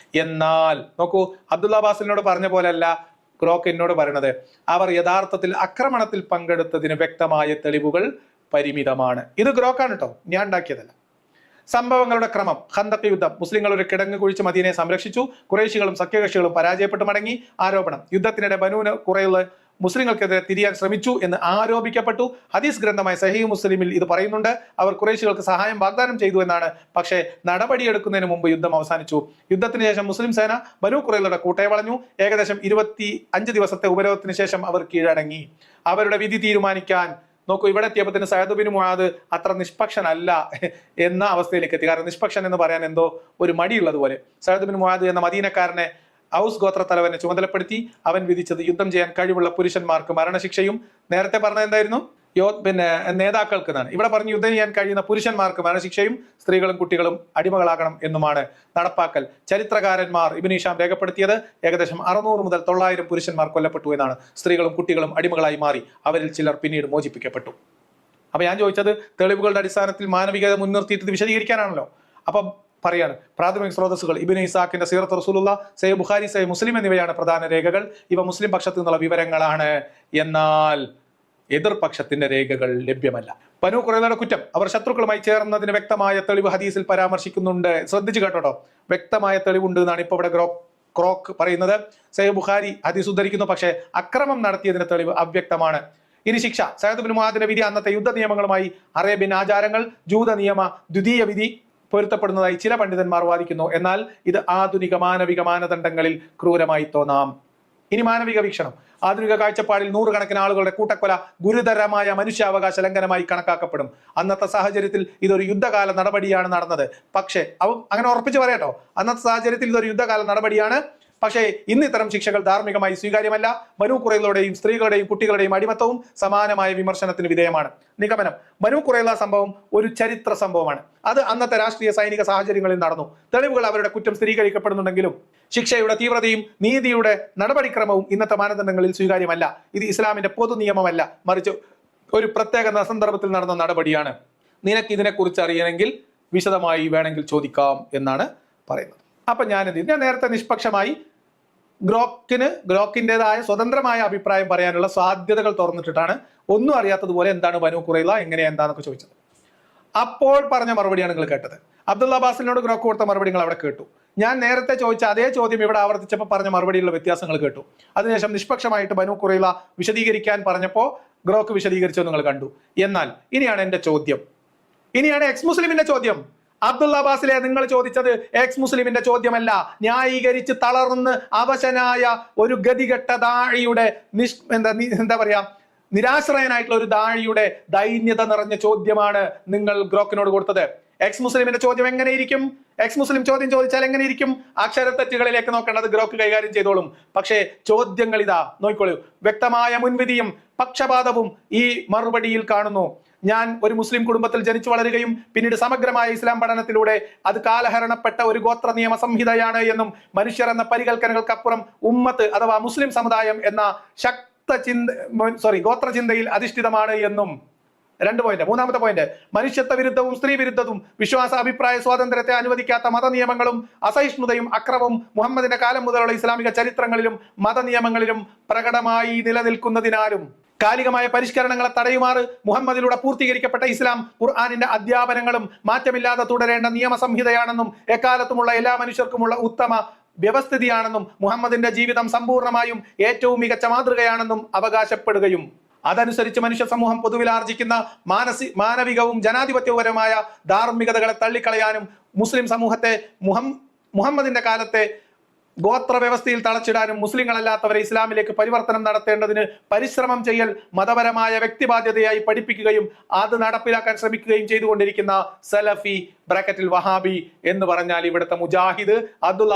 Speaker 1: എന്നാൽ നോക്കൂ, അബ്ദുള്ള ബാസിലിനോട് പറഞ്ഞ പോലെയല്ല ഗ്രോക്ക് എന്നോട് പറയണത്. അവർ യഥാർത്ഥത്തിൽ ആക്രമണത്തിൽ പങ്കെടുത്തതിന് വ്യക്തമായ തെളിവുകൾ പരിമിതമാണ്. ഇത് ഗ്രോക്കാണ് കേട്ടോ, ഞാൻ ഉണ്ടാക്കിയതല്ല. സംഭവങ്ങളുടെ ക്രമം: ഖന്തഖ് യുദ്ധം, മുസ്ലിങ്ങൾ ഒരു കിടങ്ങ് കുഴിച്ച് മദീനയെ സംരക്ഷിച്ചു. ഖുറൈശികളും സഖ്യകക്ഷികളും പരാജയപ്പെട്ട് മടങ്ങി. ആരോപണം: യുദ്ധത്തിനിടെ ബനു ഖുറൈള മുസ്ലിങ്ങൾക്കെതിരെ തിരിയാൻ ശ്രമിച്ചു എന്ന് ആരോപിക്കപ്പെട്ടു. ഹദീസ് ഗ്രന്ഥമായ സഹീഹ് മുസ്ലിമിൽ ഇത് പറയുന്നുണ്ട്. അവർ ഖുറൈശികൾക്ക് സഹായം വാഗ്ദാനം ചെയ്തു എന്നാണ്. പക്ഷേ നടപടിയെടുക്കുന്നതിന് മുമ്പ് യുദ്ധം അവസാനിച്ചു. യുദ്ധത്തിന് ശേഷം മുസ്ലിം സേന ബനു ഖുറൈളയുടെ കൂട്ടയെ വളഞ്ഞു. ഏകദേശം 25 ദിവസത്തെ ഉപരോധത്തിന് ശേഷം അവർ കീഴടങ്ങി. അവരുടെ വിധി തീരുമാനിക്കാൻ നോക്കൂ, ഇവിടെ എത്തിയപ്പോൾ സഅദ് ബിൻ മുആദ് അത്ര നിഷ്പക്ഷനല്ല എന്ന അവസ്ഥയിലേക്ക് എത്തി. കാരണം നിഷ്പക്ഷൻ എന്ന് പറയാൻ എന്തോ ഒരു മടിയുള്ളതുപോലെ. സഅദ് ബിൻ മുആദ് എന്ന മദീനക്കാരനെ ഔസ് ഗോത്ര തലവനെ ചുമതലപ്പെടുത്തി. അവൻ വിധിച്ചത് യുദ്ധം ചെയ്യാൻ കഴിവുള്ള പുരുഷന്മാർക്ക് മരണശിക്ഷയും, നേരത്തെ പറഞ്ഞത് എന്തായിരുന്നു, നേതാക്കൾക്ക് എന്നാണ്. ഇവിടെ പറഞ്ഞ് യുദ്ധം ചെയ്യാൻ കഴിയുന്ന പുരുഷന്മാർക്ക് മരണശിക്ഷയും, സ്ത്രീകളും കുട്ടികളും അടിമകളാകണം എന്നുമാണ് നടപ്പാക്കൽ. ചരിത്രകാരന്മാർ ഇബ്നു ഹിശാം രേഖപ്പെടുത്തിയത് ഏകദേശം 600 മുതൽ 900 പുരുഷന്മാർ കൊല്ലപ്പെട്ടു എന്നാണ്. സ്ത്രീകളും കുട്ടികളും അടിമകളായി മാറി. അവരിൽ ചിലർ പിന്നീട് മോചിപ്പിക്കപ്പെട്ടു. അപ്പൊ ഞാൻ ചോദിച്ചത് തെളിവുകളുടെ അടിസ്ഥാനത്തിൽ മാനവികത മുൻനിർത്തിയിട്ട് വിശദീകരിക്കാനാണല്ലോ. അപ്പം പറയാണ്, പ്രാഥമിക സ്രോതസ്സുകൾ ഇബ്നു ഇസാഖിന്റെ സീറത്ത് റസൂലുള്ളാഹ്, സഹീഹ് ബുഖാരി, സഹീഹ് മുസ്ലിം എന്നിവയാണ് പ്രധാന രേഖകൾ. ഇവ മുസ്ലിം പക്ഷത്തു നിന്നുള്ള വിവരങ്ങളാണ്. എന്നാൽ എതിർപക്ഷത്തിന്റെ രേഖകൾ ലഭ്യമല്ല. ബനു ഖുറൈളയുടെ കുറ്റം: അവർ ശത്രുക്കളുമായി ചേർന്നതിന് വ്യക്തമായ തെളിവ് ഹദീസിൽ പരാമർശിക്കുന്നുണ്ട്. ശ്രദ്ധിച്ചു കേട്ടോ, വ്യക്തമായ തെളിവുണ്ട് എന്നാണ് ഇപ്പൊ ഇവിടെ ക്രോക്ക് പറയുന്നത്. സഹീഹ് ബുഖാരി ഹദീസ് ഉദ്ധരിക്കുന്നു, പക്ഷേ അക്രമം നടത്തിയതിന് തെളിവ് അവ്യക്തമാണ്. ഇനി ശിക്ഷ. സഅദ് ബിൻ മുആദിന്റെ വിധി അന്നത്തെ യുദ്ധ നിയമങ്ങളുമായി അറേബ്യൻ ആചാരങ്ങൾ ജൂത നിയമ ദ്വിതീയ വിധി പൊരുത്തപ്പെടുന്നതായി ചില പണ്ഡിതന്മാർ വാദിക്കുന്നു. എന്നാൽ ഇത് ആധുനിക മാനവിക മാനദണ്ഡങ്ങളിൽ ക്രൂരമായി തോന്നാം. ഇനി മാനവിക വീക്ഷണം. ആധുനിക കാഴ്ചപ്പാടിൽ നൂറുകണക്കിന് ആളുകളുടെ കൂട്ടക്കൊല ഗുരുതരമായ മനുഷ്യാവകാശ ലംഘനമായി കണക്കാക്കപ്പെടും. അന്നത്തെ സാഹചര്യത്തിൽ ഇതൊരു യുദ്ധകാല നടപടിയാണ് നടന്നത്. പക്ഷേ അങ്ങനെ ഉറപ്പിച്ച് പറയാട്ടോ, അന്നത്തെ സാഹചര്യത്തിൽ ഇതൊരു യുദ്ധകാല നടപടിയാണ്. പക്ഷേ ഇന്ന് ഇത്തരം ശിക്ഷകൾ ധാർമ്മികമായി സ്വീകാര്യമല്ല. ബനൂ ഖുറൈളയുടെയും സ്ത്രീകളുടെയും കുട്ടികളുടെയും അടിമത്തവും സമാനമായ വിമർശനത്തിന് വിധേയമാണ്. നിഗമനം: ബനൂ ഖുറൈള സംഭവം ഒരു ചരിത്ര സംഭവമാണ്. അത് അന്നത്തെ രാഷ്ട്രീയ സൈനിക സാഹചര്യങ്ങളിൽ നടന്നു. തെളിവുകൾ അവരുടെ കുറ്റം സ്ഥിരീകരിക്കപ്പെടുന്നുണ്ടെങ്കിലും ശിക്ഷയുടെ തീവ്രതയും നീതിയുടെ നടപടിക്രമവും ഇന്നത്തെ മാനദണ്ഡങ്ങളിൽ സ്വീകാര്യമല്ല. ഇത് ഇസ്ലാമിന്റെ പൊതു നിയമമല്ല, മറിച്ച് ഒരു പ്രത്യേക സന്ദർഭത്തിൽ നടന്ന നടപടിയാണ്. നിനക്ക് ഇതിനെക്കുറിച്ച് അറിയണമെങ്കിൽ വിശദമായി വേണമെങ്കിൽ ചോദിക്കാം എന്നാണ് പറയുന്നത്. അപ്പൊ ഞാൻ നേരത്തെ നിഷ്പക്ഷമായി ഗ്രോക്കിൻ്റെതായ സ്വതന്ത്രമായ അഭിപ്രായം പറയാനുള്ള സാധ്യതകൾ തുറന്നിട്ടിട്ടാണ് ഒന്നും അറിയാത്തതുപോലെ എന്താണ് ബനൂ ഖുറൈള, എങ്ങനെയാ, എന്താണെന്നൊക്കെ ചോദിച്ചത്. അപ്പോൾ പറഞ്ഞ മറുപടിയാണ് നിങ്ങൾ കേട്ടത്. അബ്ദുള്ള അബ്ബാസിനോട് ഗ്രോക്ക് കൊടുത്ത മറുപടി നിങ്ങൾ അവിടെ കേട്ടു. ഞാൻ നേരത്തെ ചോദിച്ച അതേ ചോദ്യം ഇവിടെ ആവർത്തിച്ചപ്പോൾ പറഞ്ഞ മറുപടിയുള്ള വ്യത്യാസങ്ങൾ കേട്ടു. അതിനുശേഷം നിഷ്പക്ഷമായിട്ട് ബനൂ ഖുറൈള വിശദീകരിക്കാൻ പറഞ്ഞപ്പോൾ ഗ്രോക്ക് വിശദീകരിച്ചത് നിങ്ങൾ കണ്ടു. എന്നാൽ ഇനിയാണ് എന്റെ ചോദ്യം, ഇനിയാണ് എക്സ് മുസ്ലിമിന്റെ ചോദ്യം. അബ്ദുള്ള അബ്ബാസിലെ നിങ്ങൾ ചോദിച്ചത് എക്സ് മുസ്ലിമിന്റെ ചോദ്യമല്ല. ന്യായീകരിച്ച് തളർന്ന് അവശനായ ഒരു ഗതികെട്ട ദാഴിയുടെ എന്താ പറയാ നിരാശ്രയനായിട്ടുള്ള ഒരു ദാഴിയുടെ ദൈന്യത നിറഞ്ഞ ചോദ്യമാണ് നിങ്ങൾ ഗ്രോക്കിനോട് കൊടുത്തത്. എക്സ് മുസ്ലിമിന്റെ ചോദ്യം എങ്ങനെയിരിക്കും? എക്സ് മുസ്ലിം ചോദ്യം ചോദിച്ചാൽ എങ്ങനെയിരിക്കും? അക്ഷരത്തെറ്റുകളിലേക്ക് നോക്കേണ്ടത് ഗ്രോക്ക് കൈകാര്യം ചെയ്തോളും. പക്ഷേ ചോദ്യങ്ങൾ ഇതാ നോക്കിക്കോളൂ. വ്യക്തമായ മുൻവിധിയും പക്ഷപാതവും ഈ മറുപടിയിൽ കാണുന്നു. ഞാൻ ഒരു മുസ്ലിം കുടുംബത്തിൽ ജനിച്ചു വളരുകയും പിന്നീട് സമഗ്രമായ ഇസ്ലാം പഠനത്തിലൂടെ അത് കാലഹരണപ്പെട്ട ഒരു ഗോത്ര നിയമ സംഹിതയാണ് എന്നും മനുഷ്യർ എന്ന പരികൽപ്പനകൾക്കപ്പുറം ഉമ്മത്ത് അഥവാ മുസ്ലിം സമുദായം എന്ന ഗോത്രചിന്തയിൽ അധിഷ്ഠിതമാണ് എന്നും. 2 പോയിന്റ്. 3ാമത്തെ പോയിന്റ്: മനുഷ്യത്വ വിരുദ്ധവും സ്ത്രീ വിരുദ്ധവും വിശ്വാസ അഭിപ്രായ സ്വാതന്ത്ര്യത്തെ അനുവദിക്കാത്ത മതനിയമങ്ങളും അസഹിഷ്ണുതയും അക്രമവും മുഹമ്മദിന്റെ കാലം മുതലുള്ള ഇസ്ലാമിക ചരിത്രങ്ങളിലും മതനിയമങ്ങളിലും പ്രകടമായി നിലനിൽക്കുന്നതിനാലും കാലികമായ പരിഷ്കരണങ്ങളെ തടയുമാറ് മുഹമ്മദിലൂടെ പൂർത്തീകരിക്കപ്പെട്ട ഇസ്ലാം ഖുർആനിന്റെ അധ്യാപനങ്ങളും മാറ്റമില്ലാതെ തുടരേണ്ട നിയമസംഹിതയാണെന്നും എക്കാലത്തുമുള്ള എല്ലാ മനുഷ്യർക്കുമുള്ള ഉത്തമ വ്യവസ്ഥിതിയാണെന്നും മുഹമ്മദിന്റെ ജീവിതം സമ്പൂർണമായും ഏറ്റവും മികച്ച മാതൃകയാണെന്നും അവകാശപ്പെടുകയും അതനുസരിച്ച് മനുഷ്യ സമൂഹം പൊതുവിൽ ആർജിക്കുന്ന മാനവികവും ജനാധിപത്യപരമായ ധാർമ്മികതകളെ തള്ളിക്കളയാനും മുസ്ലിം സമൂഹത്തെ മുഹമ്മദിന്റെ കാലത്തെ ഗോത്ര വ്യവസ്ഥയിൽ തളച്ചിടാനും മുസ്ലിങ്ങളല്ലാത്തവരെ ഇസ്ലാമിലേക്ക് പരിവർത്തനം നടത്തേണ്ടതിന് പരിശ്രമം ചെയ്യൽ മതപരമായ വ്യക്തിബാധ്യതയായി പഠിപ്പിക്കുകയും അത് നടപ്പിലാക്കാൻ ശ്രമിക്കുകയും ചെയ്തുകൊണ്ടിരിക്കുന്ന സലഫി ബ്രാക്കറ്റിൽ വഹാബി എന്ന് പറഞ്ഞാൽ ഇവിടുത്തെ മുജാഹിദ് അബ്ദുള്ള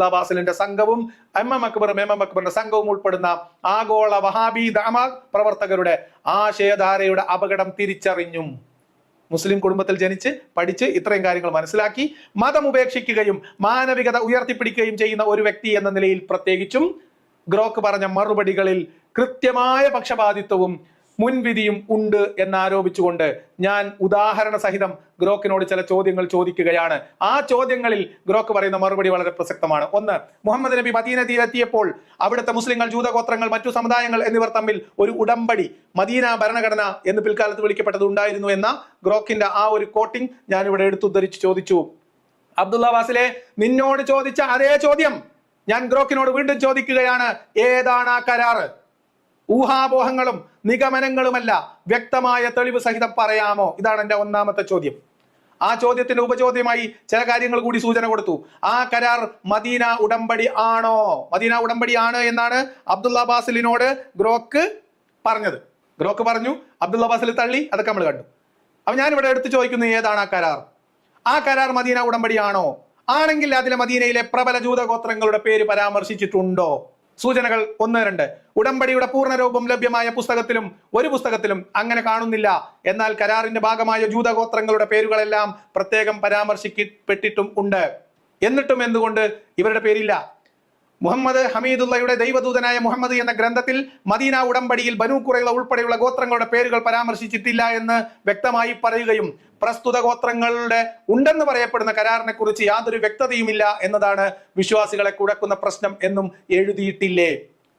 Speaker 1: അബ്ബാസിലിന്റെ സംഘവും എം എം അക്ബറിന്റെ സംഘവും ഉൾപ്പെടുന്ന ആഗോള വഹാബി ദഅവ പ്രവർത്തകരുടെ ആശയധാരയുടെ അപകടം തിരിച്ചറിഞ്ഞും മുസ്ലിം കുടുംബത്തിൽ ജനിച്ച് പഠിച്ച് ഇത്രയും കാര്യങ്ങൾ മനസ്സിലാക്കി മതം ഉപേക്ഷിക്കുകയും മാനവികത ഉയർത്തിപ്പിടിക്കുകയും ചെയ്യുന്ന ഒരു വ്യക്തി എന്ന നിലയിൽ പ്രത്യേകിച്ചും ഗ്രോക്ക് പറഞ്ഞ മറുപടികളിൽ കൃത്യമായ പക്ഷപാതിത്വവും മുൻവിധിയും ഉണ്ട് എന്നാരോപിച്ചുകൊണ്ട് ഞാൻ ഉദാഹരണ സഹിതം ഗ്രോക്കിനോട് ചില ചോദ്യങ്ങൾ ചോദിക്കുകയാണ്. ആ ചോദ്യങ്ങളിൽ ഗ്രോക്ക് പറയുന്ന മറുപടി വളരെ പ്രസക്തമാണ്. 1. മുഹമ്മദ് നബി മദീനയിലെത്തിയപ്പോൾ അവിടുത്തെ മുസ്ലിങ്ങൾ, ജൂതഗോത്രങ്ങൾ, മറ്റു സമുദായങ്ങൾ എന്നിവർ തമ്മിൽ ഒരു ഉടമ്പടി, മദീന ഭരണഘടന എന്ന് പിൽക്കാലത്ത് വിളിക്കപ്പെട്ടത് ഉണ്ടായിരുന്നു എന്ന ഗ്രോക്കിന്റെ ആ ഒരു കോട്ടിംഗ് ഞാൻ ഇവിടെ എടുത്തുദ്ധരിച്ച് ചോദിച്ചു. അബ്ദുള്ള അബ്ബാസിലെ നിന്നോട് ചോദിച്ച അതേ ചോദ്യം ഞാൻ ഗ്രോക്കിനോട് വീണ്ടും ചോദിക്കുകയാണ്. ഏതാണ് ആ കരാറ്? ഊഹാപോഹങ്ങളും നിഗമനങ്ങളുമല്ല, വ്യക്തമായ തെളിവ് സഹിതം പറയാമോ? ഇതാണ് എന്റെ 1ാമത്തെ ചോദ്യം. ആ ചോദ്യത്തിന്റെ ഉപചോദ്യമായി ചില കാര്യങ്ങൾ കൂടി സൂചന കൊടുത്തു. ആ കരാർ മദീന ഉടമ്പടി ആണോ? മദീന ഉടമ്പടി ആണ് എന്നാണ് അബ്ദുള്ള അബ്ബാസിലിനോട് ഗ്രോക്ക് പറഞ്ഞത്. ഗ്രോക്ക് പറഞ്ഞു, അബ്ദുള്ള അബ്ബാസിൽ തള്ളി, അതൊക്കെ നമ്മൾ കണ്ടു. അപ്പൊ ഞാൻ ഇവിടെ എടുത്തു ചോദിക്കുന്നു, ഏതാണ് ആ കരാർ? ആ കരാർ മദീന ഉടമ്പടി ആണോ? ആണെങ്കിൽ അതിലെ മദീനയിലെ പ്രബല ജൂതഗോത്രങ്ങളുടെ പേര് പരാമർശിച്ചിട്ടുണ്ടോ? സൂചനകൾ 1, 2. ഉടമ്പടിയുടെ പൂർണ്ണരൂപം ലഭ്യമായ ഒരു പുസ്തകത്തിലും അങ്ങനെ കാണുന്നില്ല. എന്നാൽ കരാറിന്റെ ഭാഗമായ ജൂതഗോത്രങ്ങളുടെ പേരുകളെല്ലാം പ്രത്യേകം പരാമർശിക്കപ്പെട്ടിട്ടും ഉണ്ട്. എന്നിട്ടും എന്തുകൊണ്ട് ഇവരുടെ പേരില്ല? മുഹമ്മദ് ഹമീദുള്ളയുടെ ദൈവദൂതനായ മുഹമ്മദ് എന്ന ഗ്രന്ഥത്തിൽ മദീന ഉടമ്പടിയിൽ ബനൂ ഖുറൈള ഉൾപ്പെടെയുള്ള ഗോത്രങ്ങളുടെ പേരുകൾ പരാമർശിച്ചിട്ടില്ല എന്ന് വ്യക്തമായി പറയുകയും പ്രസ്തുത ഗോത്രങ്ങളുടെ ഉണ്ടെന്ന് പറയപ്പെടുന്ന കരാറിനെ കുറിച്ച് യാതൊരു വ്യക്തതയുമില്ല എന്നതാണ് വിശ്വാസികളെ കുഴക്കുന്ന പ്രശ്നം എന്നും എഴുതിയിട്ടില്ലേ?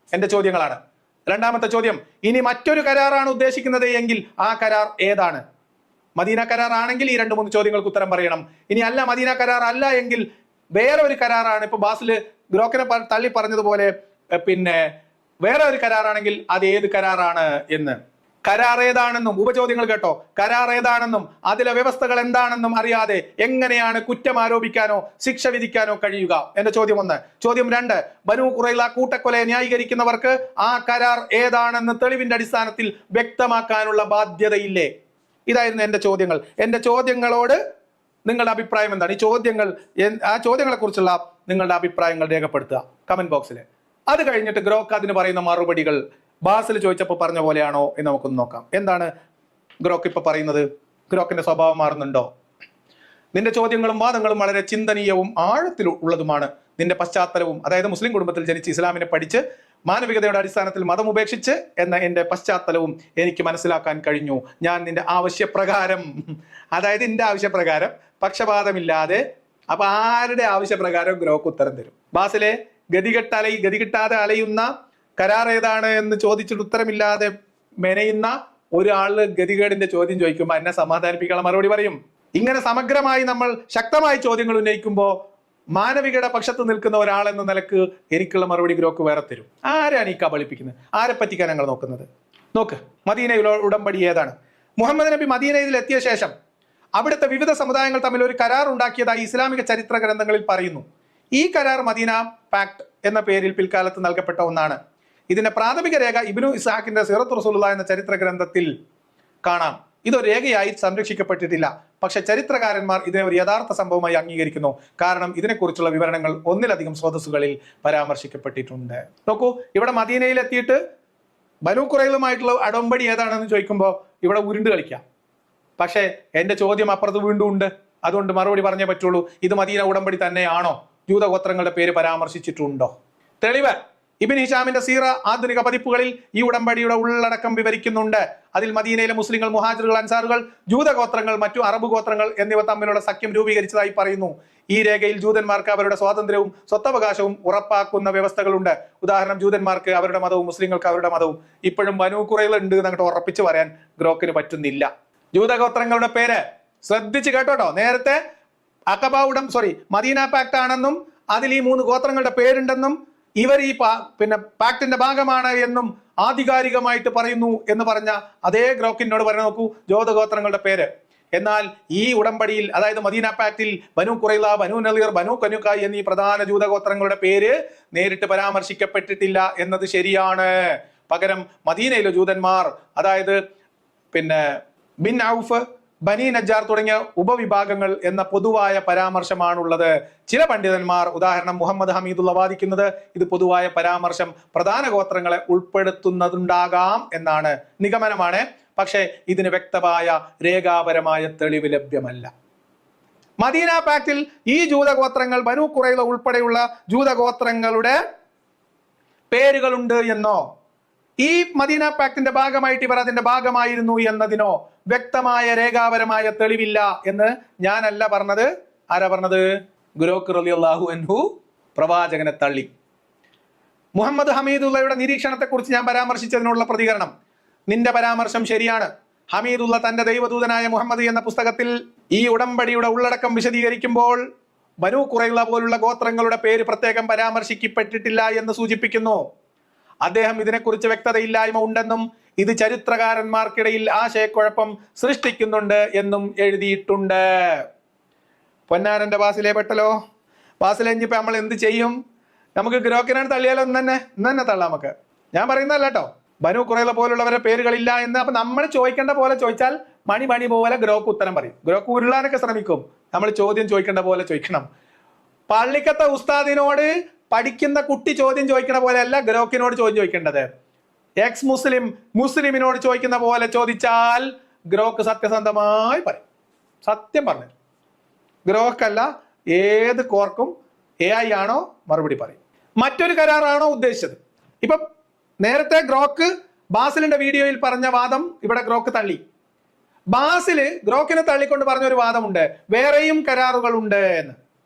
Speaker 1: എന്റെ ചോദ്യങ്ങളാണ്. 2ാമത്തെ ചോദ്യം: ഇനി മറ്റൊരു കരാറാണ് ഉദ്ദേശിക്കുന്നത് എങ്കിൽ ആ കരാർ ഏതാണ്? മദീന കരാർ ആണെങ്കിൽ ഈ 2-3 ചോദ്യങ്ങൾക്ക് ഉത്തരം പറയണം. ഇനി അല്ല, മദീന കരാർ അല്ല എങ്കിൽ വേറെ ഒരു കരാറാണ്. ഇപ്പൊ ബാസിൽ ഗ്രോക്കിനെ തള്ളി പറഞ്ഞതുപോലെ പിന്നെ വേറെ ഒരു കരാറാണെങ്കിൽ അത് ഏത് കരാറാണ് എന്ന് കരാർ ഏതാണെന്നും, ഉപചോദ്യങ്ങൾ കേട്ടോ, കരാർ ഏതാണെന്നും അതിലെ വ്യവസ്ഥകൾ എന്താണെന്നും അറിയാതെ എങ്ങനെയാണ് കുറ്റം ആരോപിക്കാനോ ശിക്ഷ വിധിക്കാനോ കഴിയുക? എന്റെ ചോദ്യം 1. ചോദ്യം 2, ബനൂ ഖുറൈള കൂട്ടക്കൊലയെ ന്യായീകരിക്കുന്നവർക്ക് ആ കരാർ ഏതാണെന്ന് തെളിവിന്റെ അടിസ്ഥാനത്തിൽ വ്യക്തമാക്കാനുള്ള ബാധ്യതയില്ലേ? ഇതായിരുന്നു എന്റെ ചോദ്യങ്ങൾ. എന്റെ ചോദ്യങ്ങളോട് നിങ്ങളുടെ അഭിപ്രായം എന്താണ്? ആ ചോദ്യങ്ങളെ കുറിച്ചുള്ള നിങ്ങളുടെ അഭിപ്രായങ്ങൾ രേഖപ്പെടുത്തുക കമന്റ് ബോക്സിൽ. അത് കഴിഞ്ഞിട്ട് ഗ്രോക്ക് അതിന് പറയുന്ന മറുപടികൾ ബാസിൽ ചോദിച്ചപ്പോൾ പറഞ്ഞ പോലെയാണോ എന്ന് നമുക്കൊന്ന് നോക്കാം. എന്താണ് ഗ്രോക്ക് ഇപ്പൊ പറയുന്നത്? ഗ്രോക്കിന്റെ സ്വഭാവം മാറുന്നുണ്ടോ? നിന്റെ ചോദ്യങ്ങളും വാദങ്ങളും വളരെ ചിന്തനീയവും ആഴത്തിലുള്ളതുമാണ്. നിന്റെ പശ്ചാത്തലവും, അതായത് മുസ്ലിം കുടുംബത്തിൽ ജനിച്ച് ഇസ്ലാമിനെ പഠിച്ച് മാനവികതയുടെ അടിസ്ഥാനത്തിൽ മതം ഉപേക്ഷിച്ച് എന്ന എന്റെ പശ്ചാത്തലവും എനിക്ക് മനസ്സിലാക്കാൻ കഴിഞ്ഞു. ഞാൻ നിന്റെ ആവശ്യപ്രകാരം, അതായത് എന്റെ ആവശ്യപ്രകാരം പക്ഷപാതമില്ലാതെ, അപ്പൊ ആരുടെ ആവശ്യപ്രകാരം ഗ്രോക്ക് ഉത്തരം തരും. ബാസിലെ ഗതികെട്ടാതെ അലയുന്ന കരാർ ഏതാണ് എന്ന് ചോദിച്ചിട്ട് ഉത്തരമില്ലാതെ മെനയുന്ന ഒരാള് ഗതികേടിന്റെ ചോദ്യം ചോദിക്കുമ്പോൾ എന്നെ സമാധാനിപ്പിക്കാനുള്ള മറുപടി പറയും. ഇങ്ങനെ സമഗ്രമായി നമ്മൾ ശക്തമായി ചോദ്യങ്ങൾ ഉന്നയിക്കുമ്പോൾ മാനവികയുടെ പക്ഷത്ത് നിൽക്കുന്ന ഒരാളെന്ന നിലക്ക് എനിക്കുള്ള മറുപടി ഗ്രോക്ക് വേറെ തരും. ആരാണ് ഈ കബളിപ്പിക്കുന്നത്? ആരെ പറ്റിക്കാൻ ഞങ്ങൾ നോക്കുന്നത്? നോക്ക്, മദീനയിലെ ഉടമ്പടി ഏതാണ്? മുഹമ്മദ് നബി മദീനയിൽ എത്തിയ ശേഷം അവിടുത്തെ വിവിധ സമുദായങ്ങൾ തമ്മിൽ ഒരു കരാർ ഉണ്ടാക്കിയതായി ഇസ്ലാമിക ചരിത്ര ഗ്രന്ഥങ്ങളിൽ പറയുന്നു. ഈ കരാർ മദീന പാക്ട് എന്ന പേരിൽ പിൽക്കാലത്ത് നൽകപ്പെട്ട ഒന്നാണ്. ഇതിന്റെ പ്രാഥമിക രേഖ ഇബ്നു ഇസ്ഹാഖിന്റെ സീറത്ത് റസൂലുള്ളാഹി എന്ന ചരിത്ര ഗ്രന്ഥത്തിൽ കാണാം. ഇതൊരു രേഖയായി സംരക്ഷിക്കപ്പെട്ടിട്ടില്ല. പക്ഷെ ചരിത്രകാരന്മാർ ഇതിനെ ഒരു യഥാർത്ഥ സംഭവമായി അംഗീകരിക്കുന്നു. കാരണം ഇതിനെക്കുറിച്ചുള്ള വിവരണങ്ങൾ ഒന്നിലധികം സ്രോതസ്സുകളിൽ പരാമർശിക്കപ്പെട്ടിട്ടുണ്ട്. നോക്കൂ, ഇവിടെ മദീനയിൽ എത്തിയിട്ട് ബനൂ ഖുറൈളുമായിട്ടുള്ള ഉടമ്പടി ഏതാണെന്ന് ചോദിക്കുമ്പോൾ ഇവിടെ ഉരുണ്ട് കളിക്കാം. പക്ഷേ എന്റെ ചോദ്യം അപ്പുറത്ത് വീണ്ടും ഉണ്ട്. അതുകൊണ്ട് മറുപടി പറഞ്ഞേ പറ്റുള്ളൂ. ഇത് മദീന ഉടമ്പടി തന്നെയാണോ? ജൂതഗോത്രങ്ങളുടെ പേര് പരാമർശിച്ചിട്ടുണ്ടോ? തെളിവ് ഇബ്നു ഹിശാമിന്റെ സീറ ആധുനിക പതിപ്പുകളിൽ ഈ ഉടമ്പടിയുടെ ഉള്ളടക്കം വിവരിക്കുന്നുണ്ട്. അതിൽ മദീനയിലെ മുസ്ലിങ്ങൾ, മുഹാജിറുകൾ, അൻസാറുകൾ, ജൂതഗോത്രങ്ങൾ, മറ്റു അറബ് ഗോത്രങ്ങൾ എന്നിവ തമ്മിലുള്ള സഖ്യം രൂപീകരിച്ചതായി പറയുന്നു. ഈ രേഖയിൽ ജൂതന്മാർക്ക് അവരുടെ സ്വാതന്ത്ര്യവും സ്വത്തവകാശവും ഉറപ്പാക്കുന്ന വ്യവസ്ഥകളുണ്ട്. ഉദാഹരണം, ജൂതന്മാർക്ക് അവരുടെ മതവും മുസ്ലിങ്ങൾക്ക് അവരുടെ മതവും. ഇപ്പോഴും ബനൂ ഖുറൈള ഉണ്ട് എന്നങ്ങോട്ട് ഉറപ്പിച്ച് പറയാൻ ഗ്രോക്കിന് പറ്റുന്നില്ല. ജൂതഗോത്രങ്ങളുടെ പേര് ശ്രദ്ധിച്ച് കേട്ടോട്ടോ. നേരത്തെ മദീന പാക്ട് ആണെന്നും അതിൽ ഈ 3 ഗോത്രങ്ങളുടെ പേരുണ്ടെന്നും ഇവർ ഈ പാക്ടിന്റെ ഭാഗമാണ് എന്നും ആധികാരികമായിട്ട് പറയുന്നു എന്ന് പറഞ്ഞ അതേ ഗ്രോക്കിനോട് പറഞ്ഞു നോക്കൂ ജൂതഗോത്രങ്ങളുടെ പേര്. എന്നാൽ ഈ ഉടമ്പടിയിൽ, അതായത് മദീന പാക്ടിൽ ബനൂ ഖുറൈള, ബനൂ നളീർ, ബനൂ ഖനുഖ എന്നീ പ്രധാന ജൂതഗോത്രങ്ങളുടെ പേര് നേരിട്ട് പരാമർശിക്കപ്പെട്ടിട്ടില്ല എന്നത് ശരിയാണ്. പകരം മദീനയിലെ ജൂതന്മാർ, അതായത് ബിൻ ഔഫ്, ബനി നജ്ജാർ തുടങ്ങിയ ഉപവിഭാഗങ്ങൾ എന്ന പൊതുവായ പരാമർശമാണുള്ളത്. ചില പണ്ഡിതന്മാർ, ഉദാഹരണം മുഹമ്മദ് ഹമീദുള്ള, വാദിക്കുന്നത് ഇത് പൊതുവായ പരാമർശം പ്രധാന ഗോത്രങ്ങളെ ഉൾപ്പെടുത്തുന്നതുണ്ടാകാം എന്നാണ്. നിഗമനമാണ്, പക്ഷേ ഇതിന് വ്യക്തമായ രേഖാപരമായ തെളിവ് ലഭ്യമല്ല. മദീന പാക്ടിൽ ഈ ജൂതഗോത്രങ്ങൾ, ബനൂ ഖുറൈള ഉൾപ്പെടെയുള്ള ജൂതഗോത്രങ്ങളുടെ പേരുകളുണ്ട് എന്നോ ഈ മദീന പാക്ടിന്റെ ഭാഗമായിട്ട് ഇവർ അതിന്റെ ഭാഗമായിരുന്നു എന്നതിനോ വ്യക്തമായ രേഖാപരമായ തെളിവില്ല എന്ന് ഞാനല്ല പറഞ്ഞത്. ആരാ പറഞ്ഞത്? ഗ്രോക്ക് റളിയല്ലാഹു അൻഹു പ്രവാചകനെ തള്ളി. മുഹമ്മദ് ഹമീദുള്ളയുടെ നിരീക്ഷണത്തെക്കുറിച്ച് ഞാൻ പരാമർശിച്ചതിനുള്ള പ്രതികരണം, നിന്റെ പരാമർശം ശരിയാണ്. ഹമീദുള്ള തന്റെ ദൈവദൂതനായ മുഹമ്മദ് എന്ന പുസ്തകത്തിൽ ഈ ഉടമ്പടിയുടെ ഉള്ളടക്കം വിശദീകരിക്കുമ്പോൾ ബനൂ ഖുറൈള പോലുള്ള ഗോത്രങ്ങളുടെ പേര് പ്രത്യേകം പരാമർശിക്കപ്പെട്ടിട്ടില്ല എന്ന് സൂചിപ്പിക്കുന്നു. അദ്ദേഹം ഇതിനെക്കുറിച്ച് വ്യക്തതയില്ലായ്മ ഉണ്ടെന്നും ഇത് ചരിത്രകാരന്മാർക്കിടയിൽ ആശയക്കുഴപ്പം സൃഷ്ടിക്കുന്നുണ്ട് എന്നും എഴുതിയിട്ടുണ്ട്. പൊന്നാരന്റെ ബാസിലെ പെട്ടല്ലോ. ബാസിലെഞ്ഞിപ്പോ നമ്മൾ എന്ത് ചെയ്യും? നമുക്ക് ഗ്രോക്കിനാണ് തള്ളിയാലോ? ഇന്നെ തള്ളാം നമുക്ക്. ഞാൻ പറയുന്നതല്ല കേട്ടോ, ബനൂ ഖുറൈള പോലുള്ളവരുടെ പേരുകളില്ല എന്ന്. അപ്പൊ നമ്മൾ ചോദിക്കേണ്ട പോലെ ചോദിച്ചാൽ മണി പോലെ ഗ്രോക്ക് ഉത്തരം പറയും. ഗ്രോക്ക് ഉരുളാനൊക്കെ ശ്രമിക്കും. നമ്മൾ ചോദ്യം ചോദിക്കേണ്ട പോലെ ചോദിക്കണം. പള്ളിക്കത്തെ ഉസ്താദിനോട് പഠിക്കുന്ന കുട്ടി ചോദ്യം ചോദിക്കണ പോലെയല്ല ഗ്രോക്കിനോട് ചോദ്യം ചോദിക്കേണ്ടത്. എക്സ് മുസ്ലിമിനോട് ചോദിക്കുന്ന പോലെ ചോദിച്ചാൽ ഗ്രോക്ക് സത്യസന്ധമായി പറയും, സത്യം പറഞ്ഞു. ഗ്രോക്കല്ല, ഏത് കോർക്കും AI ആണോ മറുപടി പറയും. മറ്റൊരു കരാറാണോ ഉദ്ദേശിച്ചത്? ഇപ്പൊ നേരത്തെ ഗ്രോക്ക് ബാസിലിന്റെ വീഡിയോയിൽ പറഞ്ഞ വാദം ഇവിടെ ഗ്രോക്ക് തള്ളി. ബാസില് ഗ്രോക്കിനെ തള്ളിക്കൊണ്ട് പറഞ്ഞൊരു വാദമുണ്ട്, വേറെയും കരാറുകളുണ്ട് എന്ന്.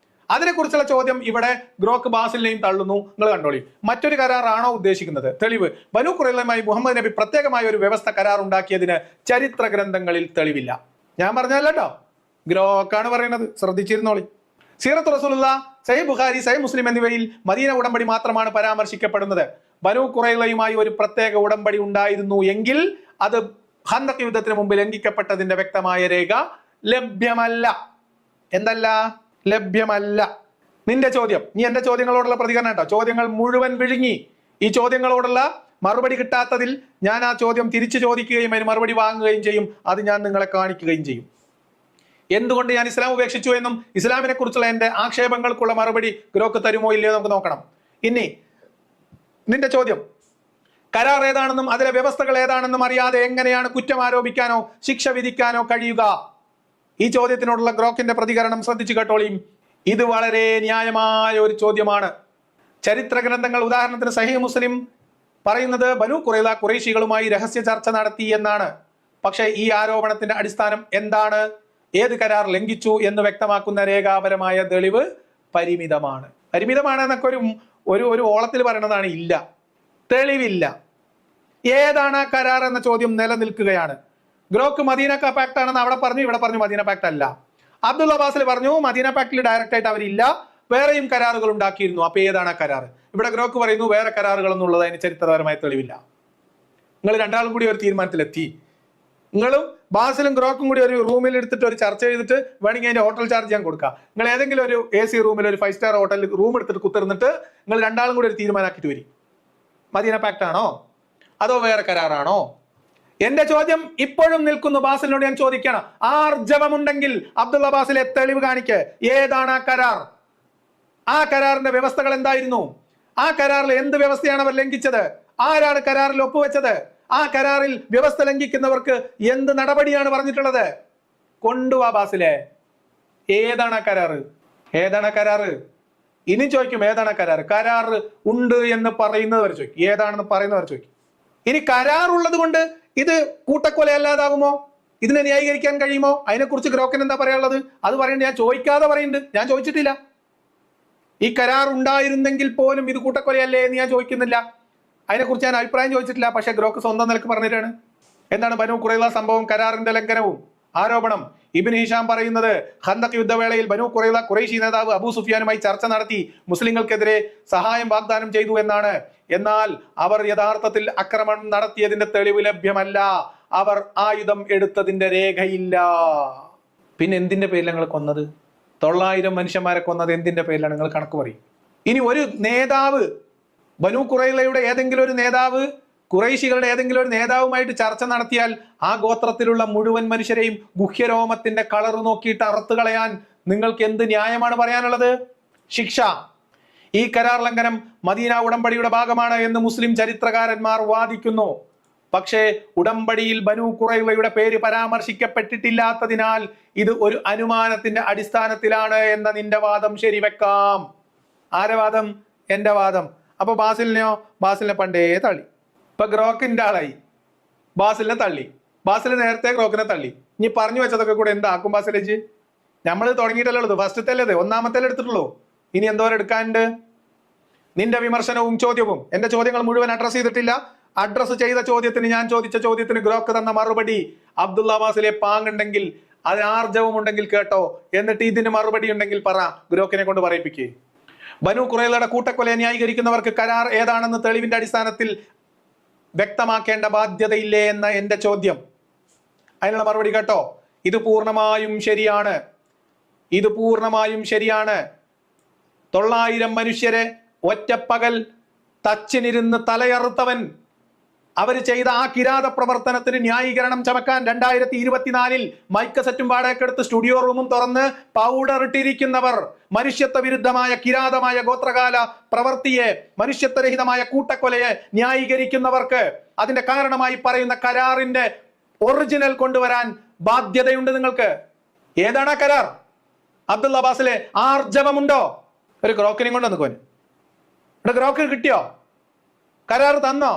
Speaker 1: അതിനെക്കുറിച്ചുള്ള ചോദ്യം ഇവിടെ ഗ്രോക്ക് ബാസിലിനെയും തള്ളുന്നു. നിങ്ങൾ കണ്ടോളി. മറ്റൊരു കരാറാണോ ഉദ്ദേശിക്കുന്നത്? തെളിവ്, ബനൂ ഖുറൈളയുമായി മുഹമ്മദ് നബി പ്രത്യേകമായ ഒരു വ്യവസ്ഥ കരാർ ഉണ്ടാക്കിയതിന് ചരിത്ര ഗ്രന്ഥങ്ങളിൽ തെളിവില്ല. ഞാൻ പറഞ്ഞല്ലോ കേട്ടോ, ഗ്രോക്കാണ് പറയുന്നത്, ശ്രദ്ധിച്ചിരുന്നോളി. സീറത്ത് റസൂലുള്ള, സഹീഹ് ബുഖാരി, സഹീഹ് മുസ്ലിം എന്നിവയിൽ മദീന ഉടമ്പടി മാത്രമാണ് പരാമർശിക്കപ്പെടുന്നത്. ബനൂ ഖുറൈളയുമായി ഒരു പ്രത്യേക ഉടമ്പടി ഉണ്ടായിരുന്നു എങ്കിൽ അത് ഖന്തഖ് യുദ്ധത്തിന് മുമ്പ് ലംഘിക്കപ്പെട്ടതിന്റെ വ്യക്തമായ രേഖ ലഭ്യമല്ല. എന്തല്ല? ലഭ്യമല്ല. നിന്റെ ചോദ്യം, നീ എന്റെ ചോദ്യങ്ങളോടുള്ള പ്രതികരണം കേട്ടോ, ചോദ്യങ്ങൾ മുഴുവൻ വിഴുങ്ങി. ഈ ചോദ്യങ്ങളോടുള്ള മറുപടി കിട്ടാത്തതിൽ ഞാൻ ആ ചോദ്യം തിരിച്ചു ചോദിക്കുകയും അതിന് മറുപടി വാങ്ങുകയും ചെയ്യും. അത് ഞാൻ നിങ്ങളെ കാണിക്കുകയും ചെയ്യും. എന്തുകൊണ്ട് ഞാൻ ഇസ്ലാം ഉപേക്ഷിച്ചു എന്നും ഇസ്ലാമിനെ കുറിച്ചുള്ള എന്റെ ആക്ഷേപങ്ങൾക്കുള്ള മറുപടി ഗ്രോക്ക് തരുമോ ഇല്ലയോ നമുക്ക് നോക്കണം. ഇനി നിന്റെ ചോദ്യം, കരാർ ഏതാണെന്നും അതിലെ വ്യവസ്ഥകൾ ഏതാണെന്നും അറിയാതെ എങ്ങനെയാണ് കുറ്റം ആരോപിക്കാനോ ശിക്ഷ വിധിക്കാനോ കഴിയുക? ഈ ചോദ്യത്തിനോടുള്ള ഗ്രോക്കിന്റെ പ്രതികരണം ശ്രദ്ധിച്ചു കേട്ടോളിയും. ഇത് വളരെ ന്യായമായ ഒരു ചോദ്യമാണ്. ചരിത്ര ഗ്രന്ഥങ്ങൾ, ഉദാഹരണത്തിന് സഹീഹ് മുസ്ലിം പറയുന്നത് ബനു ഖുറൈള ഖുറൈശികളുമായി രഹസ്യ ചർച്ച നടത്തി എന്നാണ്. പക്ഷേ ഈ ആരോപണത്തിന്റെ അടിസ്ഥാനം എന്താണ്? ഏത് കരാർ ലംഘിച്ചു എന്ന് വ്യക്തമാക്കുന്ന രേഖാപരമായ തെളിവ് പരിമിതമാണ്. പരിമിതമാണ് എന്നൊക്കെ ഒരു ഓളത്തിൽ പറയണതാണ്. ഇല്ല, തെളിവില്ല. ഏതാണ് ആ കരാർ എന്ന ചോദ്യം നിലനിൽക്കുകയാണ്. ഗ്രോക്ക് മദീന പാക്ട് ആണെന്ന് അവിടെ പറഞ്ഞു, ഇവിടെ പറഞ്ഞു മദീന പാക്ട് അല്ല. അബ്ദുള്ള ബാസിൽ പറഞ്ഞു മദീന പാക്ടിൽ ഡയറക്റ്റ് ആയിട്ട് അവരില്ല, വേറെയും കരാറുകൾ ഉണ്ടാക്കിയിരുന്നു. അപ്പൊ ഏതാണ് ആ കരാർ? ഇവിടെ ഗ്രോക്ക് പറയുന്നു വേറെ കരാറുകൾ എന്നുള്ളത് അതിന് ചരിത്രപരമായ തെളിവില്ല. നിങ്ങൾ രണ്ടാളും കൂടി ഒരു തീരുമാനത്തിലെത്തി. നിങ്ങളും ബാസിലും ഗ്രോക്കും കൂടി ഒരു റൂമിൽ എടുത്തിട്ട് ഒരു ചർച്ച ചെയ്തിട്ട് വേണമെങ്കിൽ അതിന്റെ ഹോട്ടൽ ചാർജ് ഞാൻ കൊടുക്കാം. നിങ്ങൾ ഏതെങ്കിലും ഒരു AC റൂമിൽ, ഒരു 5 സ്റ്റാർ ഹോട്ടലിൽ റൂം എടുത്തിട്ട് കുത്തിർന്നിട്ട് നിങ്ങൾ രണ്ടാളും കൂടി ഒരു തീരുമാനമാക്കിയിട്ട് വരും. മദീന പാക്ട് ആണോ അതോ വേറെ കരാറാണോ? എന്റെ ചോദ്യം ഇപ്പോഴും നിൽക്കുന്നു. ബാസിലിനോട് ഞാൻ ചോദിക്കണം, ആർജവമുണ്ടെങ്കിൽ അബ്ദുള്ള ബാസിലെ തെളിവ് കാണിക്ക്. ഏതാണ് ആ കരാർ? ആ കരാറിന്റെ വ്യവസ്ഥകൾ എന്തായിരുന്നു? ആ കരാറിൽ എന്ത് വ്യവസ്ഥയാണ് അവർ ലംഘിച്ചത്? ആരാണ് കരാറിൽ ഒപ്പുവെച്ചത്? ആ കരാറിൽ വ്യവസ്ഥ ലംഘിക്കുന്നവർക്ക് എന്ത് നടപടിയാണ് പറഞ്ഞിട്ടുള്ളത്? കൊണ്ടുവാ ബാസിലെ. ഏതാണ് ആ കരാറ്? ഏതാണ് കരാറ്? ഇനി ചോദിക്കും ഏതാണ് കരാർ? കരാർ ഉണ്ട് എന്ന് പറയുന്നവർ ചോദിക്കും, ഏതാണെന്ന് പറയുന്നവർ ചോദിക്കും. ഇനി കരാർ ഉള്ളത് കൊണ്ട് ഇത് കൂട്ടക്കൊല അല്ലാതാകുമോ? ഇതിനെ ന്യായീകരിക്കാൻ കഴിയുമോ? അതിനെക്കുറിച്ച് ഗ്രോക്കിന് എന്താ പറയാനുള്ളത്? അത് പറയേണ്ടത് ഞാൻ ചോദിക്കാതെ പറയുന്നുണ്ട്. ഞാൻ ചോദിച്ചിട്ടില്ല. ഈ കരാർ ഉണ്ടായിരുന്നെങ്കിൽ പോലും ഇത് കൂട്ടക്കൊലയല്ലേ എന്ന് ഞാൻ ചോദിക്കുന്നില്ല. അതിനെക്കുറിച്ച് ഞാൻ അഭിപ്രായം ചോദിച്ചിട്ടില്ല. പക്ഷെ ഗ്രോക്ക് സ്വന്തം നിലക്ക് പറഞ്ഞിട്ടാണ്. എന്താണ് ബനു ഖുറൈള സംഭവം? കരാറിന്റെ ലംഘനവും ആരോപണം. ഇബ്നു ഹിഷാം പറയുന്നത് ഖന്തഖ് യുദ്ധവേളയിൽ ബനു ഖുറൈള ഖുറൈശി നേതാവ് അബൂ സുഫിയാനുമായി ചർച്ച നടത്തി മുസ്ലിങ്ങൾക്കെതിരെ സഹായം വാഗ്ദാനം ചെയ്തു എന്നാണ്. എന്നാൽ അവർ യഥാർത്ഥത്തിൽ ആക്രമണം നടത്തിയതിന്റെ തെളിവ് ലഭ്യമല്ല. അവർ ആയുധം എടുത്തതിന്റെ രേഖയില്ല. പിന്നെ എന്തിന്റെ പേരിൽ നിങ്ങൾ കൊന്നത്? 900 മനുഷ്യന്മാരെ കൊന്നത് എന്തിന്റെ പേരിലാണ്? നിങ്ങൾ കണക്ക് പറയും. ഇനി ഒരു നേതാവ്, ബനു ഖുറൈളയുടെ ഏതെങ്കിലും ഒരു നേതാവ് ഖുറൈശികളുടെ ഏതെങ്കിലും ഒരു നേതാവുമായിട്ട് ചർച്ച നടത്തിയാൽ ആ ഗോത്രത്തിലുള്ള മുഴുവൻ മനുഷ്യരെയും ഗുഹ്യരോമത്തിന്റെ കളർ നോക്കിയിട്ട് അറുത്ത് കളയാൻ നിങ്ങൾക്ക് എന്ത് ന്യായമാണ് പറയാനുള്ളത്? ശിക്ഷ. ഈ കരാർ ലംഘനം മദീന ഉടമ്പടിയുടെ ഭാഗമാണ് എന്ന് മുസ്ലിം ചരിത്രകാരന്മാർ വാദിക്കുന്നു. പക്ഷേ ഉടമ്പടിയിൽ ബനു ഖുറൈളയുടെ പേര് പരാമർശിക്കപ്പെട്ടിട്ടില്ലാത്തതിനാൽ ഇത് ഒരു അനുമാനത്തിന്റെ അടിസ്ഥാനത്തിലാണ് എന്ന നിന്റെ വാദം ശരിവെക്കാം. ആരെ വാദം? എന്റെ വാദം. അപ്പൊ ബാസിലിനെയോ? ബാസിലിനെ പണ്ടേ തള്ളി. ഇപ്പൊ ഗ്രോക്കിന്റെ ആളായി. ബാസിലിനെ തള്ളി. ബാസിൽ നേരത്തെ ഗ്രോക്കിനെ തള്ളി. ഇനി പറഞ്ഞു വെച്ചതൊക്കെ കൂടെ എന്താക്കും ബാസിലേജ്? നമ്മൾ തുടങ്ങിയിട്ടല്ലേ ഉള്ളത്. ഫസ്റ്റത്തെ ഒന്നാമത്തെ എടുത്തിട്ടുള്ളൂ. ഇനി എന്തോരം എടുക്കാനുണ്ട്? നിന്റെ വിമർശനവും ചോദ്യവും, എന്റെ ചോദ്യങ്ങൾ മുഴുവൻ അഡ്രസ് ചെയ്തിട്ടില്ല. അഡ്രസ് ചെയ്ത ചോദ്യത്തിന്, ഞാൻ ചോദിച്ച ചോദ്യത്തിന് ഗ്രോക്ക് തന്ന മറുപടി അബ്ദുള്ള ബാസിലെ പാങ്ങുണ്ടെങ്കിൽ, അതിന് ആർജവം ഉണ്ടെങ്കിൽ കേട്ടോ, എന്നിട്ട് ഇതിന് മറുപടി ഉണ്ടെങ്കിൽ പറ. ഗ്രോക്കിനെ കൊണ്ട് പറയിപ്പിക്കേ. ബനു ഖുറൈളയുടെ കൂട്ടക്കൊലയെ ന്യായീകരിക്കുന്നവർക്ക് കരാർ ഏതാണെന്ന് തെളിവിന്റെ അടിസ്ഥാനത്തിൽ വ്യക്തമാക്കേണ്ട ബാധ്യതയില്ലേ എന്ന എന്റെ ചോദ്യം. അതിനുള്ള മറുപടി കേട്ടോ. ഇത് പൂർണ്ണമായും ശരിയാണ്. ഇത് പൂർണ്ണമായും ശരിയാണ്. 900 മനുഷ്യരെ ഒറ്റപ്പകൽ തച്ചിനിരുന്ന് തലയറുത്തവൻ, അവർ ചെയ്ത ആ കിരാത പ്രവർത്തനത്തിന് ന്യായീകരണം ചമക്കാൻ 2024 മൈക്ക് സെറ്റും വാടകയ്ക്കെടുത്ത് സ്റ്റുഡിയോ റൂമും തുറന്ന് പൗഡർ ഇട്ടിരിക്കുന്നവർ, മനുഷ്യത്വ വിരുദ്ധമായ കിരാതമായ ഗോത്രകാല പ്രവൃത്തിയെ, മനുഷ്യത്വരഹിതമായ കൂട്ടക്കൊലയെ ന്യായീകരിക്കുന്നവർക്ക് അതിന്റെ കാരണമായി പറയുന്ന കരാറിന്റെ ഒറിജിനൽ കൊണ്ടുവരാൻ ബാധ്യതയുണ്ട് നിങ്ങൾക്ക്. ഏതാണ് ആ കരാർ? അബ്ദുള്ള ബാസിലെ ആർജവമുണ്ടോ? ഒരു ഗ്രോക്കിനെയും കൊണ്ട് വന്നുకోന്. ഇവിടെ ഗ്രോക്കിന് കിട്ടിയോ? കരാർ തന്നോ?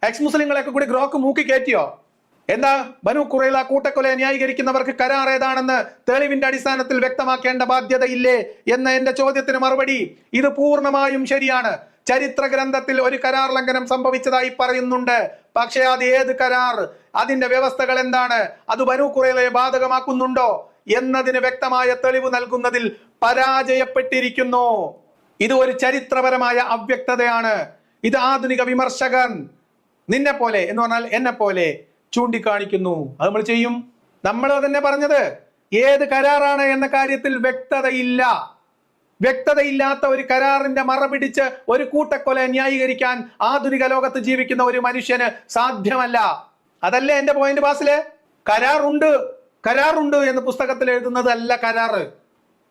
Speaker 1: എക്സ് മുസ്ലിങ്ങളെയൊക്കെ കൂടി ഗ്രോക്ക് മൂക്കി കയറ്റിയോ? എന്താ ബനു ഖുറൈള കൂട്ടക്കൊലയെ ന്യായീകരിക്കുന്നവർക്ക് കരാർ ഏതാണെന്ന് തെളിവിന്റെ അടിസ്ഥാനത്തിൽ വ്യക്തമാക്കേണ്ട ബാധ്യതയില്ലേ എന്ന എന്റെ ചോദ്യത്തിന് മറുപടി ഇത് പൂർണ്ണമായും ശരിയാണ്. ചരിത്ര ഗ്രന്ഥത്തിൽ ഒരു കരാർ ലംഘനം സംഭവിച്ചതായി പറയുന്നുണ്ട്. പക്ഷേ അത് ഏത് കരാർ, അതിന്റെ വ്യവസ്ഥകൾ എന്താണ്, അത് ബനു ഖുറൈളയെ ബാധകമാക്കുന്നുണ്ടോ എന്നതിന് വ്യക്തമായ തെളിവ് നൽകുന്നതിൽ പരാജയപ്പെട്ടിരിക്കുന്നു. ഇത് ഒരു ചരിത്രപരമായ അവ്യക്തതയാണ്. ഇത് ആധുനിക വിമർശകൻ നിന്നെ പോലെ എന്ന് പറഞ്ഞാൽ എന്നെ പോലെ ചൂണ്ടിക്കാണിക്കുന്നു. അത് നമ്മൾ ചെയ്യും. നമ്മൾ തന്നെ പറഞ്ഞത് ഏത് കരാറാണ് എന്ന കാര്യത്തിൽ വ്യക്തതയില്ലാത്ത ഒരു കരാറിന്റെ മറ പിടിച്ച് ഒരു കൂട്ടക്കൊല ന്യായീകരിക്കാൻ ആധുനിക ലോകത്ത് ജീവിക്കുന്ന ഒരു മനുഷ്യന് സാധ്യമല്ല. അതല്ലേ എന്റെ പോയിന്റ് ബാസിലെ? കരാറുണ്ട് എന്ന് പുസ്തകത്തിൽ എഴുതുന്നതല്ല കരാറ്.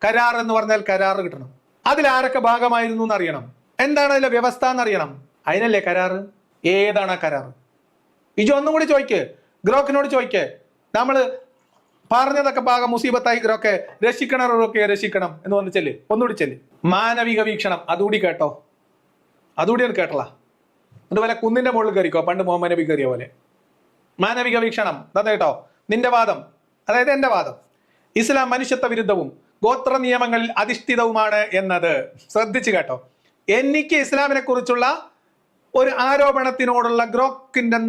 Speaker 1: കരാർ എന്ന് പറഞ്ഞാൽ കരാറ് കിട്ടണം. അതിൽ ആരൊക്കെ ഭാഗമായിരുന്നു എന്നറിയണം. എന്താണ് അതിലെ വ്യവസ്ഥ എന്നറിയണം. അതിനല്ലേ കരാറ്. ഏതാണ് ആ കരാറ്? ഇജു ഒന്നും കൂടി ചോദിക്ക്, ഗ്രോക്കിനോട് ചോദിക്ക്. നമ്മൾ പറഞ്ഞതൊക്കെ ഭാഗം മുസീബത്തായി ഗ്രോക്കെ രക്ഷിക്കണം എന്ന് പറഞ്ഞ് ചെല്ല്. ഒന്നുകൂടി ചെല്ല്. മാനവിക വീക്ഷണം അതുകൂടി കേട്ടോ. അതുകൂടി ഒന്ന് കേട്ടളാ. അതുപോലെ കുന്നിന്റെ മുകളിൽ കയറിക്കോ, പണ്ട് മുഹമ്മദ് നബി കയറിയ പോലെ. മാനവിക വീക്ഷണം തന്നെ കേട്ടോ. നിന്റെ വാദം, അതായത് എന്റെ വാദം, ഇസ്ലാം മനുഷ്യത്വ വിരുദ്ധവും ഗോത്ര നിയമങ്ങളിൽ അധിഷ്ഠിതവുമാണ് എന്നത് ശ്രദ്ധിച്ചു കേട്ടോ. എനിക്ക് ഇസ്ലാമിനെ കുറിച്ചുള്ള ഒരു ആരോപണത്തിനോടുള്ള ഗ്രോക്കിന്റെ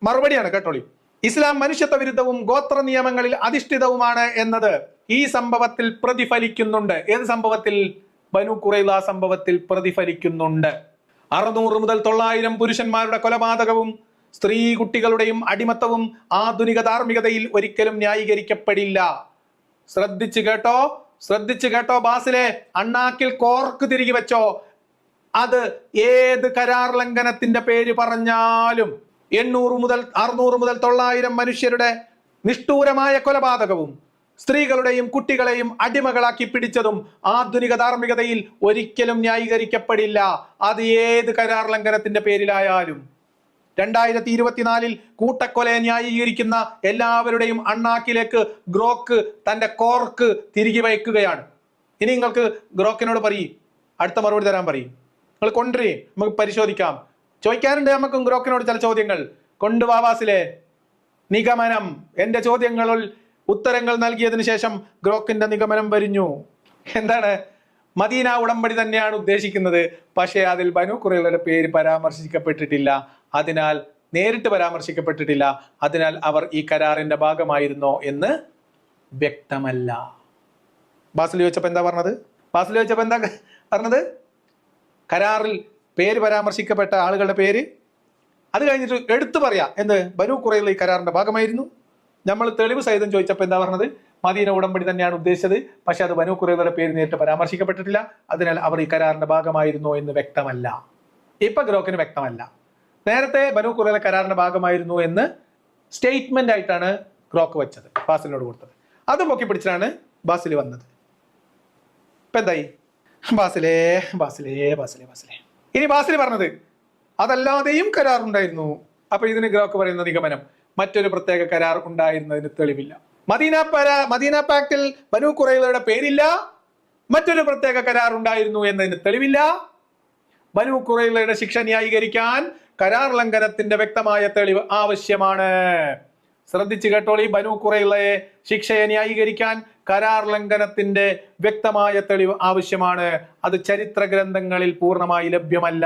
Speaker 1: മറുപടിയാണ് കേട്ടോളി. ഇസ്ലാം മനുഷ്യത്വ വിരുദ്ധവും ഗോത്ര നിയമങ്ങളിൽ അധിഷ്ഠിതവുമാണ് എന്നത് ഈ സംഭവത്തിൽ പ്രതിഫലിക്കുന്നുണ്ട്. ഏത് സംഭവത്തിൽ? ബനു ഖുറൈള സംഭവത്തിൽ പ്രതിഫലിക്കുന്നുണ്ട്. 600 മുതൽ 900 പുരുഷന്മാരുടെ കൊലപാതകവും സ്ത്രീ കുട്ടികളുടെയും അടിമത്തവും ആധുനിക ധാർമ്മികതയിൽ ഒരിക്കലും ന്യായീകരിക്കപ്പെടില്ല. ശ്രദ്ധിച്ചു കേട്ടോ ബാസിലെ. അണ്ണാക്കിൽ കോർക്ക് തിരികെ വെച്ചോ. അത് ഏത് കരാർ ലംഘനത്തിന്റെ പേര് പറഞ്ഞാലും 600 മുതൽ 900 മനുഷ്യരുടെ നിഷ്ഠൂരമായ കൊലപാതകവും സ്ത്രീകളുടെയും കുട്ടികളെയും അടിമകളാക്കി പിടിച്ചതും ആധുനിക ധാർമ്മികതയിൽ ഒരിക്കലും ന്യായീകരിക്കപ്പെടില്ല. അത് ഏത് കരാർ ലംഘനത്തിന്റെ പേരിലായാലും. 2024 കൂട്ടക്കൊലയെ ന്യായീകരിക്കുന്ന എല്ലാവരുടെയും അണ്ണാക്കിലേക്ക് ഗ്രോക്ക് തന്റെ കോർക്ക് തിരികെ വയ്ക്കുകയാണ്. ഇനി നിങ്ങൾക്ക് ഗ്രോക്കിനോട് പറയും, അടുത്ത മറുപടി തരാൻ പറയും. നിങ്ങൾ കൊണ്ടുവരേ, നമുക്ക് പരിശോധിക്കാം. ചോദിക്കാറുണ്ട് നമുക്കും ഗ്രോക്കിനോട് ചില ചോദ്യങ്ങൾ. കൊണ്ടുവാവാസിലെ നിഗമനം. എന്റെ ചോദ്യങ്ങളിൽ ഉത്തരങ്ങൾ നൽകിയതിനു ശേഷം ഗ്രോക്കിന്റെ നിഗമനം വരിഞ്ഞു. എന്താണ്? മദീന ഉടമ്പടി തന്നെയാണ് ഉദ്ദേശിക്കുന്നത്. പക്ഷേ അതിൽ ബനു ഖുറൈളയുടെ പേര് പരാമർശിക്കപ്പെട്ടിട്ടില്ല. അതിനാൽ നേരിട്ട് പരാമർശിക്കപ്പെട്ടിട്ടില്ല. അതിനാൽ അവർ ഈ കരാറിന്റെ ഭാഗമായിരുന്നോ എന്ന് വ്യക്തമല്ല. ബാസിൽ ചോദിച്ചപ്പോ എന്താ പറഞ്ഞത്? കരാറിൽ പേര് പരാമർശിക്കപ്പെട്ട ആളുകളുടെ പേര് അത് കഴിഞ്ഞിട്ട് എടുത്തു പറയാ. എന്ത്? ബനു ഖുറൈള ഈ കരാറിന്റെ ഭാഗമായിരുന്നു. നമ്മൾ തെളിവ് സഹിതം ചോദിച്ചപ്പോൾ എന്താ പറഞ്ഞത്? മദീന ഉടമ്പടി തന്നെയാണ് ഉദ്ദേശിച്ചത്. പക്ഷെ അത് ബനു ഖുറൈളയുടെ പേര് നേരിട്ട് പരാമർശിക്കപ്പെട്ടിട്ടില്ല. അതിനാൽ അവർ ഈ കരാറിന്റെ ഭാഗമായിരുന്നോ എന്ന് വ്യക്തമല്ല. ഇപ്പൊ ഗ്രോക്കിന് വ്യക്തമല്ല. നേരത്തെ ബനു ഖുറൈള കരാറിന്റെ ഭാഗമായിരുന്നു എന്ന് സ്റ്റേറ്റ്മെന്റ് ആയിട്ടാണ് ഗ്രോക്ക് വെച്ചത്, ബാസിലിനോട് കൊടുത്തത്. അത് പൊക്കി പിടിച്ചിട്ടാണ് ബാസിൽ വന്നത്. ഇപ്പൊ എന്തായി? ബാസിലേ. ഇനി ബാസിൽ പറഞ്ഞത് അതല്ലാതെയും കരാറുണ്ടായിരുന്നു. അപ്പൊ ഇതിന് ഗ്രോക്ക് പറയുന്ന നിഗമനം, മറ്റൊരു പ്രത്യേക കരാർ ഉണ്ടായിരുന്നതിന് തെളിവില്ല. മദീന പാക്റ്റിൽ ബനു ഖുറൈളയുടെ പേരില്ല. മറ്റൊരു പ്രത്യേക കരാർ ഉണ്ടായിരുന്നു എന്നതിന് തെളിവില്ല. ബനു ഖുറൈളയുടെ ശിക്ഷ ന്യായീകരിക്കാൻ കരാർ ലംഘനത്തിന്റെ വ്യക്തമായ തെളിവ് ആവശ്യമാണ്. ശ്രദ്ധിച്ചു കേട്ടോളി. ബനു ഖുറൈളയെ ശിക്ഷയെ ന്യായീകരിക്കാൻ കരാർ ലംഘനത്തിന്റെ വ്യക്തമായ തെളിവ് ആവശ്യമാണ്. അത് ചരിത്ര ഗ്രന്ഥങ്ങളിൽ പൂർണ്ണമായി ലഭ്യമല്ല.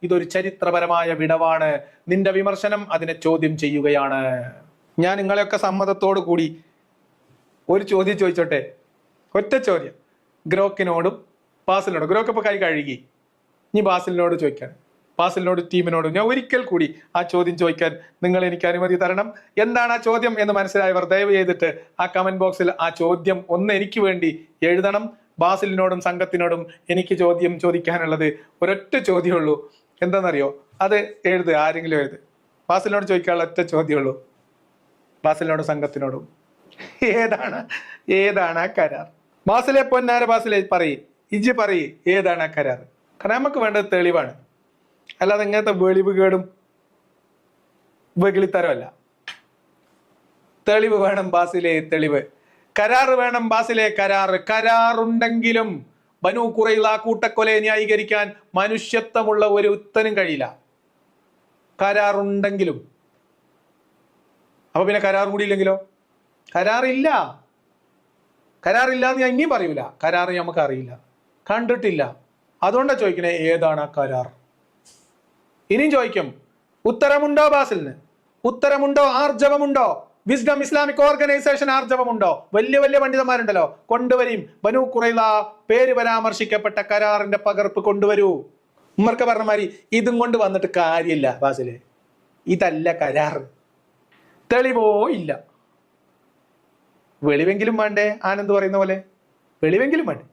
Speaker 1: ഇതൊരു ചരിത്രപരമായ വിടവാണ്. നിന്റെ വിമർശനം അതിനെ ചോദ്യം ചെയ്യുകയാണ്. ഞാൻ നിങ്ങളെയൊക്കെ സമ്മതത്തോടു കൂടി ഒരു ചോദ്യം ചോദിച്ചോട്ടെ. ഒറ്റ ചോദ്യം ഗ്രോക്കിനോടും ബാസിലിനോടും. ഗ്രോക്ക് ഇപ്പൊ കൈ കഴുകി. ഇനി ബാസിലിനോട് ചോദിക്കാൻ, ബാസിലിനോട് ടീമിനോട് ഞാൻ ഒരിക്കൽ കൂടി ആ ചോദ്യം ചോദിക്കാൻ നിങ്ങൾ എനിക്ക് അനുമതി തരണം. എന്താണ് ആ ചോദ്യം എന്ന് മനസ്സിലായവർ ദയവ് ചെയ്തിട്ട് ആ കമന്റ് ബോക്സിൽ ആ ചോദ്യം ഒന്ന് എനിക്ക് വേണ്ടി എഴുതണം. ബാസിലിനോടും സംഘത്തിനോടും എനിക്ക് ചോദ്യം ചോദിക്കാനുള്ളത് ഒരൊറ്റ ചോദ്യമുള്ളൂ. എന്താണെന്നറിയോ? അത് ആരെങ്കിലും എഴുത്. ബാസിലിനോട് ചോദിക്കാനുള്ള ഒറ്റ ചോദ്യമുള്ളൂ. ബാസിലിനോടും സംഘത്തിനോടും ഏതാണ് ആ കരാർ? ബാസിലെ പൊന്നാര ബാസിലെ ഇജ്ജ് പറയ് ഏതാണ് ആ കരാർ? കാരണം നമുക്ക് വേണ്ടത് തെളിവാണ്. അല്ലാതെ ഇങ്ങനത്തെ വെളിവുകേടും വെകിളിത്തരമല്ല. തെളിവ് വേണം ബാസിലെ, തെളിവ്. കരാറ് വേണം ബാസിലെ, കരാറുണ്ടെങ്കിലും ബനു ഖുറൈള കൂട്ടക്കൊലയെ ന്യായീകരിക്കാൻ മനുഷ്യത്വമുള്ള ഒരു ഉത്തനും കഴിയില്ല. കരാറുണ്ടെങ്കിലും. അപ്പൊ പിന്നെ കരാർ കൂടി ഇല്ലെങ്കിലോ? കരാറില്ല എന്ന് ഞാൻ ഇനിയും പറയൂല. കരാർ നമുക്ക് അറിയില്ല, കണ്ടിട്ടില്ല. അതുകൊണ്ടാണ് ചോദിക്കണേ ഏതാണ് ആ കരാർ. ഇനിയും ചോദിക്കും ഉത്തരമുണ്ടോ ബാസിലിന്? ഉത്തരമുണ്ടോ? ആർജവമുണ്ടോ? വിസ്ഡം ഇസ്ലാമിക് ഓർഗനൈസേഷൻ ആർജവമുണ്ടോ? വലിയ പണ്ഡിതന്മാരുണ്ടല്ലോ, കൊണ്ടുവരും. ബനു ഖുറൈള പേര് പരാമർശിക്കപ്പെട്ട കരാറിന്റെ പകർപ്പ് കൊണ്ടുവരൂ. ഉമ്മർക്ക് പറഞ്ഞ മാതിരി ഇതും കൊണ്ട് വന്നിട്ട് കാര്യമില്ല ബാസിലെ. ഇതല്ല കരാർ. തെളിവോ ഇല്ല. വെളിവെങ്കിലും വേണ്ടേ? ആനന്ദ് പറയുന്ന പോലെ വെളിവെങ്കിലും വേണ്ടേ?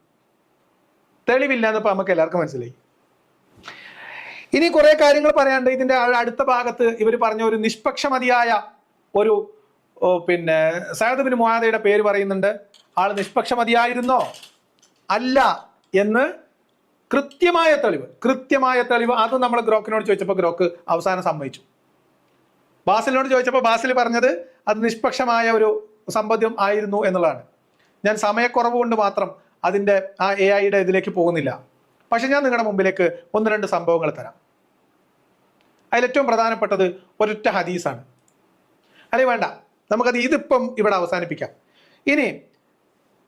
Speaker 1: തെളിവില്ല എന്നപ്പോ നമുക്ക് എല്ലാവർക്കും മനസ്സിലായി. ഇനി കുറെ കാര്യങ്ങൾ പറയാണ്ട്. ഇതിന്റെ അടുത്ത ഭാഗത്ത് ഇവർ പറഞ്ഞ ഒരു നിഷ്പക്ഷമതിയായ ഒരു പിന്നെ സഅദ് ബിൻ മുആദയുടെ പേര് പറയുന്നുണ്ട്. ആൾ നിഷ്പക്ഷമതിയായിരുന്നോ അല്ല എന്ന് കൃത്യമായ തെളിവ് അത് നമ്മൾ ഗ്രോക്കിനോട് ചോദിച്ചപ്പോൾ ഗ്രോക്ക് അവസാനം സമ്മതിച്ചു. ബാസിലിനോട് ചോദിച്ചപ്പോൾ ബാസിൽ പറഞ്ഞത് അത് നിഷ്പക്ഷമായ ഒരു സമ്പദ്യം ആയിരുന്നു എന്നുള്ളതാണ്. ഞാൻ സമയക്കുറവ് കൊണ്ട് മാത്രം അതിന്റെ ആ AI ഇതിലേക്ക് പോകുന്നില്ല. പക്ഷെ ഞാൻ നിങ്ങളുടെ മുമ്പിലേക്ക് 1-2 സംഭവങ്ങൾ തരാം. അതിലേറ്റവും പ്രധാനപ്പെട്ടത് ഒരൊറ്റ ഹദീസാണ്. അല്ലെ വേണ്ട, നമുക്കത് ഇതിപ്പം ഇവിടെ അവസാനിപ്പിക്കാം. ഇനി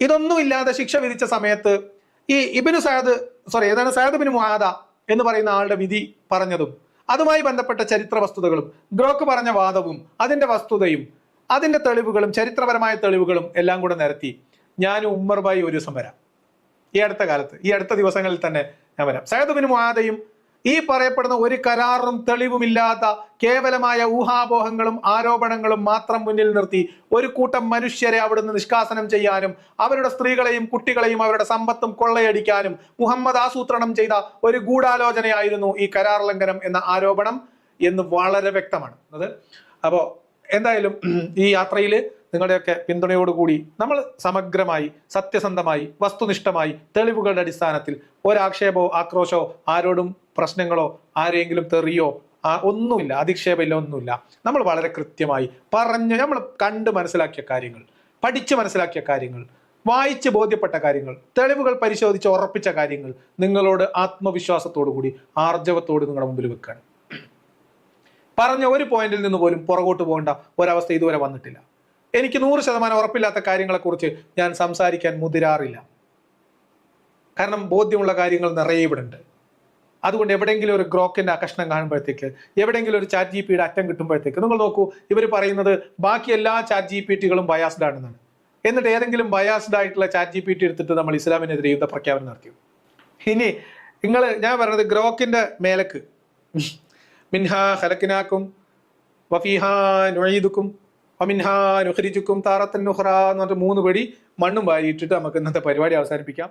Speaker 1: ഇതൊന്നും ഇല്ലാതെ ശിക്ഷ വിധിച്ച സമയത്ത് ഈ സഅദ് ബിൻ മുആദ എന്ന് പറയുന്ന ആളുടെ വിധി പറഞ്ഞതും അതുമായി ബന്ധപ്പെട്ട ചരിത്ര വസ്തുതകളും ഗ്രോക്ക് പറഞ്ഞ വാദവും അതിന്റെ വസ്തുതയും അതിന്റെ തെളിവുകളും ചരിത്രപരമായ തെളിവുകളും എല്ലാം കൂടെ നിരത്തി ഞാനും ഉമ്മർ ഭായി ഒരു ദിവസം വരാം. ഈ അടുത്ത ദിവസങ്ങളിൽ തന്നെ ഞാൻ വരാം. സഅദ് ബിൻ മുആദയും ഈ പറയപ്പെടുന്ന ഒരു കരാറും തെളിവുമില്ലാത്ത കേവലമായ ഊഹാപോഹങ്ങളും ആരോപണങ്ങളും മാത്രം മുന്നിൽ നിർത്തി ഒരു കൂട്ടം മനുഷ്യരെ അവിടുന്ന് നിഷ്കാസനം ചെയ്യാനും അവരുടെ സ്ത്രീകളെയും കുട്ടികളെയും അവരുടെ സമ്പത്തും കൊള്ളയടിക്കാനും മുഹമ്മദ് ആസൂത്രണം ചെയ്ത ഒരു ഗൂഢാലോചനയായിരുന്നു ഈ കരാർ ലംഘനം എന്ന ആരോപണം എന്ന് വളരെ വ്യക്തമാണ്. അപ്പോ എന്തായാലും ഈ യാത്രയിൽ നിങ്ങളുടെയൊക്കെ പിന്തുണയോടുകൂടി നമ്മൾ സമഗ്രമായി സത്യസന്ധമായി വസ്തുനിഷ്ഠമായി തെളിവുകളുടെ അടിസ്ഥാനത്തിൽ ഒരാക്ഷേപമോ ആക്രോശമോ ആരോടും പ്രശ്നങ്ങളോ ആരെങ്കിലും തെറിയോ ഒന്നുമില്ല, അധിക്ഷേപമില്ല, ഒന്നുമില്ല. നമ്മൾ വളരെ കൃത്യമായി നമ്മൾ കണ്ട് മനസ്സിലാക്കിയ കാര്യങ്ങൾ, പഠിച്ച് മനസ്സിലാക്കിയ കാര്യങ്ങൾ, വായിച്ച് ബോധ്യപ്പെട്ട കാര്യങ്ങൾ, തെളിവുകൾ പരിശോധിച്ച് ഉറപ്പിച്ച കാര്യങ്ങൾ നിങ്ങളോട് ആത്മവിശ്വാസത്തോടു കൂടി ആർജവത്തോട് നിങ്ങളുടെ മുമ്പിൽ വെക്കുകയാണ്. പറഞ്ഞ ഒരു പോയിന്റിൽ നിന്ന് പോലും പുറകോട്ട് പോകേണ്ട ഒരവസ്ഥ ഇതുവരെ വന്നിട്ടില്ല. എനിക്ക് 100% ഉറപ്പില്ലാത്ത കാര്യങ്ങളെക്കുറിച്ച് ഞാൻ സംസാരിക്കാൻ മുതിരാറില്ല. കാരണം ബോധ്യമുള്ള കാര്യങ്ങൾ നിറയെ ഇവിടെ ഉണ്ട്. അതുകൊണ്ട് എവിടെയെങ്കിലും ഒരു ഗ്രോക്കിന്റെ കഷ്ണം കാണുമ്പോഴത്തേക്ക്, എവിടെയെങ്കിലും ഒരു ചാറ്റ് ജിപിയുടെ അറ്റം കിട്ടുമ്പോഴത്തേക്ക് നിങ്ങൾ നോക്കൂ, ഇവർ പറയുന്നത് ബാക്കി എല്ലാ ചാറ്റ് ജിപിടികളും ബയാസ്ഡ് ആണെന്നാണ്. എന്നിട്ട് ഏതെങ്കിലും ബയാസ്ഡ് ആയിട്ടുള്ള ചാറ്റ് ജിപിടി എടുത്തിട്ട് നമ്മൾ ഇസ്ലാമിനെതിരെ യുദ്ധ പ്രഖ്യാപനം നടത്തിയോ? ഇനി ഞാൻ പറഞ്ഞത് ഗ്രോക്കിന്റെ മേലക്ക് മിൻഹാ ഖലഖ്നാകും വഫീഹാ നുഈദുകും വമിൻഹാ നുഖ്രിജുകും താറത്തൻ നുഖ്റാ എന്ന് പറഞ്ഞിട്ട് 3 പടി മണ്ണും വാരിയിട്ടിട്ട് നമുക്ക് ഇന്നത്തെ പരിപാടി അവസാനിപ്പിക്കാം.